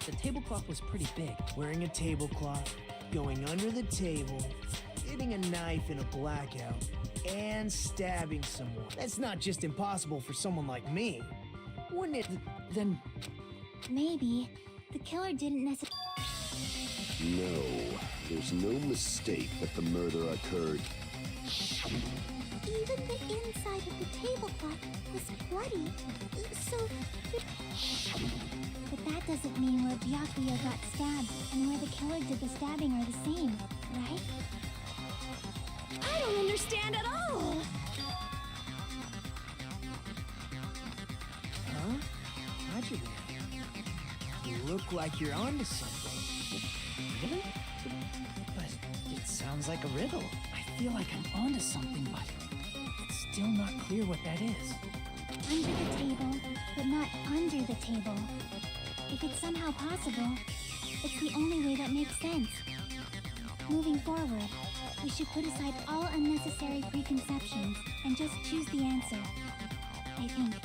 J: The tablecloth was pretty big.
E: Wearing a tablecloth, going under the table, getting a knife in a blackout, and stabbing someone. That's not just impossible for someone like me. Wouldn't it?
J: Then...
D: Maybe the killer didn't necessarily.
G: No, there's no mistake that the murder occurred.
I: Even the inside of the tablecloth was bloody. So,
D: But that doesn't mean where Byakuya got stabbed and where the killer did the stabbing are the same, right?
I: I don't understand at all.
E: Huh? Roger that. You look like you're onto something.
J: Really? But it sounds like a riddle. I feel like I'm onto something, but it's still not clear what that is.
D: Under the table, but not under the table. If it's somehow possible, it's the only way that makes sense. Moving forward, we should put aside all unnecessary preconceptions and just choose the answer. I think.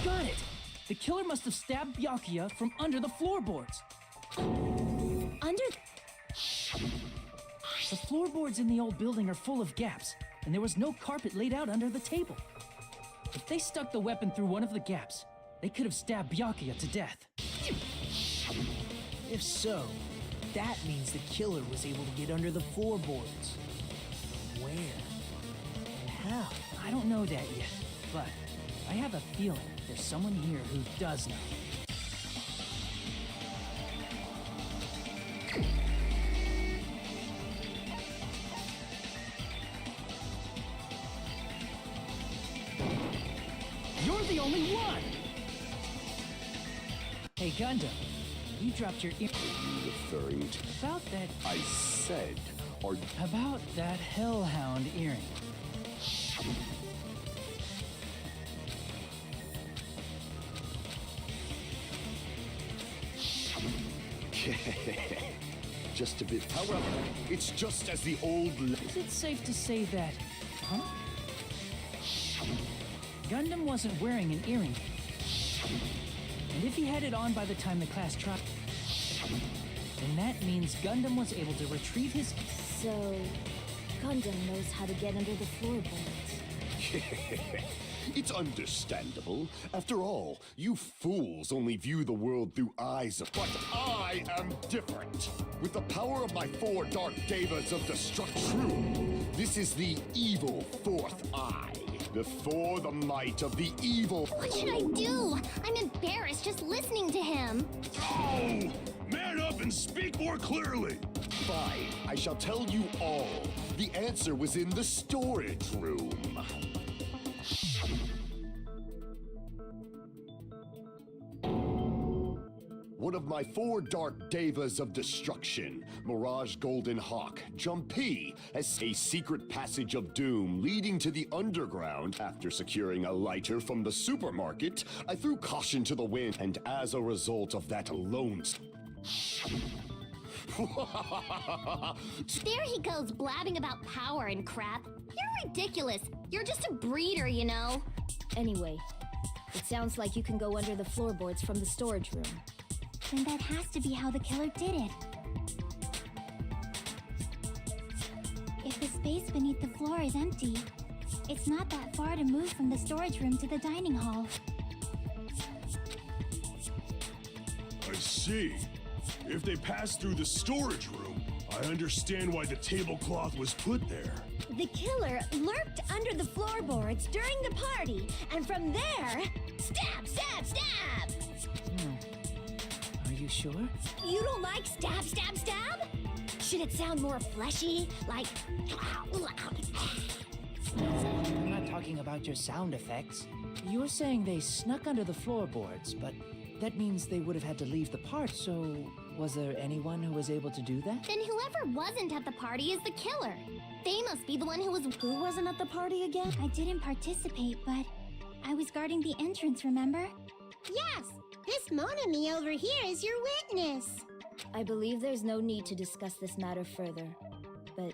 J: Got it! The killer must have stabbed Byakuya from under the floorboards.
I: Under...
J: The floorboards in the old building are full of gaps, and there was no carpet laid out under the table. If they stuck the weapon through one of the gaps, they could have stabbed Byakuya to death.
E: If so, that means the killer was able to get under the floorboards. Where? And how?
J: I don't know that yet, but I have a feeling there's someone here who does know. You're the only one! Hey, Gundam, you dropped your ear...
G: Referring to...
J: About that...
G: I said, or...
J: About that Hellhound earring.
G: Just a bit. However, it's just as the old...
J: Is it safe to say that... Huh? Gundam wasn't wearing an earring. And if he had it on by the time the class tried, then that means Gundam was able to retrieve his...
I: So, Gundam knows how to get under the floorboards.
G: It's understandable. After all, you fools only view the world through eyes of... But I am different. With the power of my 4 Dark Devas of Destruction, this is the evil 4th eye. Before the might of the evil...
I: What should I do? I'm embarrassed just listening to him.
H: Oh! Man up and speak more clearly!
G: Fine, I shall tell you all. The answer was in the storage room. One of my 4 Dark Devas of Destruction, Mirage Golden Hawk, Jumpy, has a secret passage of doom leading to the underground. After securing a lighter from the supermarket, I threw caution to the wind, and as a result of that alone...
I: There he goes blabbing about power and crap. You're ridiculous. You're just a breeder, you know. Anyway, it sounds like you can go under the floorboards from the storage room.
D: Then that has to be how the killer did it. If the space beneath the floor is empty, it's not that far to move from the storage room to the dining hall.
H: I see. If they passed through the storage room, I understand why the tablecloth was put there.
I: The killer lurked under the floorboards during the party, and from there, stab, stab, stab!
J: Are you sure?
I: You don't like stab, stab, stab? Should it sound more fleshy, like...
J: I'm not talking about your sound effects. You were saying they snuck under the floorboards, but that means they would have had to leave the party. So, was there anyone who was able to do that?
I: Then whoever wasn't at the party is the killer. They must be the one who was... Who wasn't at the party again?
D: I didn't participate, but I was guarding the entrance, remember?
I: Yes! This Monami over here is your witness! I believe there's no need to discuss this matter further, but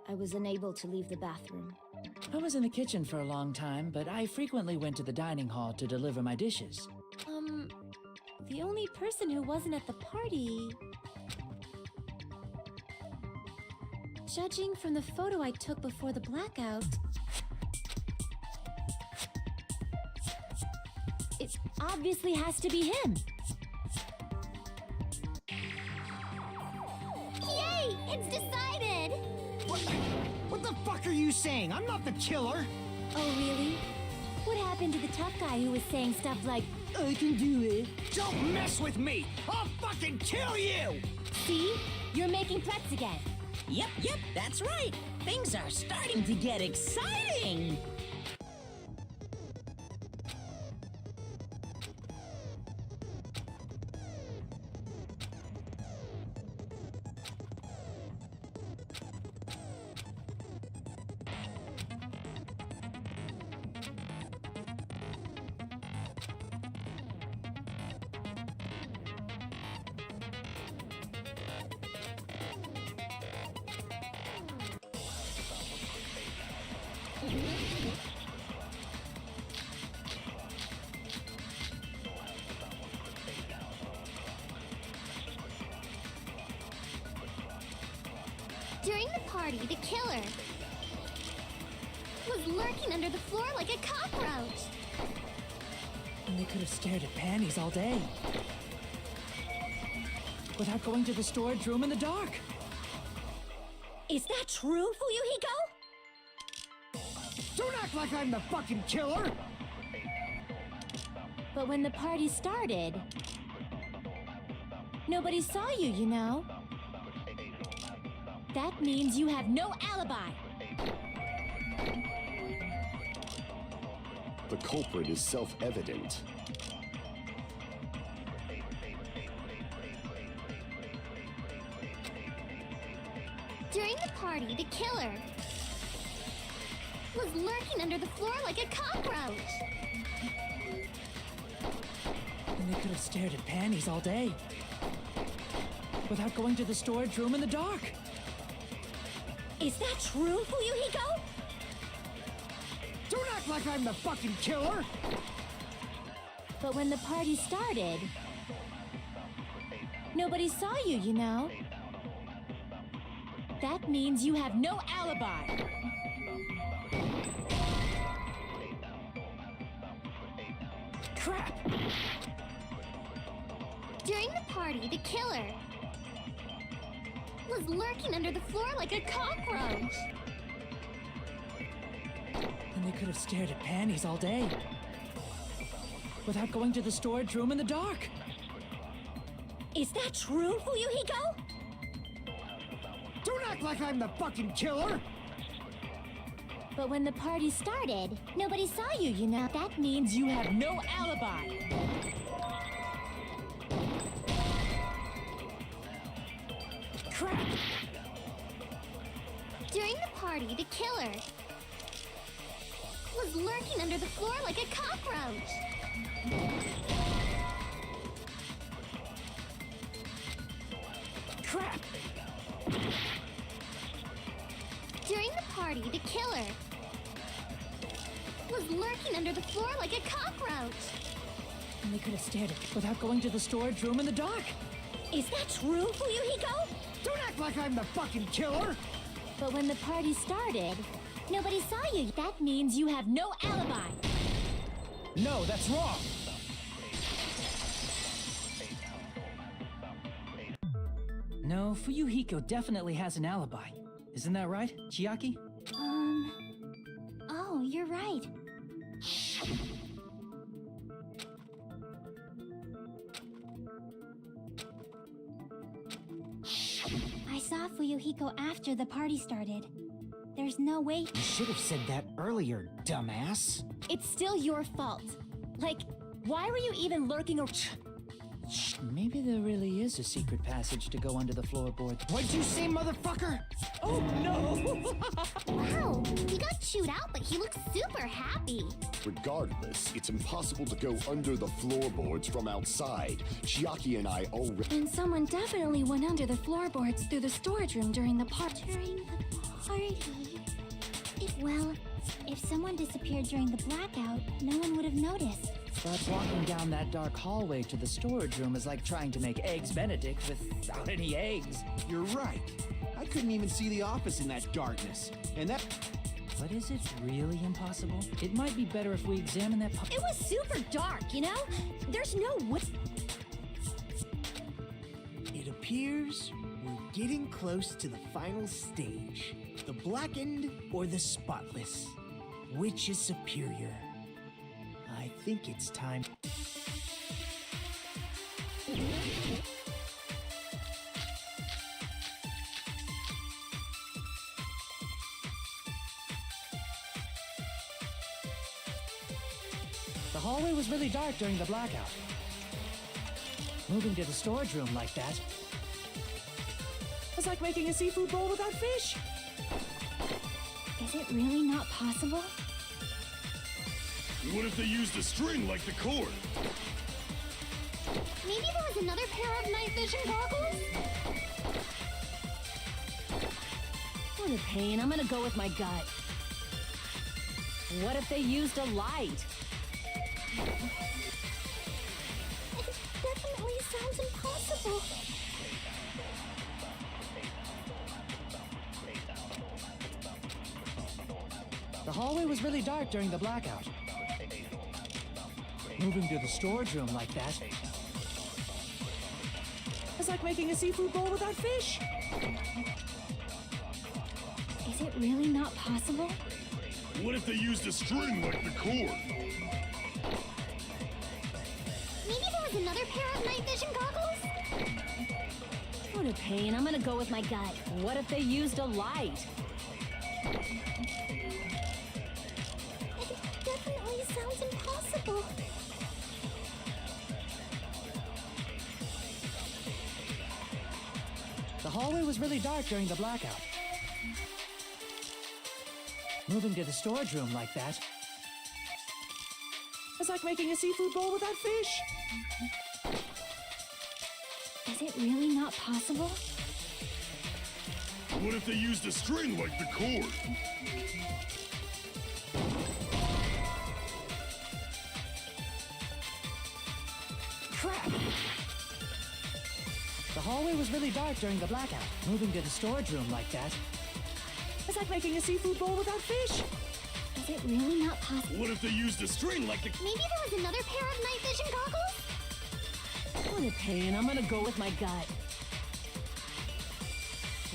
I: I was unable to leave the bathroom.
J: I was in the kitchen for a long time, but I frequently went to the dining hall to deliver my dishes.
F: The only person who wasn't at the party... Judging from the photo I took before the blackout... It obviously has to be him.
I: Yay! It's decided!
K: What the fuck are you saying? I'm not the killer!
F: Oh, really? What happened to the tough guy who was saying stuff like, I can do it?
K: Don't mess with me! I'll fucking kill you!
F: See? You're making threats again.
C: Yep, that's right. Things are starting to get exciting.
I: During the party, the killer was lurking under the floor like a cockroach.
J: And they could have stared at panties all day. Without going to the storage room in the dark.
I: Is that true, Fuyuhiko?
K: Don't act like I'm the fucking killer!
F: But when the party started, nobody saw you, you know? That means you have no alibi.
G: The culprit is self-evident.
I: During the party, the killer was lurking under the floor like a cockroach.
J: And they could have stared at panties all day. Without going to the storage room in the dark.
I: Is that true, Fuyuhiko?
K: Don't act like I'm the fucking killer!
F: But when the party started, nobody saw you, you know. That means you have no alibi.
J: Crap!
I: During the party, the killer was lurking under the floor like a cockroach.
J: And they could have stared at panties all day. Without going to the storage room in the dark.
I: Is that true, Fuyuhiko?
K: Don't act like I'm the fucking killer!
F: But when the party started, nobody saw you, you know.
J: That means you have no alibi. Crap!
I: During the party, the killer was lurking under the floor like a cockroach.
J: Crap!
I: During the party, the killer was lurking under the floor like a cockroach.
J: And they could have stared at without going to the storage room in the dark.
I: Is that true, Fuyuhiko?
K: Don't act like I'm the fucking killer!
F: But when the party started, nobody saw you. That means you have no alibi.
L: No, that's wrong!
J: No, Fuyuhiko definitely has an alibi. Isn't that right, Chiaki?
D: Oh, you're right. I saw Fuyuhiko after the party started. There's no way.
K: You should have said that earlier, dumbass.
F: It's still your fault. Like, why were you even lurking or...
J: Maybe there really is a secret passage to go under the floorboard.
K: What'd you say, motherfucker?
J: Oh no!
I: Wow, he got chewed out, but he looks super happy.
G: Regardless, it's impossible to go under the floorboards from outside. Chiaki and I already.
D: And someone definitely went under the floorboards through the storage room during the party. Well, if someone disappeared during the blackout, no one would have noticed.
J: But walking down that dark hallway to the storage room is like trying to make Eggs Benedict without any eggs.
A: You're right. I couldn't even see the office in that darkness. And that...
J: But is it really impossible? It might be better if we examine that
I: It was super dark, you know? There's no way.
E: It appears we're getting close to the final stage. The blackened or the spotless? Which is superior? I think it's time.
J: The hallway was really dark during the blackout. Moving to the storage room like that was like making a seafood bowl without fish.
D: Is it really not possible?
H: What if they used a string like the cord?
I: Maybe there was another pair of night vision goggles?
C: What a pain. I'm gonna go with my gut. What if they used a light?
I: It definitely sounds impossible.
J: The hallway was really dark during the blackout. Moving to the storage room like that was like making a seafood bowl without fish.
D: Is it really not possible?
H: What if they used a string like the cord?
I: Maybe there was another pair of night vision goggles?
C: What a pain. I'm gonna go with my gut. What if they used a light?
I: It definitely sounds impossible.
J: The hallway was really dark during the blackout. Moving to the storage room like that was like making a seafood bowl without fish.
D: Is it really not possible?
H: What if they used a string like the cord?
J: Crap! The hallway was really dark during the blackout. Moving to the storage room like that. It's like making a seafood bowl without fish.
D: Is it really not possible?
H: What if they used a string like the...
I: Maybe there was another pair of night vision goggles?
F: What a pain. I'm gonna go with my gut.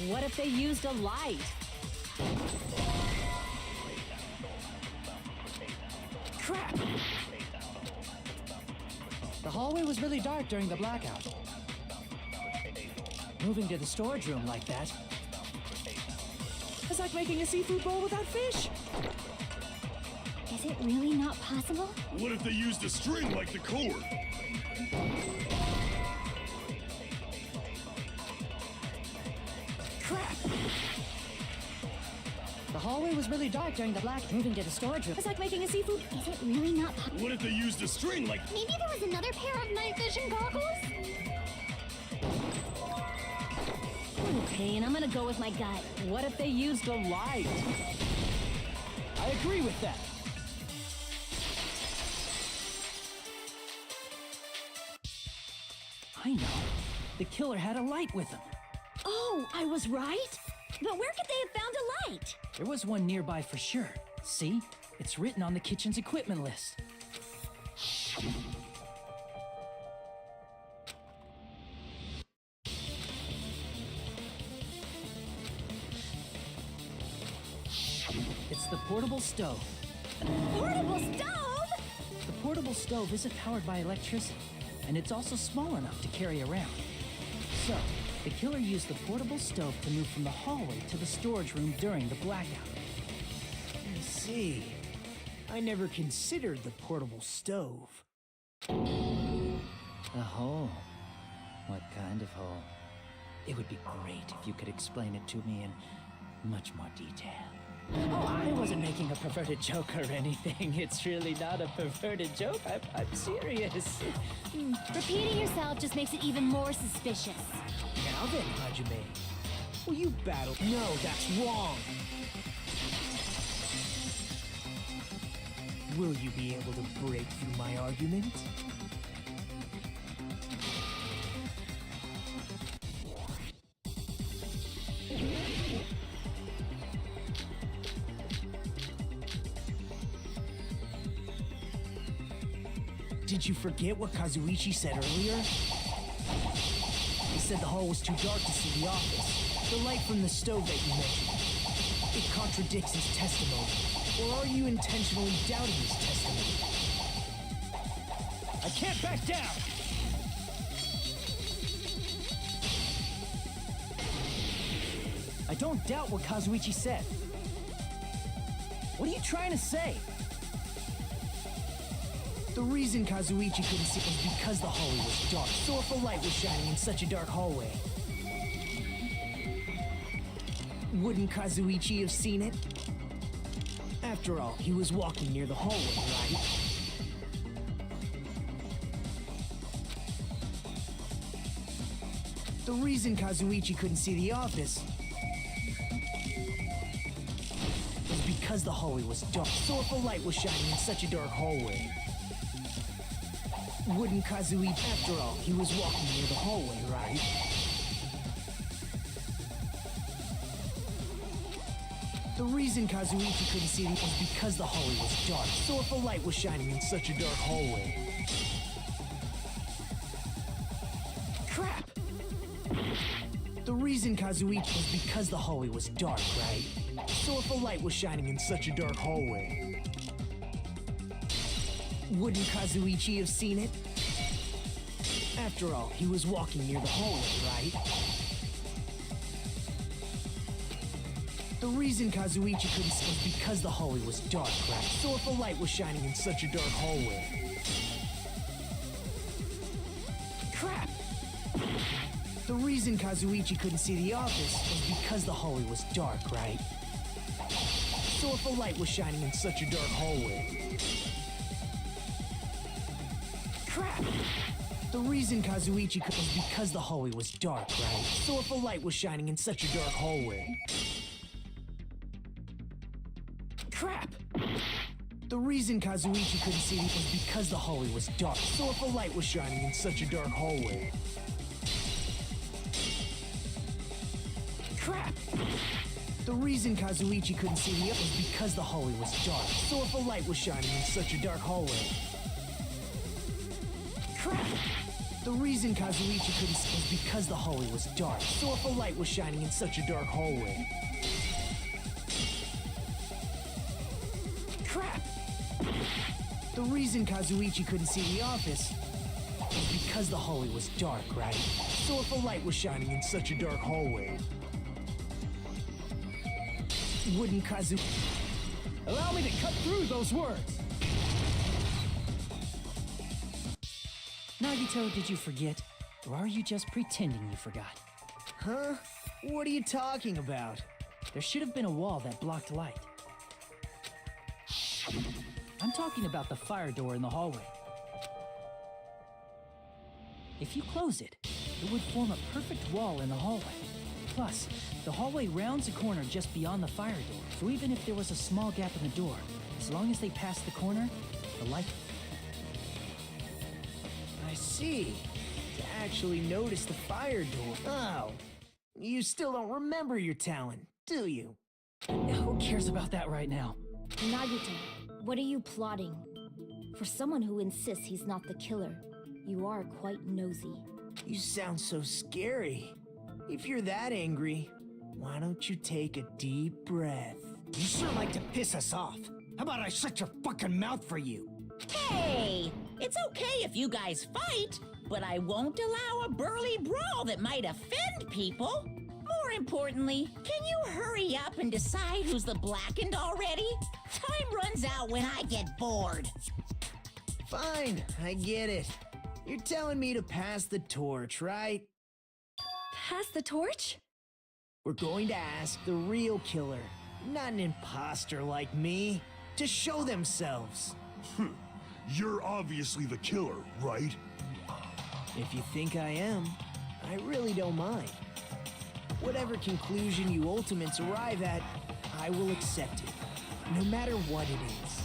F: What if they used a light?
J: Crap! The hallway was really dark during the blackout. Moving to the storage room like that. It's like making a seafood bowl without fish.
D: Is it really not possible?
H: What if they used a string like the cord?
J: Crap! The hallway was really dark during the black. Moving to the storage room. It's like making a seafood.
D: Is it really not possible?
H: What if they used a string like...
I: Maybe there was another pair of night vision goggles?
F: What a pain. I'm gonna go with my gut. What if they used a light?
L: I agree with that.
J: I know. The killer had a light with him.
F: Oh, I was right?
I: But where could they have found a light?
J: There was one nearby for sure. See? It's written on the kitchen's equipment list. It's the portable stove.
I: Portable stove?
J: The portable stove isn't powered by electricity, and it's also small enough to carry around. So, the killer used the portable stove to move from the hallway to the storage room during the blackout.
E: I see. I never considered the portable stove.
J: A hole? What kind of hole? It would be great if you could explain it to me in much more detail. Oh, I wasn't making a perverted joke or anything. It's really not a perverted joke. I'm serious.
I: Repeating yourself just makes it even more suspicious.
E: Now then, Hajime. Will you battle? No, that's wrong. Will you be able to break through my argument? Did you forget what Kazuichi said earlier? He said the hall was too dark to see the office. The light from the stove that you mentioned. It contradicts his testimony. Or are you intentionally doubting his testimony?
L: I can't back down!
J: I don't doubt what Kazuichi said. What are you trying to say?
E: The reason Kazuichi couldn't see was because the hallway was dark. So if a light was shining in such a dark hallway, wouldn't Kazuichi have seen it? After all, he was walking near the hallway, right? The reason Kazuichi couldn't see the office was because the hallway was dark. So if a light was shining in such a dark hallway, wouldn't Kazuichi... After all, he was walking near the hallway, right? The reason Kazuichi couldn't see it was because the hallway was dark. So if a light was shining in such a dark hallway... Crap! The reason Kazuichi was because the hallway was dark, right? So if a light was shining in such a dark hallway... wouldn't Kazuichi have seen it? After all, he was walking near the hallway, right? The reason Kazuichi couldn't see was because the hallway was dark, right? So if a light was shining in such a dark hallway... Crap! The reason Kazuichi couldn't see the office was because the hallway was dark, right? So if a light was shining in such a dark hallway... Crap! The reason Kazuichi could was because the hallway was dark, right? So if a light was shining in such a dark hallway... Crap! The reason Kazuichi couldn't see me was because the hallway was dark. So if a light was shining in such a dark hallway... Crap! The reason Kazuichi couldn't see me was because the hallway was dark. So if a light was shining in such a dark hallway... Crap! The reason Kazuichi couldn't see was because the hallway was dark. So if a light was shining in such a dark hallway... Crap! The reason Kazuichi couldn't see the office was because the hallway was dark, right? So if a light was shining in such a dark hallway... Wouldn't Kazu...
L: Allow me to cut through those words!
J: Nagito, did you forget? Or are you just pretending you forgot?
E: Huh? What are you talking about?
J: There should have been a wall that blocked light. I'm talking about the fire door in the hallway. If you close it, it would form a perfect wall in the hallway. Plus, the hallway rounds a corner just beyond the fire door, so even if there was a small gap in the door, as long as they passed the corner, the light...
E: I see. To actually notice the fire door. Oh. You still don't remember your talent, do you?
J: Who cares about that right now?
I: Nagito, what are you plotting? For someone who insists he's not the killer, you are quite nosy.
E: You sound so scary. If you're that angry, why don't you take a deep breath? You sure like to piss us off. How about I shut your fucking mouth for you?
C: Hey, it's okay if you guys fight, but I won't allow a burly brawl that might offend people. More importantly, can you hurry up and decide who's the blackened already? Time runs out when I get bored.
E: Fine, I get it. You're telling me to pass the torch, right?
I: Pass the torch?
E: We're going to ask the real killer, not an imposter like me, to show themselves.
H: You're obviously the killer, right?
E: If you think I am, I really don't mind. Whatever conclusion you ultimates arrive at, I will accept it, no matter what it is.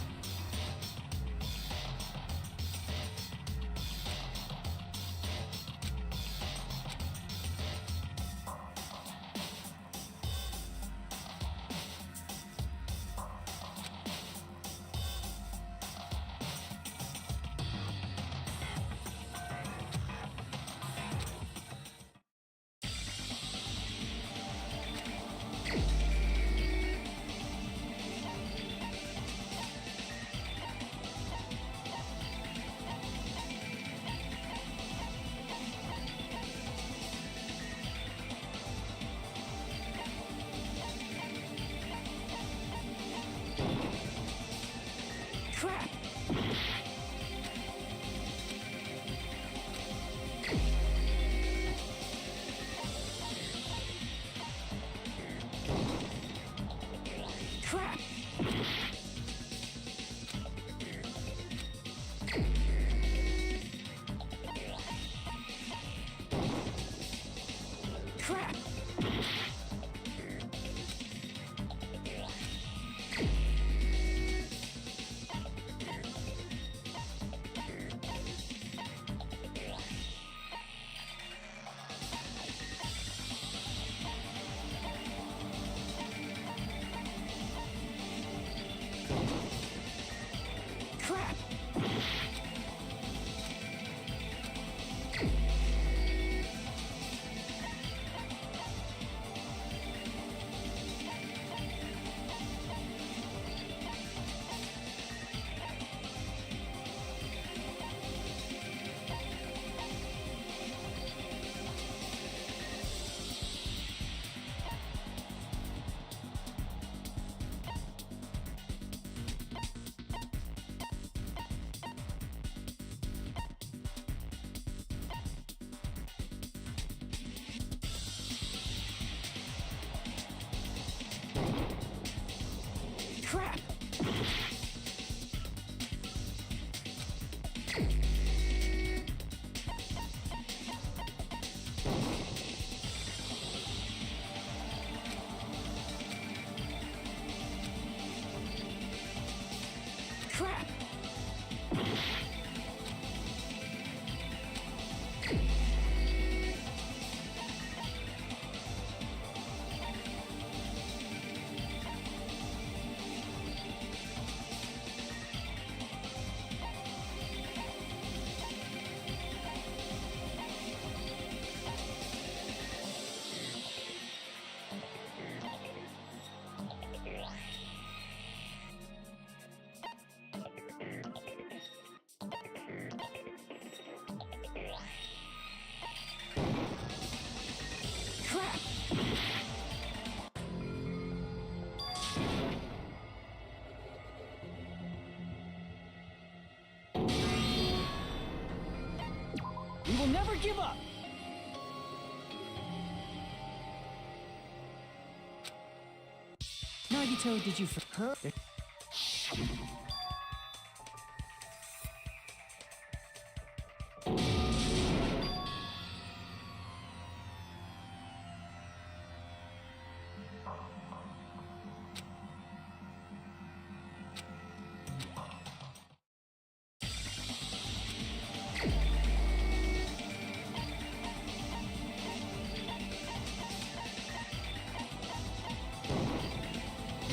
E: Crap! Crap! Crap! Crap!
J: We will never give up! Nagito, did you...
E: Huh?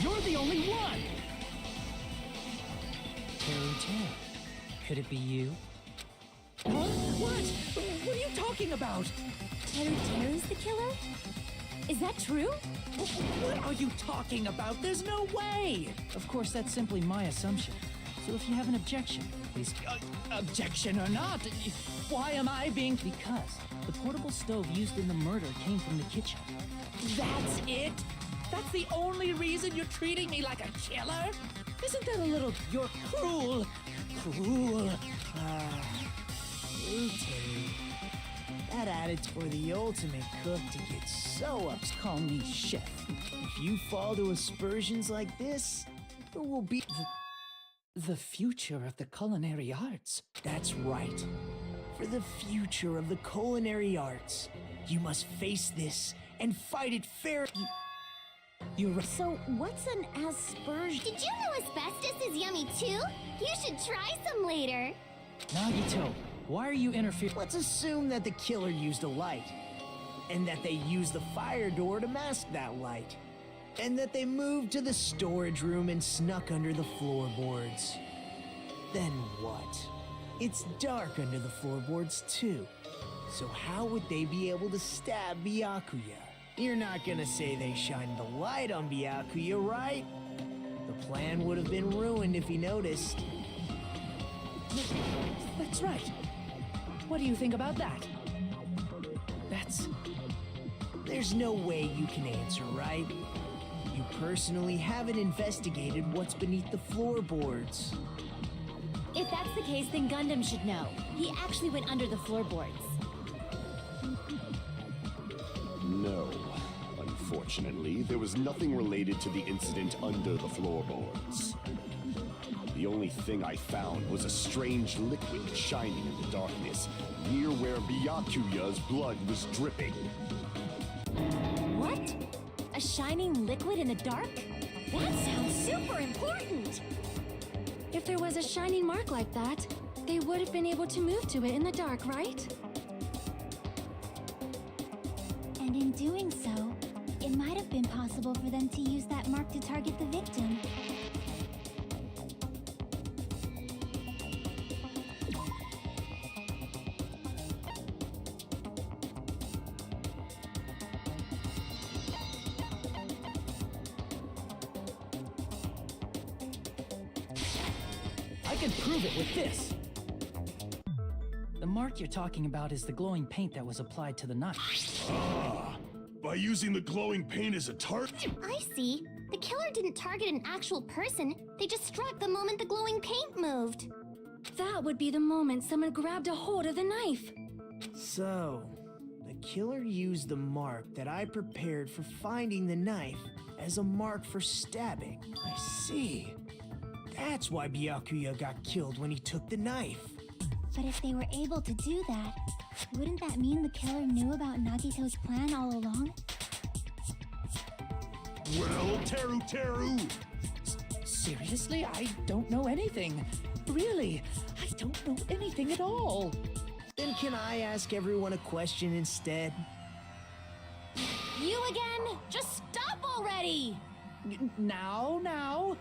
J: You're the only one! Teru. Could it be you? Huh? What? What are you talking about?
F: Teru's the killer? Is that true?
J: What are you talking about? There's no way! Of course, that's simply my assumption. So if you have an objection, please... objection or not, why am I being... Because the portable stove used in the murder came from the kitchen. That's it? That's the only reason you're treating me like a killer? Isn't that a little... You're cruel. Cruel.
E: Teru. That attitude for the ultimate cook to get so ups.
J: Call me chef.
E: If you fall to aspersions like this, it will be...
J: The future of the culinary arts.
E: That's right. For the future of the culinary arts, you must face this and fight it fair.
J: You're right.
I: So, what's an aspersion?
D: Did you know asbestos is yummy too? You should try some later.
J: Nagito, why are you interfering?
E: Let's assume that the killer used a light, and that they used the fire door to mask that light, and that they moved to the storage room and snuck under the floorboards. Then what? It's dark under the floorboards too. So how would they be able to stab Byakuya? You're not gonna say they shined the light on Byakuya, right? The plan would have been ruined if he noticed.
J: That's right. What do you think about that?
E: There's no way you can answer, right? You personally haven't investigated what's beneath the floorboards.
F: If that's the case, then Gundam should know. He actually went under the floorboards.
G: No. Unfortunately, there was nothing related to the incident under the floorboards. The only thing I found was a strange liquid shining in the darkness, near where Byakuya's blood was dripping.
F: What? A shining liquid in the dark? That sounds super important!
I: If there was a shining mark like that, they would have been able to move to it in the dark, right?
D: And in doing so, it might have been possible for them to use that mark to target the victim.
J: I can prove it with this. The mark you're talking about is the glowing paint that was applied to the knife.
H: Ah, by using the glowing paint as a target?
D: I see. The killer didn't target an actual person. They just struck the moment the glowing paint moved.
I: That would be the moment someone grabbed a hold of the knife.
E: So, the killer used the mark that I prepared for finding the knife as a mark for stabbing. I see. That's why Byakuya got killed when he took the knife.
D: But if they were able to do that, wouldn't that mean the killer knew about Nagito's plan all along?
H: Well, Teru!
J: Seriously? I don't know anything. Really, I don't know anything at all.
E: Then can I ask everyone a question instead?
F: You again? Just stop already!
J: Now.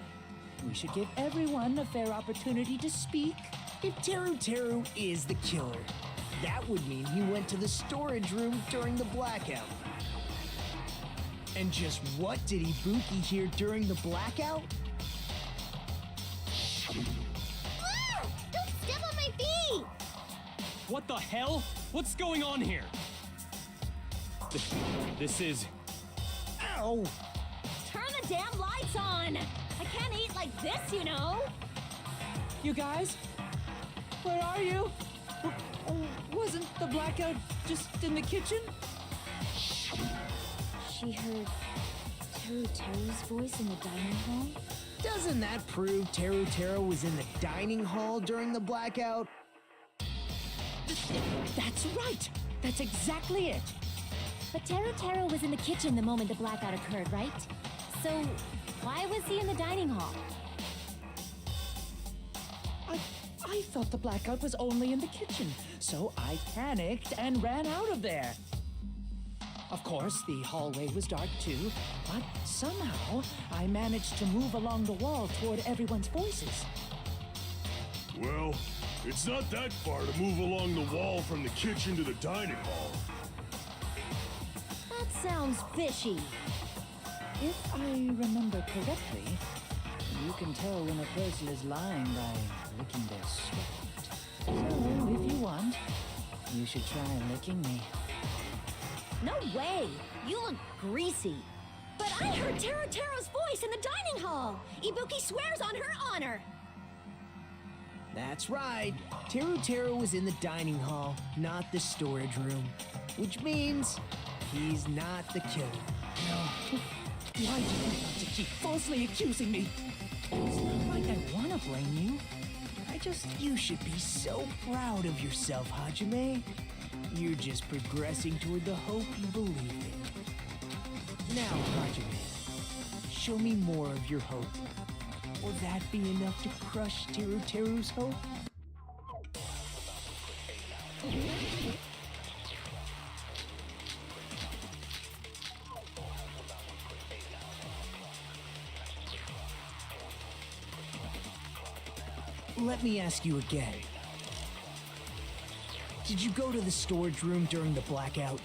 J: We should give everyone a fair opportunity to speak.
E: If Teru is the killer, that would mean he went to the storage room during the blackout. And just what did Ibuki hear during the blackout?
D: Ah! Don't step on my feet!
L: What the hell? What's going on here? This is...
E: Ow!
F: Turn the damn lights on! I can't eat like this, you know!
J: You guys? Where are you? Was Wasn't the blackout just in the kitchen?
F: She heard Teru's voice in the dining hall?
E: Doesn't that prove Teru was in the dining hall during the blackout?
J: That's right! That's exactly it!
F: But Teru was in the kitchen the moment the blackout occurred, right? So, why was he in the dining hall?
J: I thought the blackout was only in the kitchen, so I panicked and ran out of there. Of course, the hallway was dark too, but somehow I managed to move along the wall toward everyone's voices.
H: Well, it's not that far to move along the wall from the kitchen to the dining hall.
F: That sounds fishy.
J: If I remember correctly, you can tell when a person is lying by licking their sweat. So, if you want, you should try licking me.
I: No way! You look greasy. But I heard Teru's voice in the dining hall! Ibuki swears on her honor!
E: That's right. Teru was in the dining hall, not the storage room. Which means he's not the killer.
J: No. Why do you want to keep falsely accusing me? It's not like I want to blame you.
E: You should be so proud of yourself, Hajime. You're just progressing toward the hope you believe in. Now, Hajime, show me more of your hope. Will that be enough to crush Teru's hope? Let me ask you again. Did you go to the storage room during the blackout?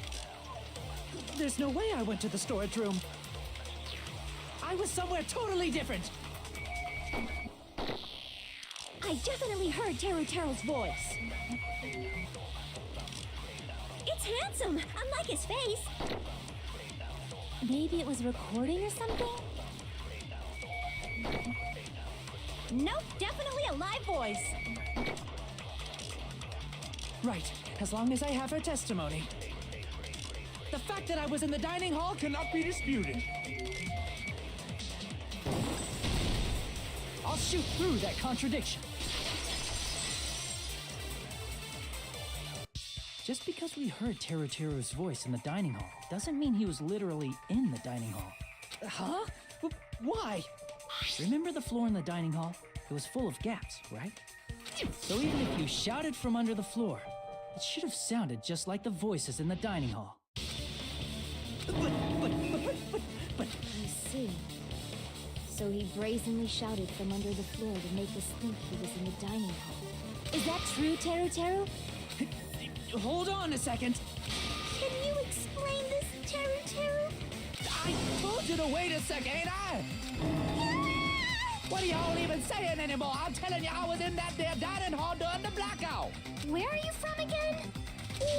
J: There's no way I went to the storage room. I was somewhere totally different.
I: I definitely heard Teru's voice. It's handsome, unlike his face.
F: Maybe it was recording or something?
I: Nope, definitely a live voice.
J: Right, as long as I have her testimony. The fact that I was in the dining hall cannot be disputed. I'll shoot through that contradiction. Just because we heard Teru's voice in the dining hall doesn't mean he was literally in the dining hall. Huh? Why? Remember the floor in the dining hall? It was full of gaps, right? So even if you shouted from under the floor, it should have sounded just like the voices in the dining hall. But...
F: I see. So he brazenly shouted from under the floor to make us think he was in the dining hall. Is that true, Teru?
J: Hold on a second.
I: Can you explain this, Teru?
J: I told you to wait a second, ain't I? What are y'all even saying anymore? I'm telling you, I was in that there dining hall during the blackout.
I: Where are you from again?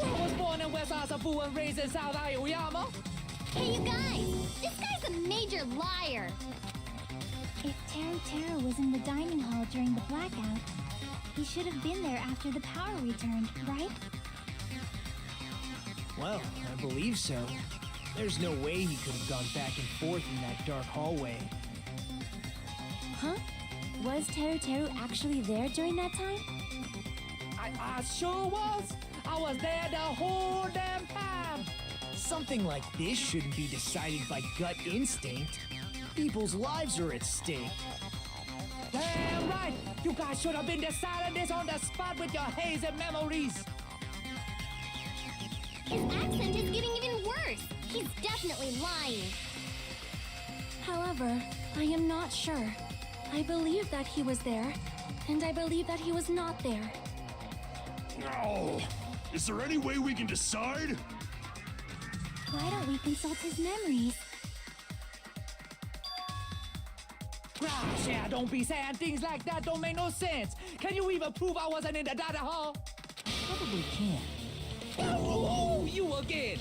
J: I was born in West Asafu and raised in South Aoyama.
I: Hey, you guys! This guy's a major liar!
D: If Teru was in the dining hall during the blackout, he should have been there after the power returned, right?
E: Well, I believe so. There's no way he could have gone back and forth in that dark hallway.
F: Huh? Was Teru actually there during that time?
J: I sure was. I was there the whole damn time.
E: Something like this shouldn't be decided by gut instinct. People's lives are at stake.
J: Damn right. You guys should have been deciding this on the spot with your hazy memories.
I: His accent is getting even worse. He's definitely lying.
F: However, I am not sure. I believe that he was there, and I believe that he was not there.
H: Oh, is there any way we can decide?
D: Why don't we consult his memories?
J: Gosh, yeah, don't be saying things like that. Don't make no sense. Can you even prove I wasn't in the dining hall? Probably can. Oh, you again.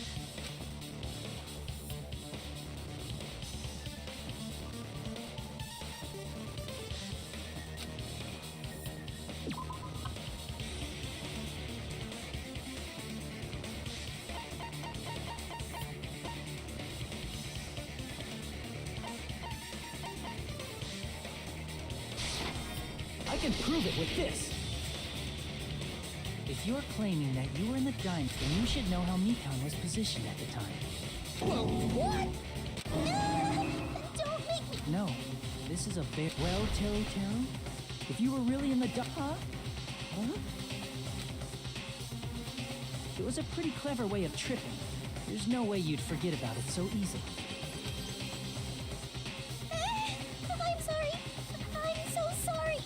J: can prove it with this. If you're claiming that you were in the dimes, then you should know how Mikan was positioned at the time.
I: Whoa, what? Don't make me...
J: No, this is a bit... Well, Teru, if you were really in the Huh? It was a pretty clever way of tripping. There's no way you'd forget about it so easily.
I: I'm sorry. I'm so sorry.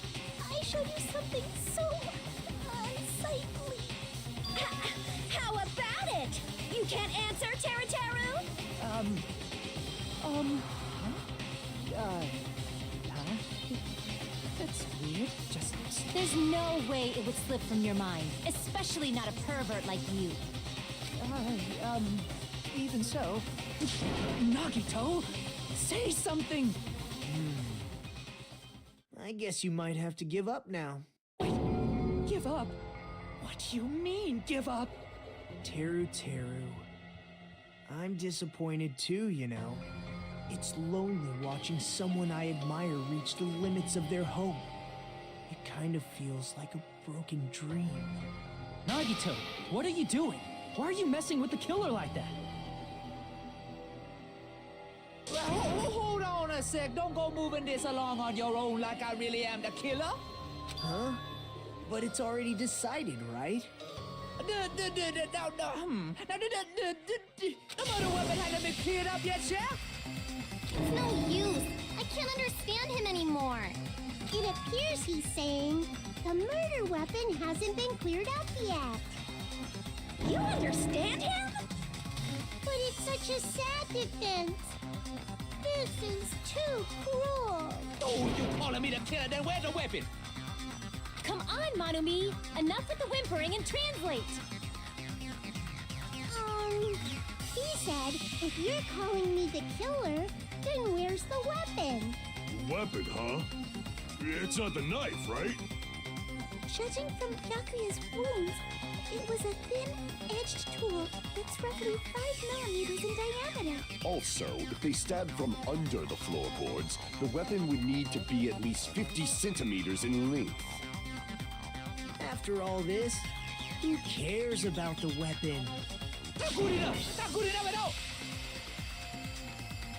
I: I showed you something so unsightly. How about it? You can't answer, Teru?
J: That's weird. Just...
F: There's no way it would slip from your mind, especially not a pervert like you.
J: Even so... Nagito! Say something!
E: I guess you might have to give up now.
J: Give up? What do you mean, give up?
E: Teru. I'm disappointed too, you know. It's lonely watching someone I admire reach the limits of their hope. It kind of feels like a broken dream.
J: Nagito, what are you doing? Why are you messing with the killer like that?
M: Hold on a sec. Don't go moving this along on your own like I really am the killer.
E: Huh? But it's already decided, right?
M: The murder weapon hasn't been cleared up yet, Chef?
I: It's no use. I can't understand him anymore. It appears he's saying the murder weapon hasn't been cleared up yet. You understand him? But it's such a sad defense. This is too cruel.
M: Oh, you calling me the killer? Then where's the weapon?
F: Come on, Monumi! Enough with the whimpering and translate!
I: He said, if you're calling me the killer, then where's the weapon?
H: Weapon, huh? It's not the knife, right?
I: Judging from Byakuya's wounds, it was a thin-edged tool that's roughly 5 millimeters in diameter.
G: Also, if they stabbed from under the floorboards, the weapon would need to be at least 50 centimeters in length.
E: After all this, who cares about the weapon?
M: Not good enough! Not good enough at all!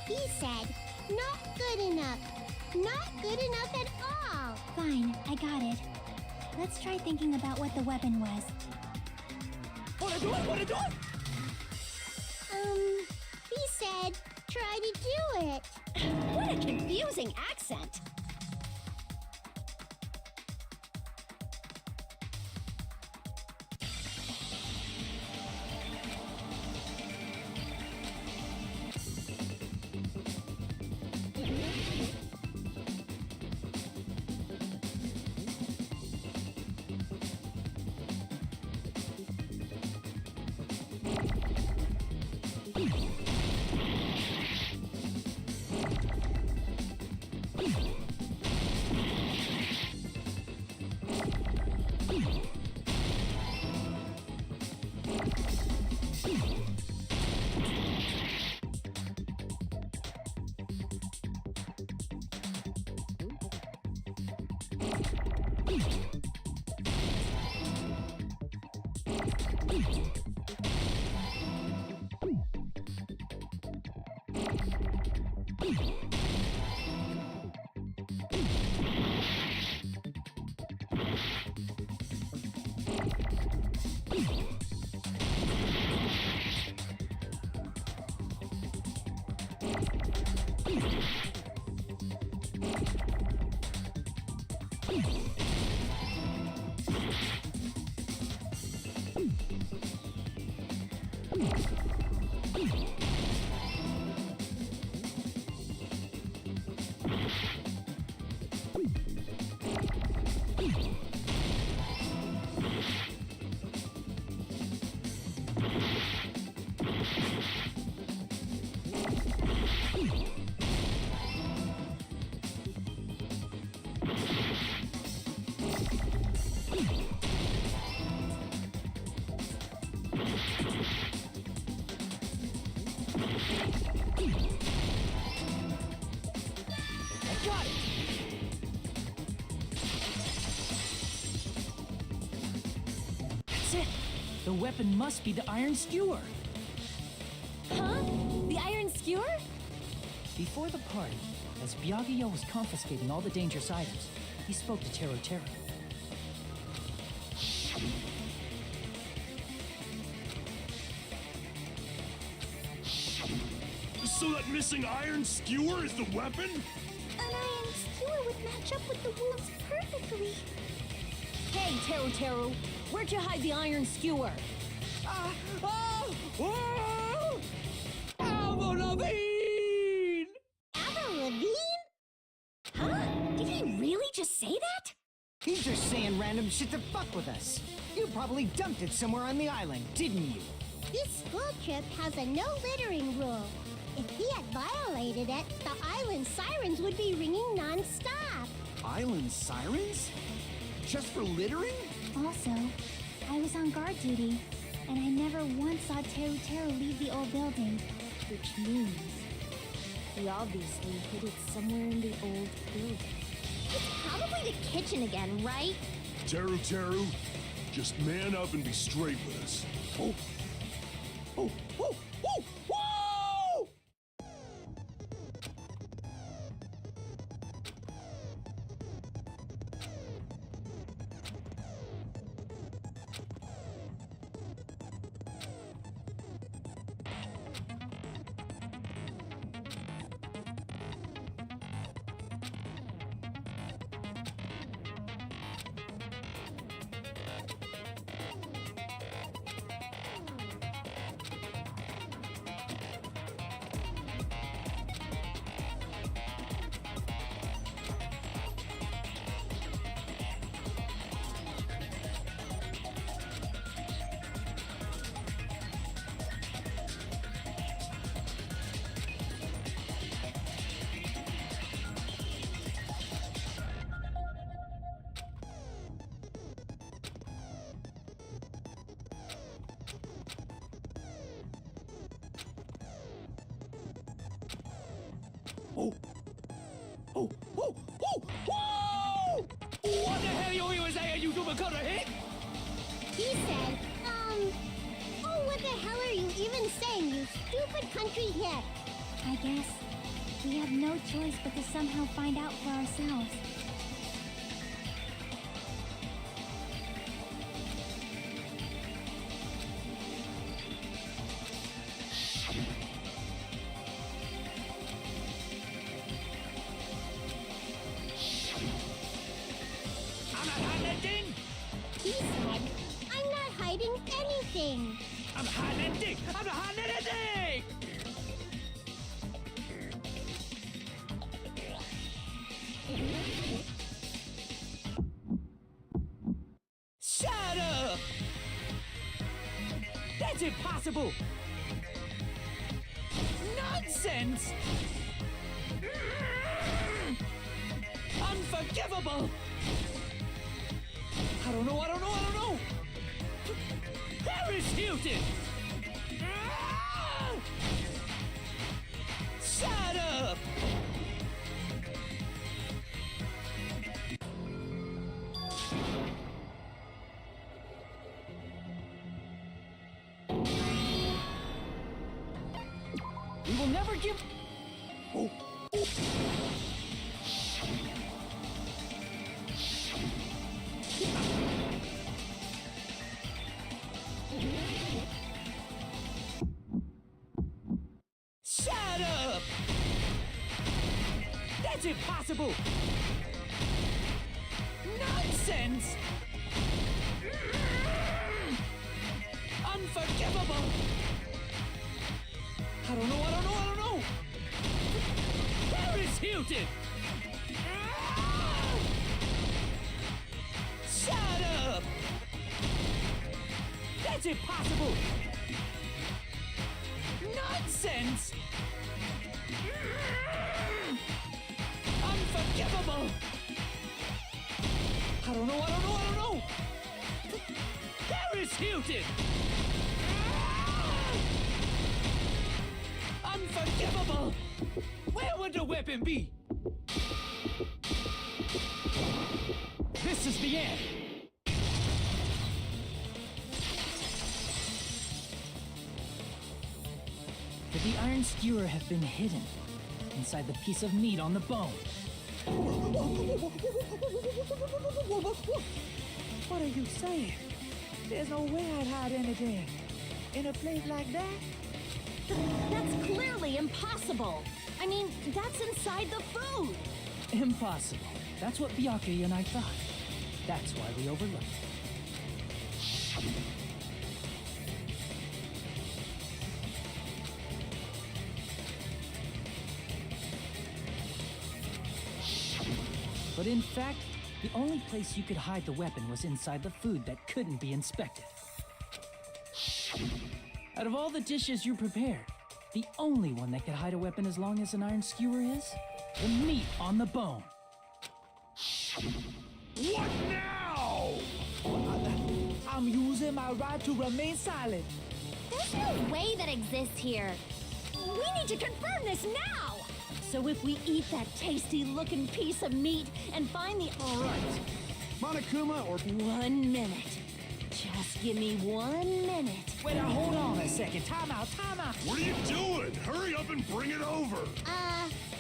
I: He said, not good enough. Not good enough at all.
D: Fine, I got it. Let's try thinking about what the weapon was.
M: What do it?
I: He said, try to do it.
C: What a confusing accent.
J: weapon must be the iron skewer.
F: Huh? The iron skewer?
J: Before the party, as Byakuya was confiscating all the dangerous items, he spoke to Teru Teru.
H: So that missing iron skewer is the weapon?
I: An iron skewer would match up with the wolves perfectly.
F: Hey, Teru Teru, where'd you hide the iron skewer?
M: Avril Lavigne!
I: Avril Lavigne? Huh? Did he really just say that?
K: He's just saying random shit to fuck with us. You probably dumped it somewhere on the island, didn't you?
I: This school trip has a no littering rule. If he had violated it, the island sirens would be ringing non-stop.
A: Island sirens? Just for littering?
D: Also, I was on guard duty, and I never once saw Teru Teru leave the old building.
F: Which means he obviously hid it somewhere in the old building.
I: It's probably the kitchen again, right?
H: Teru Teru, just man up and be straight with us.
A: Oh! Oh! Oh! Oh! Whoa! Oh! Oh! Oh! Oh! Whoa!
M: What the hell you was saying, you super cutter hit?
I: He said, oh, what the hell are you even saying, you stupid country hit?
D: I guess we have no choice but to somehow find out for ourselves.
M: I'm not hiding anything!
I: He said, I'm not hiding anything.
M: I'm not hiding anything! I'm not hiding anything! Shut up! That's impossible! Nonsense! Unforgivable! I don't know! Paris Hilton! Ah! Shut up!
J: We will never give...
A: Oh!
M: Shut up! That's impossible! Nonsense! Unforgivable! I don't know! Paris Hilton! Ah! Shut up! That's impossible! Nonsense! Unforgivable! I don't know! Paris Hilton! Ah! Unforgivable! Where would the weapon be? This is the end!
J: Could the iron skewer have been hidden inside the piece of meat on the bone?
M: What are you saying? There's no way I'd hide anything in a place like that.
I: That's clearly impossible. I mean, that's inside the food.
J: Impossible. That's what Byakuya and I thought. That's why we overlooked it. But in fact, the only place you could hide the weapon was inside the food that couldn't be inspected. Out of all the dishes you prepared, the only one that could hide a weapon as long as an iron skewer is the meat on the bone.
H: What now?
M: I'm using my right to remain silent.
I: There's no way that exists here. We need to confirm this now. So if we eat that tasty-looking piece of meat and find the...
A: All right. Monokuma or...
I: 1 minute. Just give me 1 minute.
M: Wait, now hold on a second. Time out, time out.
H: What are you doing? Hurry up and bring it over.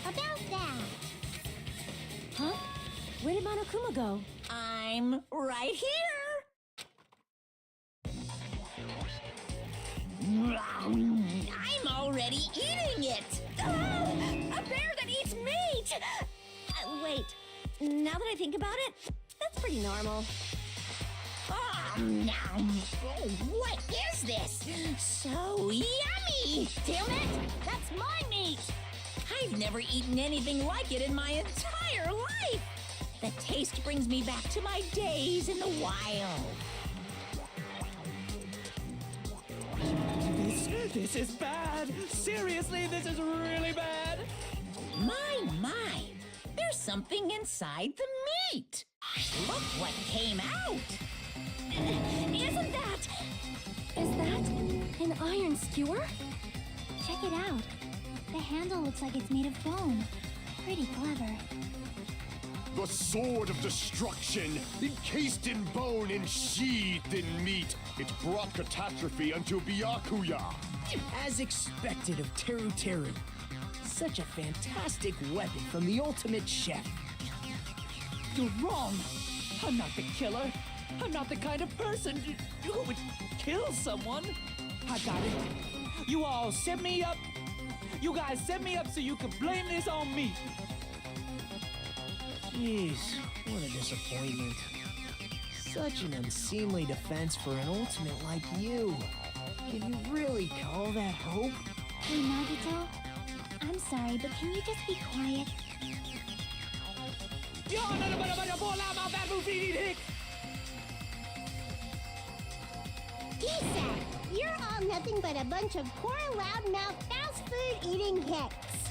I: About that. Huh? Where did Monokuma go? I'm right here. I'm already eating it. A bear that eats meat. Wait. Now that I think about it, that's pretty normal. What is this? So yummy! Damn it! That's my meat!
C: I've never eaten anything like it in my entire life. The taste brings me back to my days in the wild.
M: This is bad. Seriously, this is really bad.
C: My. There's something inside the meat. Look what came out.
I: Isn't that... Is that an iron skewer?
D: Check it out. The handle looks like it's made of bone. Pretty clever.
G: The sword of destruction, encased in bone and sheathed in meat. It brought catastrophe unto Byakuya.
E: As expected of Teru Teru. Such a fantastic weapon from the ultimate chef.
M: You're wrong. I'm not the killer. I'm not the kind of person who would kill someone. I got it. You all set me up. You guys set me up so you could blame this on me.
E: Jeez, what a disappointment. Such an unseemly defense for an ultimate like you. Can you really call that hope?
D: Hey, Nagito. I'm sorry, but can you just be quiet?
I: He said, you're all nothing but a bunch of poor, loudmouth, fast-food-eating hicks.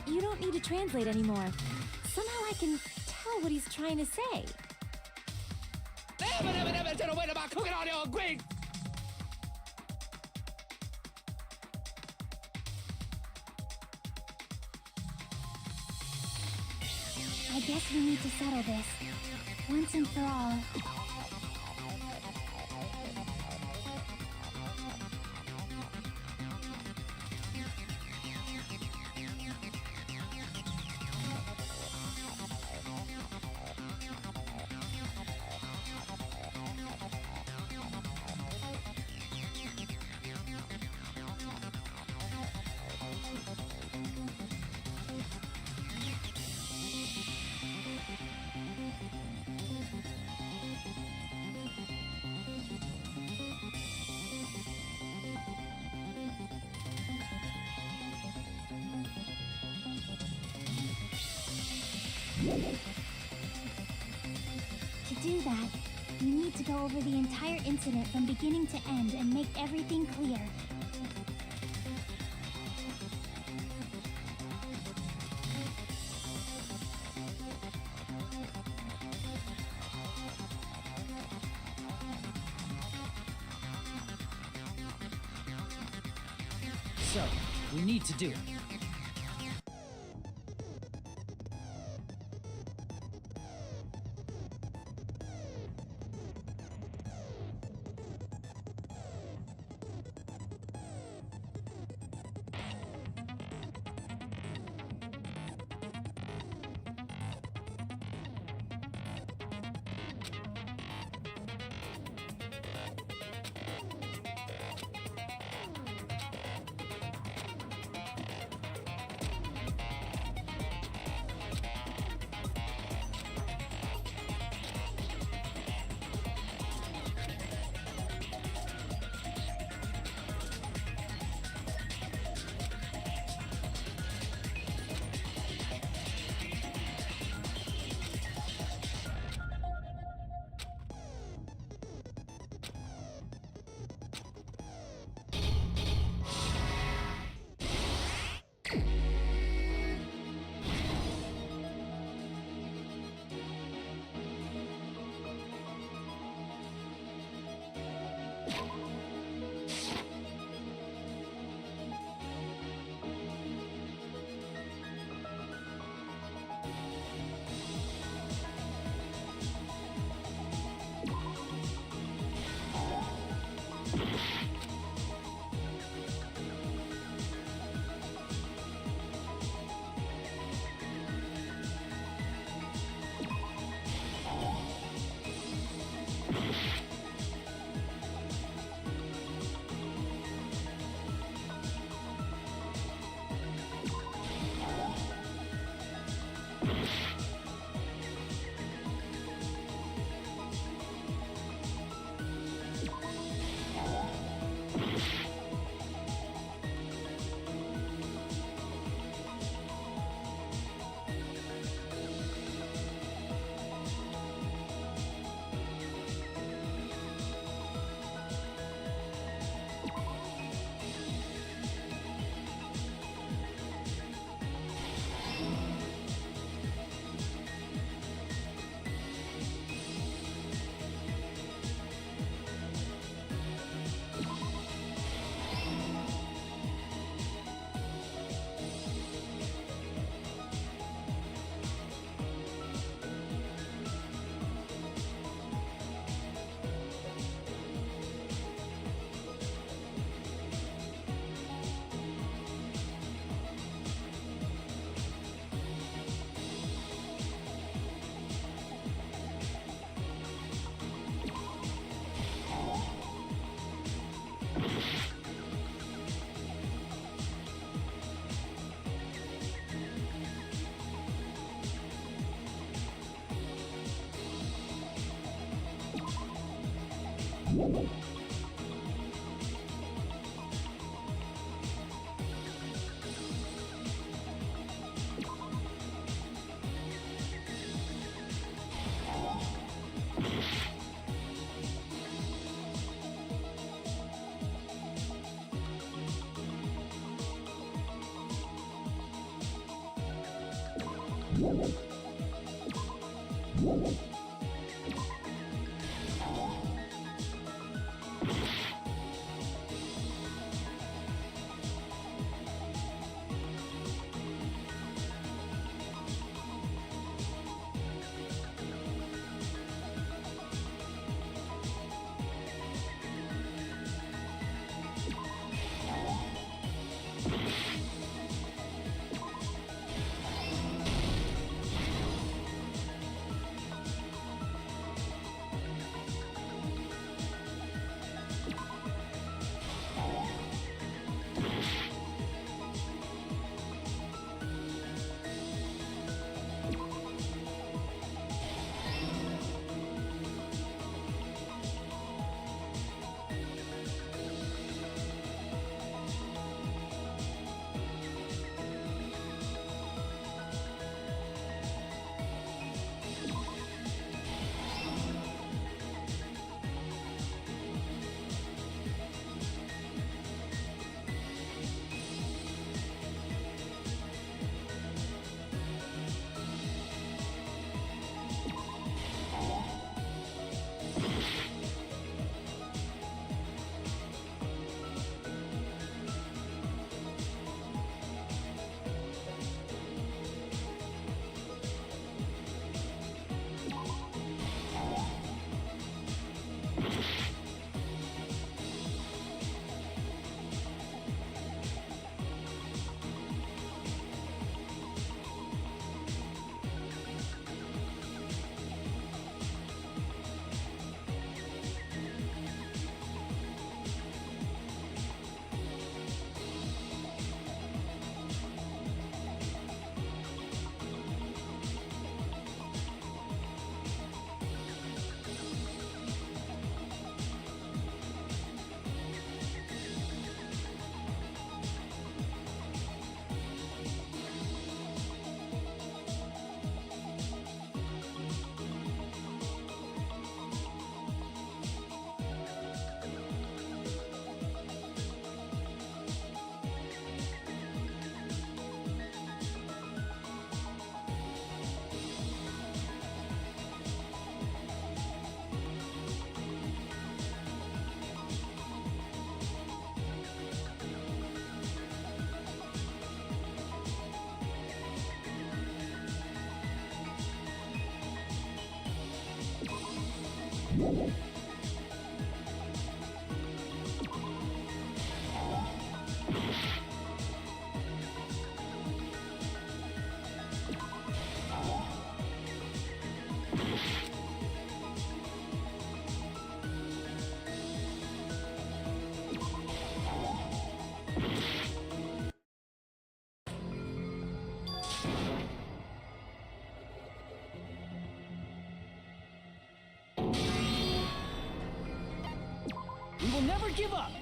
F: You don't need to translate anymore. Somehow I can tell what he's trying to say.
D: I guess we need to settle this. Once and for all. To do that, you need to go over the entire incident from beginning to end and make everything clear.
J: So, we need to do it.
M: We will never give up!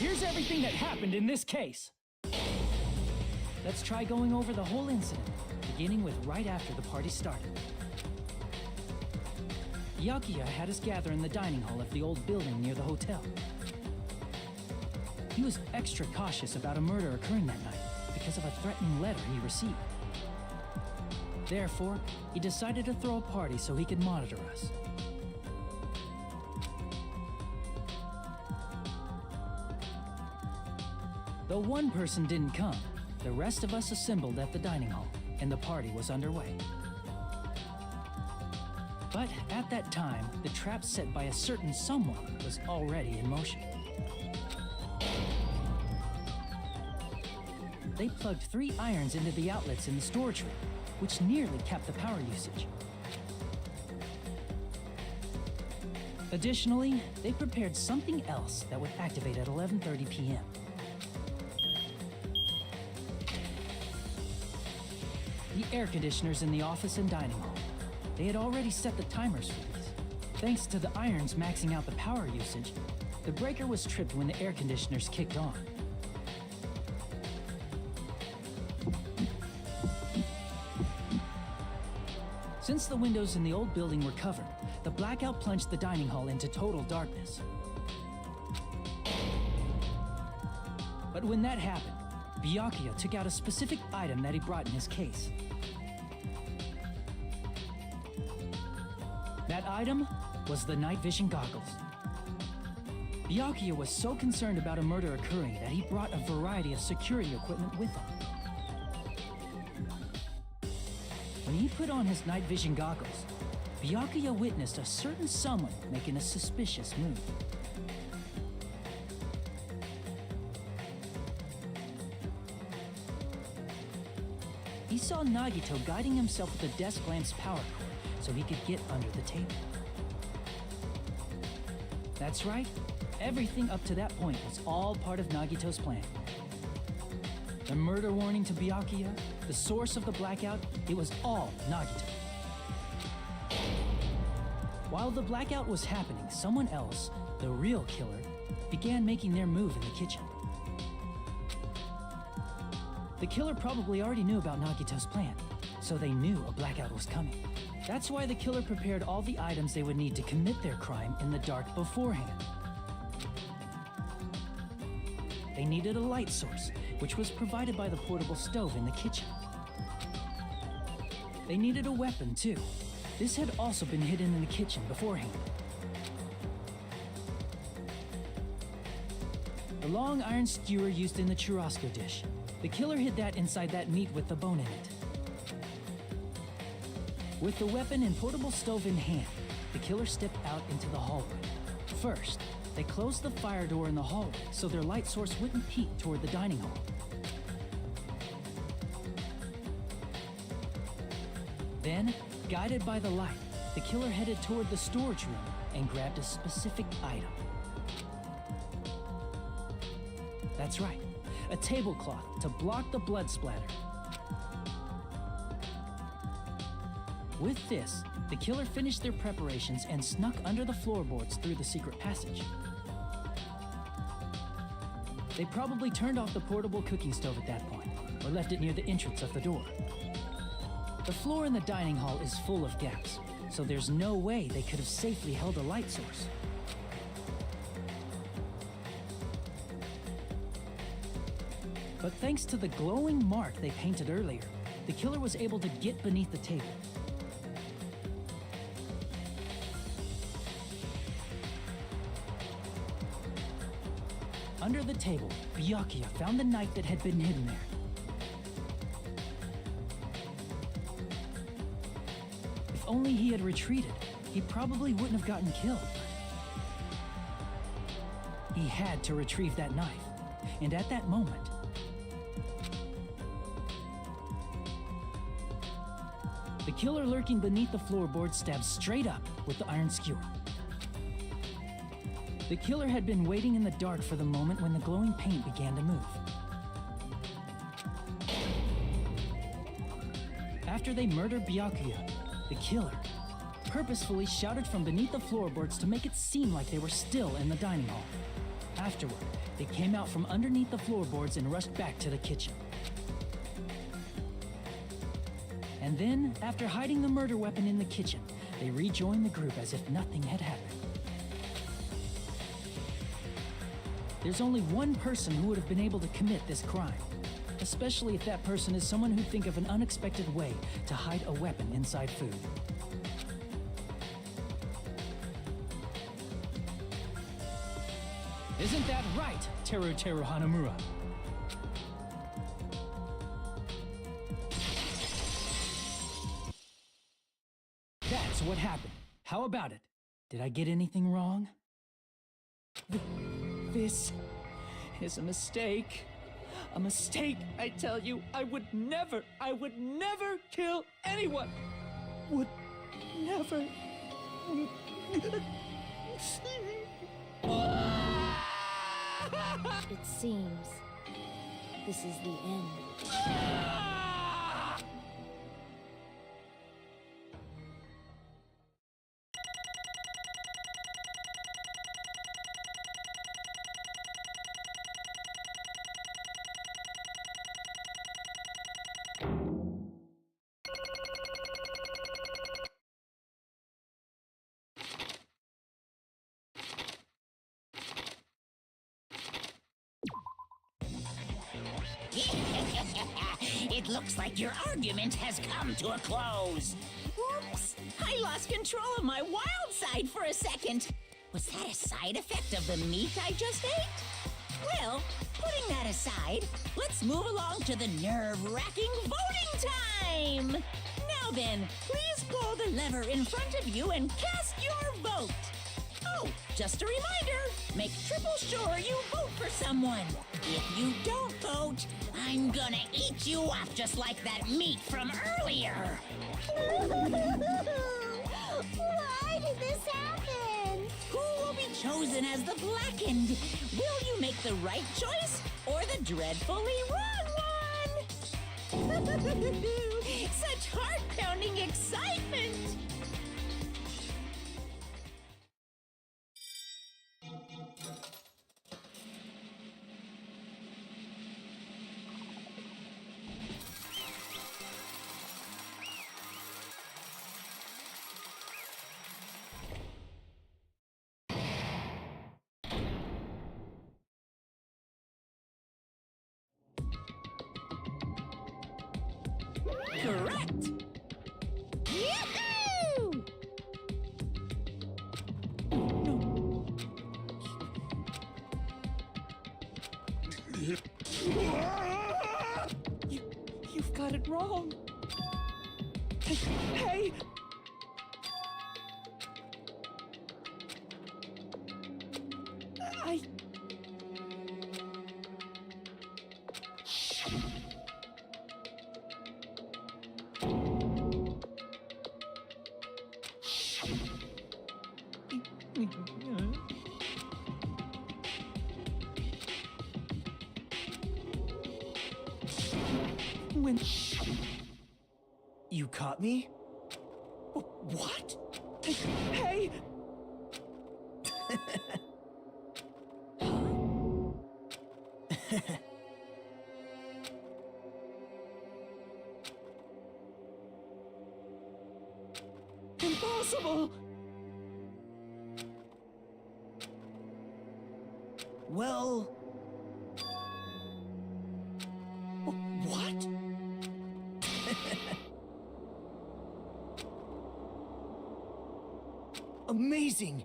J: Here's everything that happened in this case. Let's try going over the whole incident, beginning with right after the party started. Byakuya had us gather in the dining hall of the old building near the hotel. He was extra cautious about a murder occurring that night because of a threatening letter he received. Therefore, he decided to throw a party so he could monitor us. Though one person didn't come, the rest of us assembled at the dining hall, and the party was underway. But at that time, the trap set by a certain someone was already in motion. They plugged 3 irons into the outlets in the storage room, which nearly capped the power usage. Additionally, they prepared something else that would activate at 11:30 p.m. The air conditioners in the office and dining hall. They had already set the timers for these. Thanks to the irons maxing out the power usage, the breaker was tripped when the air conditioners kicked on. Since the windows in the old building were covered, the blackout plunged the dining hall into total darkness. But when that happened, Byakuya took out a specific item that he brought in his case. That item was the night vision goggles. Byakuya was so concerned about a murder occurring that he brought a variety of security equipment with him. When he put on his night vision goggles, Byakuya witnessed a certain someone making a suspicious move. He saw Nagito guiding himself with the desk lamp's power cord so he could get under the table. That's right, everything up to that point was all part of Nagito's plan. The murder warning to Byakuya, the source of the blackout, it was all Nagito. While the blackout was happening, someone else, the real killer, began making their move in the kitchen. The killer probably already knew about Nagito's plan, so they knew a blackout was coming. That's why the killer prepared all the items they would need to commit their crime in the dark beforehand. They needed a light source, which was provided by the portable stove in the kitchen. They needed a weapon, too. This had also been hidden in the kitchen beforehand. The long iron skewer used in the churrasco dish. The killer hid that inside that meat with the bone in it. With the weapon and portable stove in hand, the killer stepped out into the hallway. First, they closed the fire door in the hallway so their light source wouldn't peek toward the dining hall. Then, guided by the light, the killer headed toward the storage room and grabbed a specific item. That's right, a tablecloth to block the blood splatter. With this, the killer finished their preparations and snuck under the floorboards through the secret passage. They probably turned off the portable cooking stove at that point, or left it near the entrance of the door. The floor in the dining hall is full of gaps, so there's no way they could have safely held a light source. But thanks to the glowing mark they painted earlier, the killer was able to get beneath the table. Under the table, Byakuya found the knife that had been hidden there. If only he had retreated, he probably wouldn't have gotten killed. He had to retrieve that knife, and at that moment, the killer lurking beneath the floorboard stabbed straight up with the iron skewer. The killer had been waiting in the dark for the moment when the glowing paint began to move. After they murdered Byakuya, the killer purposefully shouted from beneath the floorboards to make it seem like they were still in the dining hall. Afterward, they came out from underneath the floorboards and rushed back to the kitchen. And then, after hiding the murder weapon in the kitchen, they rejoined the group as if nothing had happened. There's only one person who would have been able to commit this crime, especially if that person is someone who'd think of an unexpected way to hide a weapon inside food. Isn't that right, Teru Hanamura? That's what happened. How about it? Did I get anything wrong?
M: This is a mistake. A mistake, I tell you. I would never kill anyone. Would never.
I: It seems this is the end.
C: It looks like your argument has come to a close. Whoops! I lost control of my wild side for a second. Was that a side effect of the meat I just ate? Well, putting that aside, let's move along to the nerve-wracking voting time! Now then, please pull the lever in front of you and cast your vote. Oh, just a reminder, make triple sure you vote for someone. If you don't vote, I'm gonna eat you up just like that meat from earlier.
I: Why did this happen?
C: Who will be chosen as the Blackened? Will you make the right choice or the dreadfully wrong one? Such heart-pounding excitement! Correct!
I: Yoo-hoo!
M: You've got it wrong. Hey! I... When...
E: You caught me?
M: What? Hey! Impossible!
E: Well...
M: What?
E: Amazing!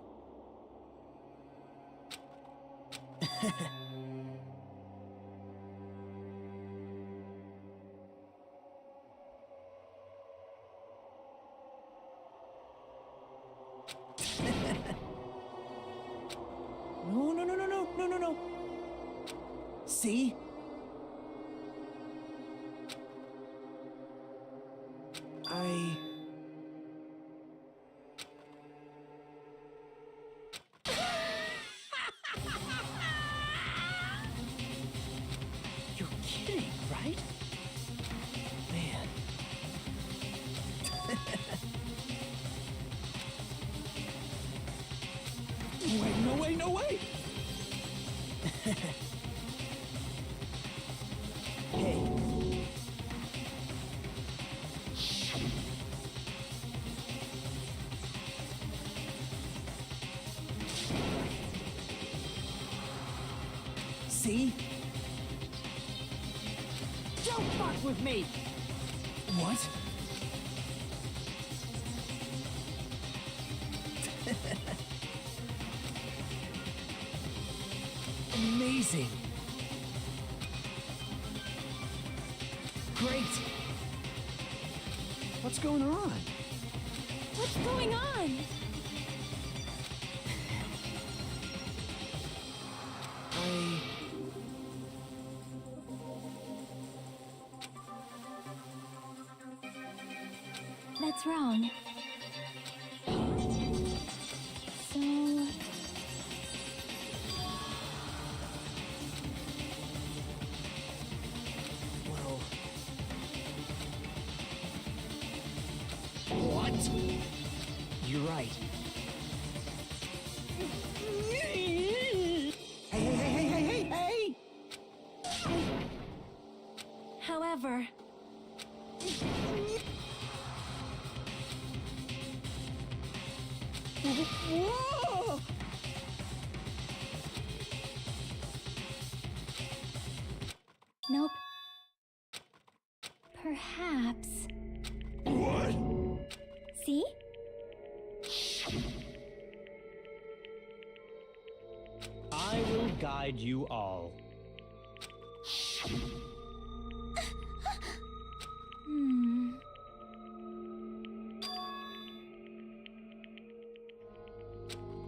M: No.
E: See?
M: You're kidding, right?
E: Man.
M: Wait, no way!
E: Hey. See?
K: Don't fuck with me!
E: What? Amazing! Great! What's going on?
F: What's going on?
D: That's wrong. So...
E: Well...
A: What?
E: You're right. Hey!
F: However...
M: Whoa!
D: Nope. Perhaps...
H: What?
D: See?
L: I will guide you all.
D: Hmm...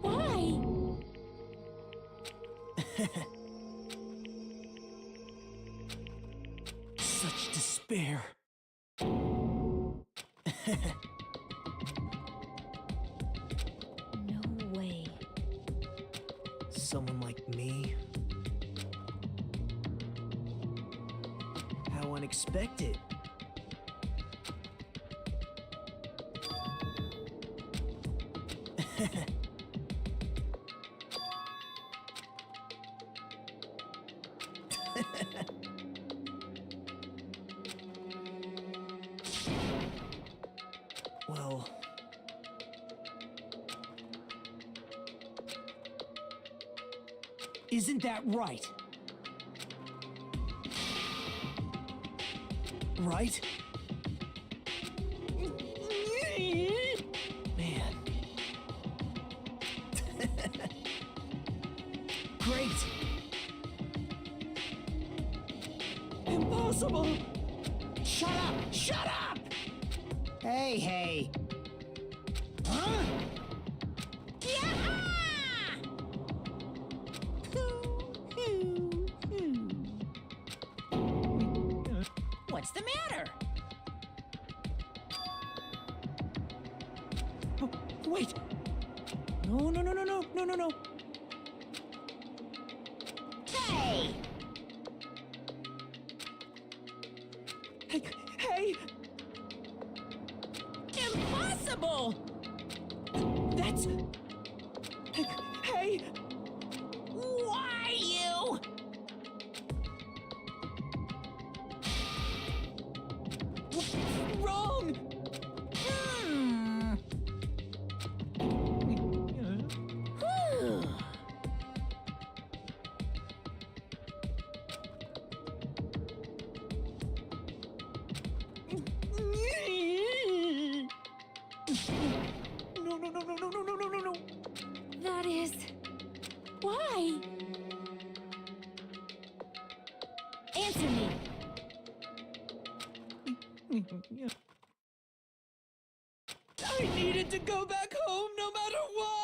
F: Why?
E: Such despair.
F: No way.
E: Someone like me? How unexpected. Well... Isn't that right? Right? Shut up! Shut up! Hey. Huh?
C: What's the matter?
J: Oh, wait! No.
C: Hey!
J: Hey!
C: Impossible!
J: That's... Hey!
C: Why you?
J: Wrong!
C: Whew.
J: No.
F: That is... Why? Answer me.
J: I needed to go back home no matter what!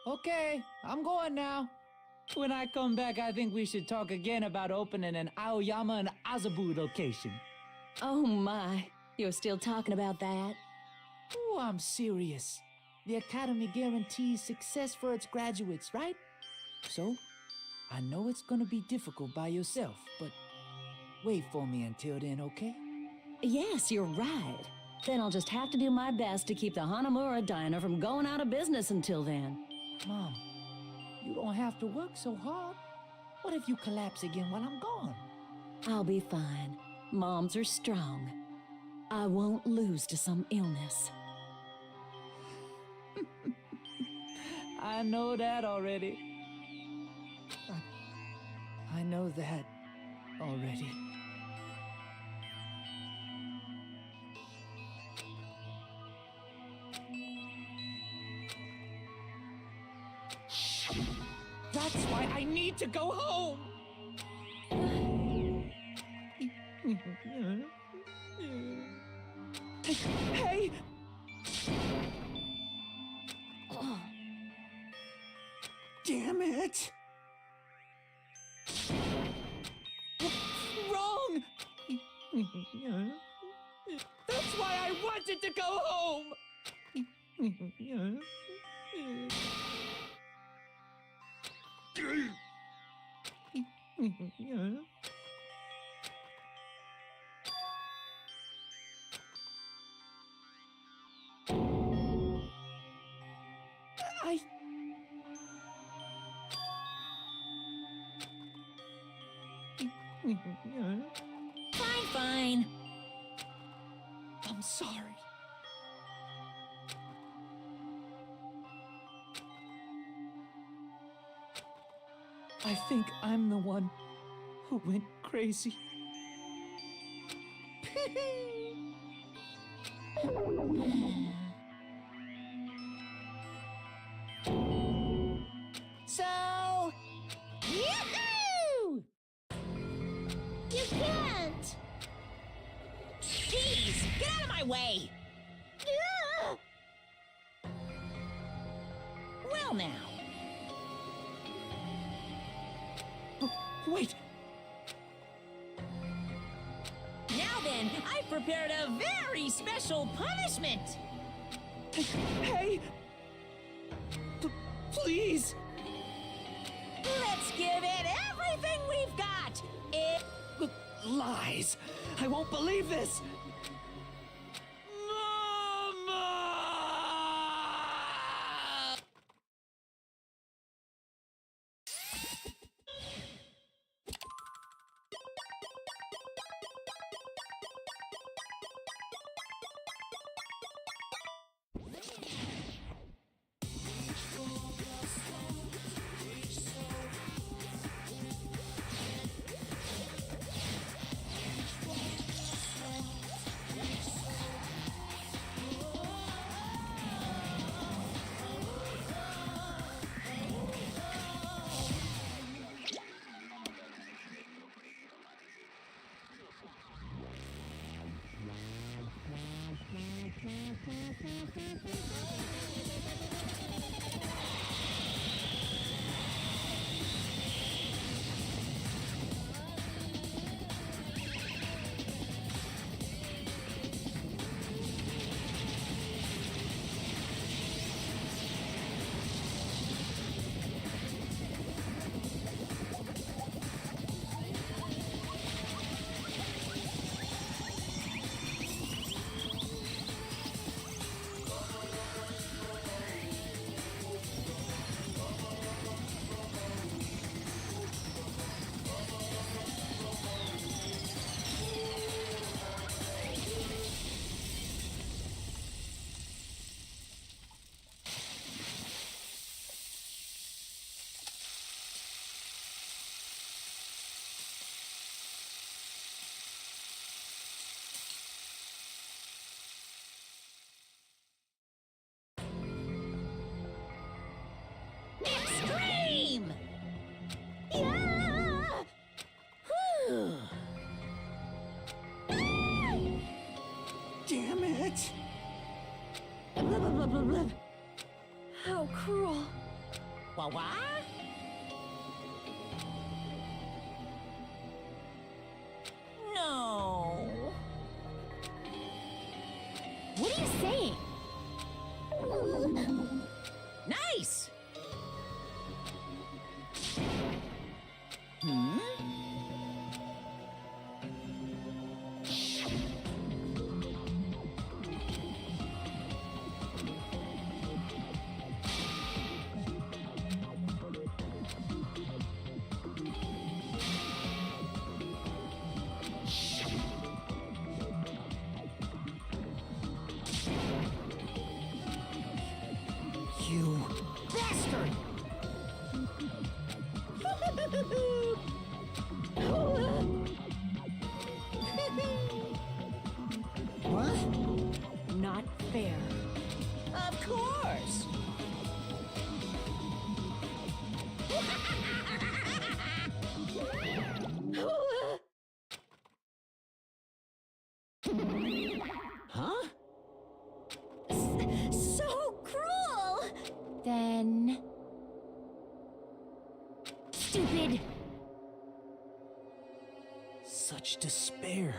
J: Okay, I'm going now. When I come back, I think we should talk again about opening an Aoyama and Azabu location.
F: Oh my, you're still talking about that?
J: Oh, I'm serious. The Academy guarantees success for its graduates, right? So, I know it's gonna be difficult by yourself, but wait for me until then, okay?
F: Yes, you're right. Then I'll just have to do my best to keep the Hanamura Diner from going out of business until then.
J: Mom, you don't have to work so hard. What if you collapse again while I'm gone?
F: I'll be fine. Moms are strong. I won't lose to some illness.
J: I know that already. I know that already. That's why I need to go home! Hey! Damn it! Wrong! That's why I wanted to go home!
C: Fine.
J: I'm sorry. I think I'm the one who went crazy.
C: So, yahoo! You can't! Jeez, get out of my way! Well now.
J: Wait!
C: Now then, I've prepared a very special punishment!
J: Hey! Please!
C: Let's give it everything we've got!
J: Lies! I won't believe this!
C: Extreme! Yeah! Whew.
K: Damn it!
C: Blah, blah, blah, blah, blah.
F: How cruel.
C: What? No.
F: What are you saying?
C: Nice! Hmm?
K: You bastard! What?
F: Not fair.
C: Of course! Huh?
I: So cruel!
F: Then... Stupid!
E: Such despair.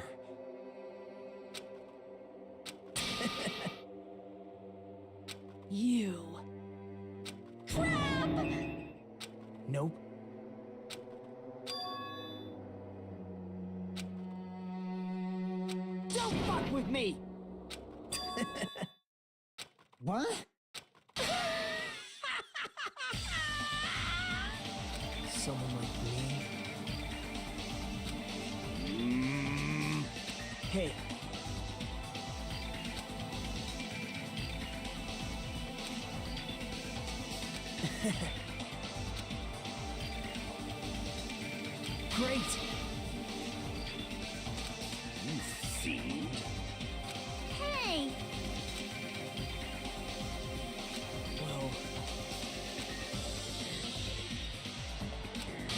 F: You.
I: Crap!
E: Nope.
K: Don't fuck with me! What?
E: Someone like me. Hey. Great!
G: You fiend.
I: Hey!
E: Well...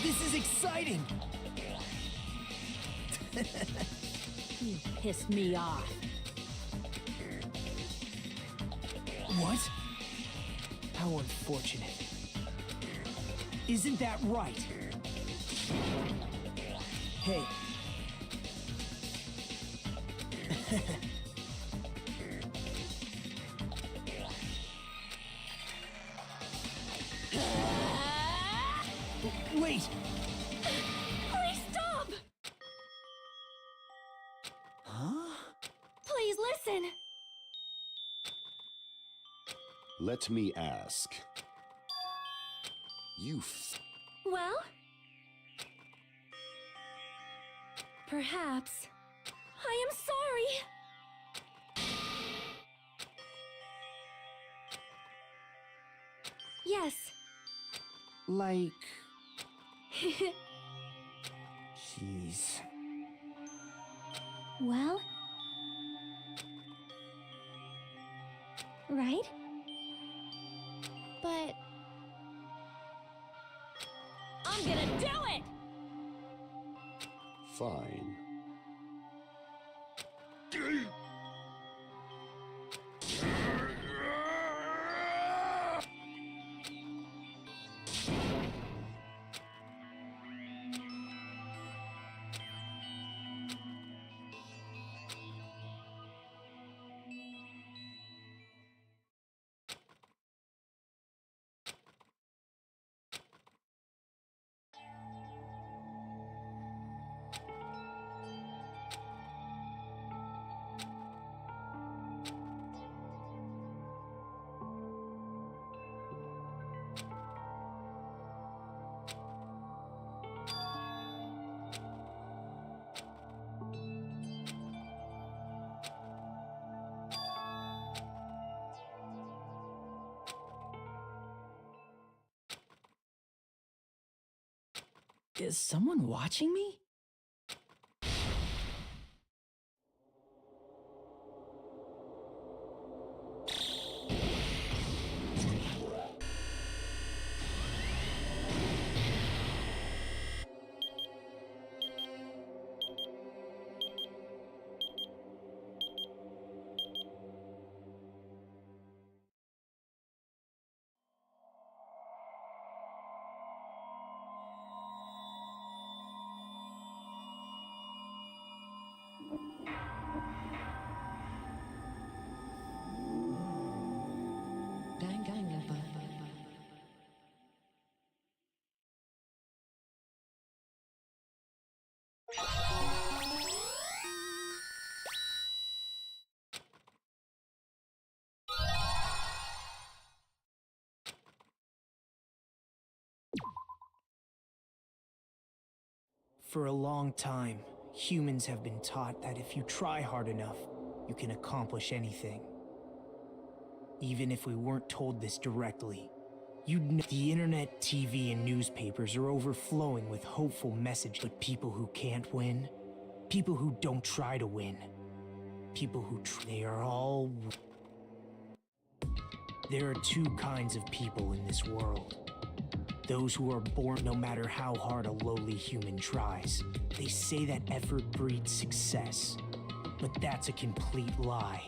E: This is exciting!
F: You pissed me off.
E: What? How unfortunate. Isn't that right? Hey. Wait!
F: Please stop!
E: Huh?
F: Please listen!
G: Let me ask.
F: Well? Perhaps. I am sorry! Yes.
K: Like... Jeez.
D: Well? Right? But...
C: I'm gonna do it!
G: Fine.
J: Is someone watching me?
E: For a long time, humans have been taught that if you try hard enough, you can accomplish anything. Even if we weren't told this directly, you'd know the internet, TV, and newspapers are overflowing with hopeful messages. But people who can't win, people who don't try to win, people who they are all... There are two kinds of people in this world. Those who are born no matter how hard a lowly human tries. They say that effort breeds success, but that's a complete lie.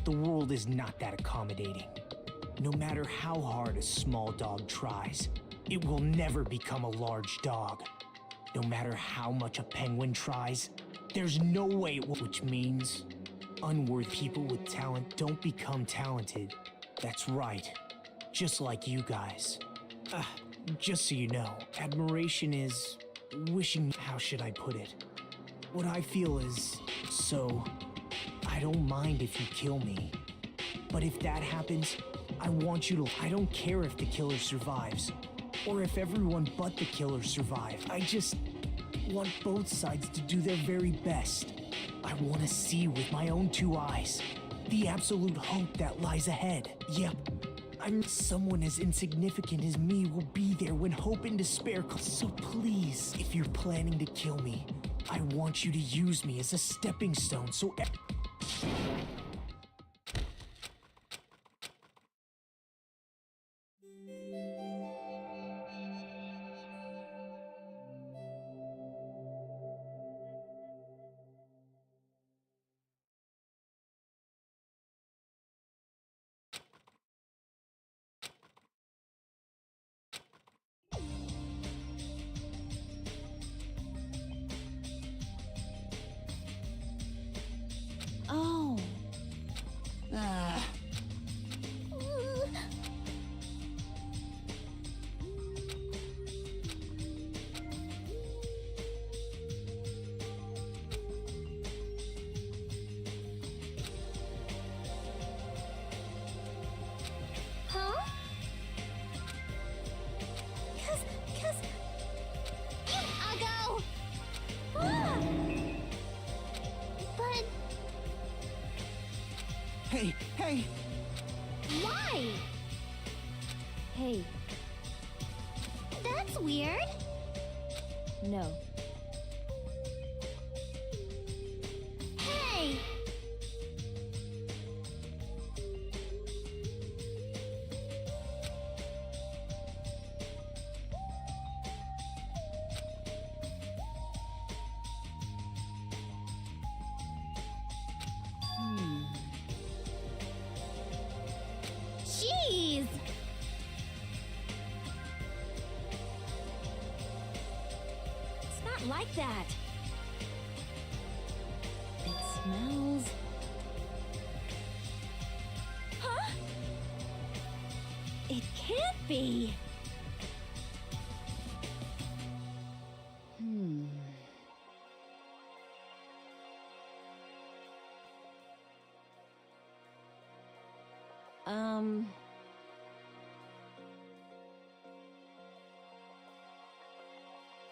E: The world is not that accommodating. No matter how hard a small dog tries, it will never become a large dog. No matter how much a penguin tries, there's no way it will, which means unworthy people with talent don't become talented. That's right, just like you guys. Just so you know, admiration is wishing, how should I put it? What I feel is, so, I don't mind if you kill me. But if that happens, I want you to, I don't care if the killer survives, or if everyone but the killer survive. I just want both sides to do their very best. I want to see with my own two eyes the absolute hope that lies ahead. Yep. Someone as insignificant as me will be there when hope and despair come. So please, if you're planning to kill me, I want you to use me as a stepping stone so...
F: Oh.
I: Huh? Cause... I'll go! Ah! But...
E: Hey!
I: Why?
F: Hey,
I: That's weird.
F: no.
I: Hey! Jeez!
F: It's not like that. It smells...
I: Huh?
F: It can't be.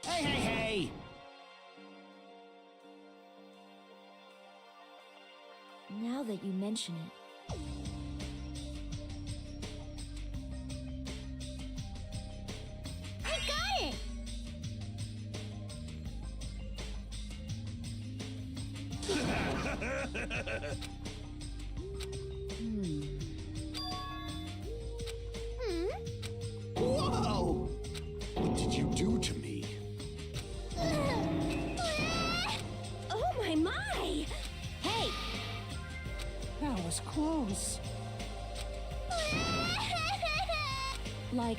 E: Hey!
F: Now that you mention it.
I: I got it!
G: Whoa! What did you do to me?
I: Oh my! Hey!
J: That was close.
I: Like...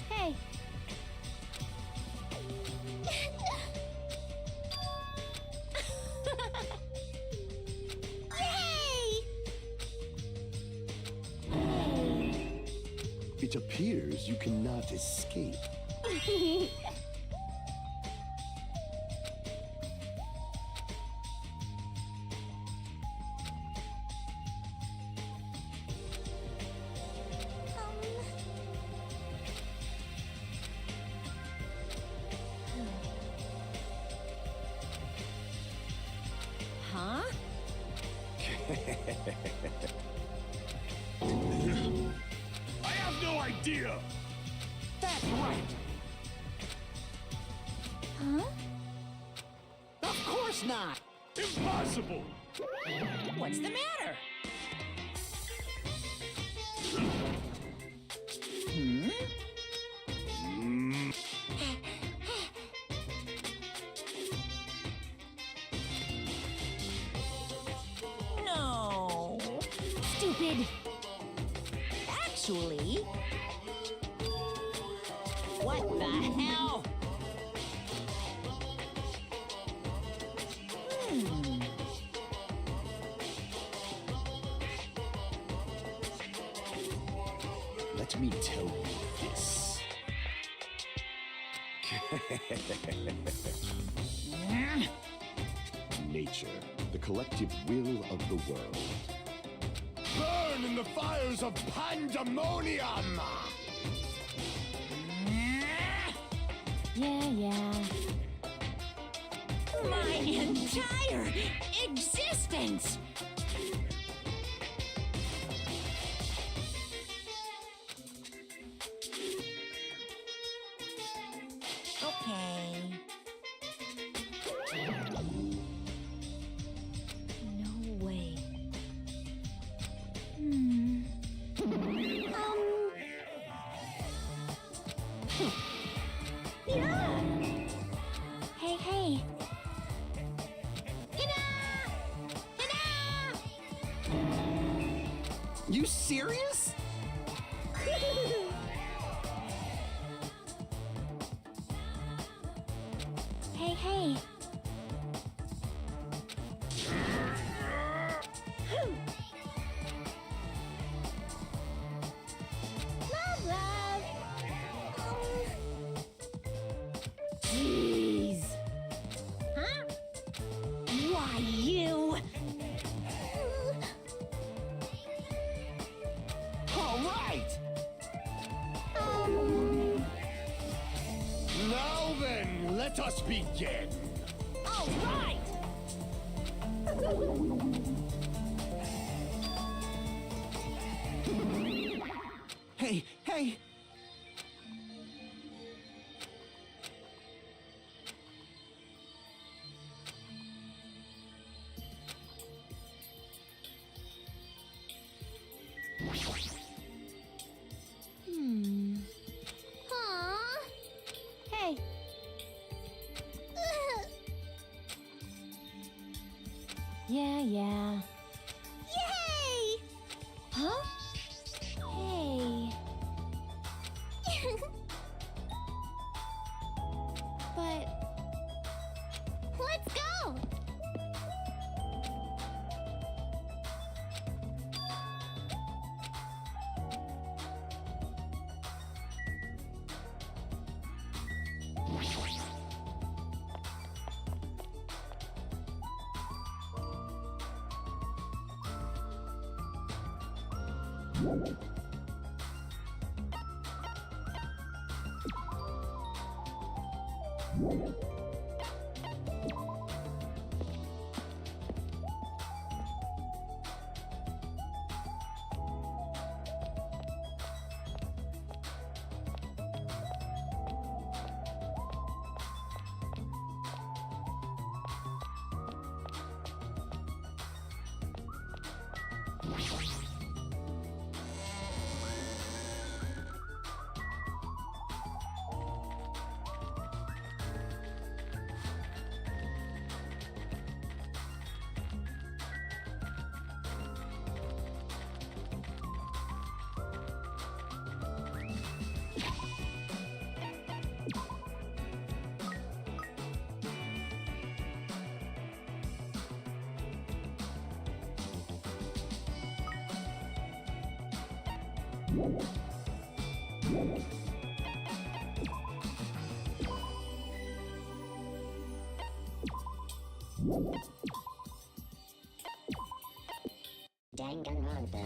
I: Hey!
G: It appears you cannot escape.
I: Yay! Huh?
H: I have no idea!
A: That's right!
I: Huh?
A: Of course not!
H: Impossible!
C: What's the matter? No.
I: Stupid!
C: Actually... What the hell?
G: Let me tell you this. Nature, the collective will of the world. Burn in the fires of pandemonium!
I: Yeah.
C: My entire existence! Okay.
I: No way. Yeah! Hey!
A: You serious?
D: Hey.
I: Love. Jeez. Huh? Why, you?
A: All right!
G: Now then, let us begin.
I: All right!
A: Hey!
D: Aw. Hey.
I: Yeah.
D: Yay!
I: Huh?
D: Hey. But let's go.
N: Danganronpa.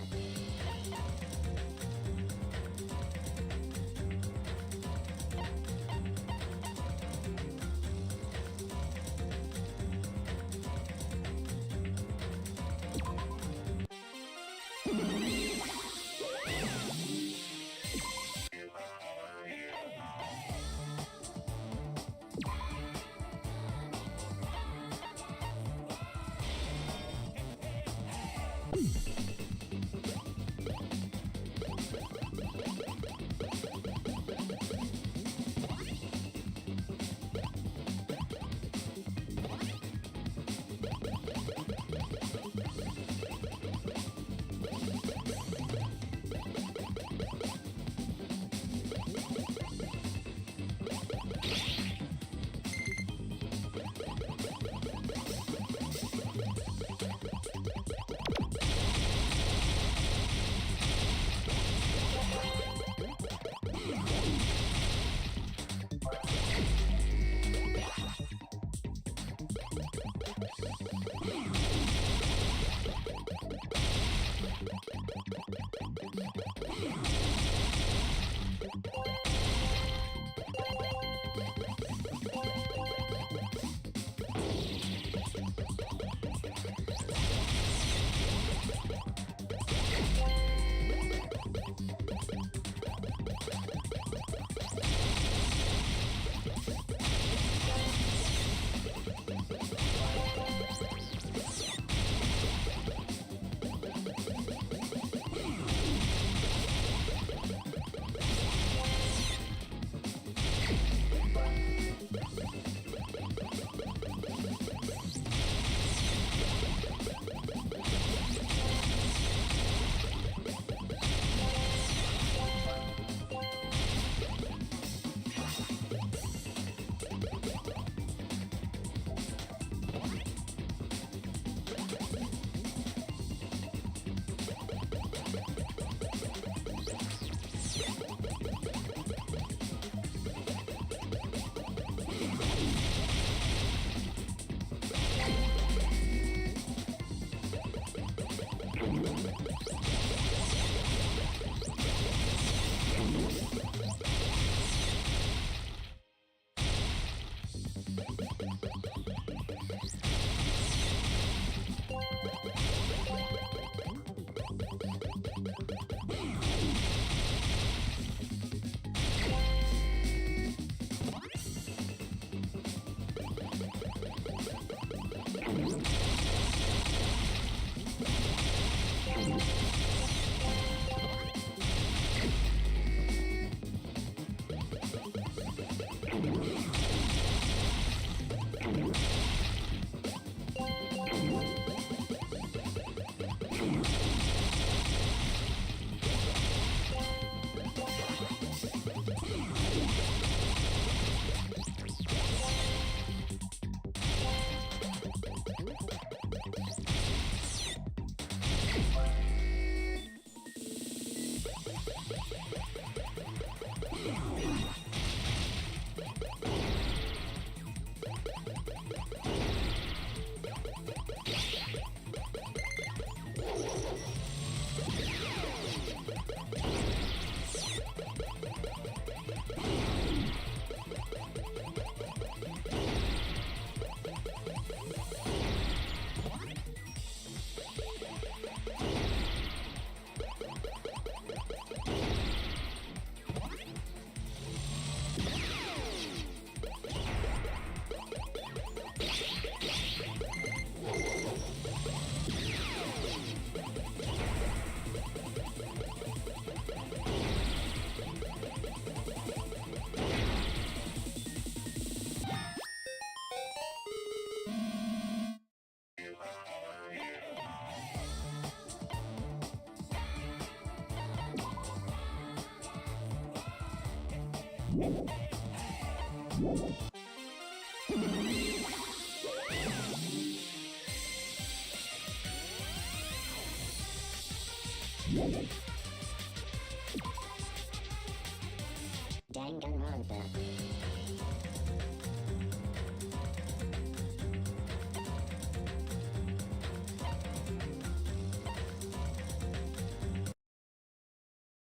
N: Danganronpa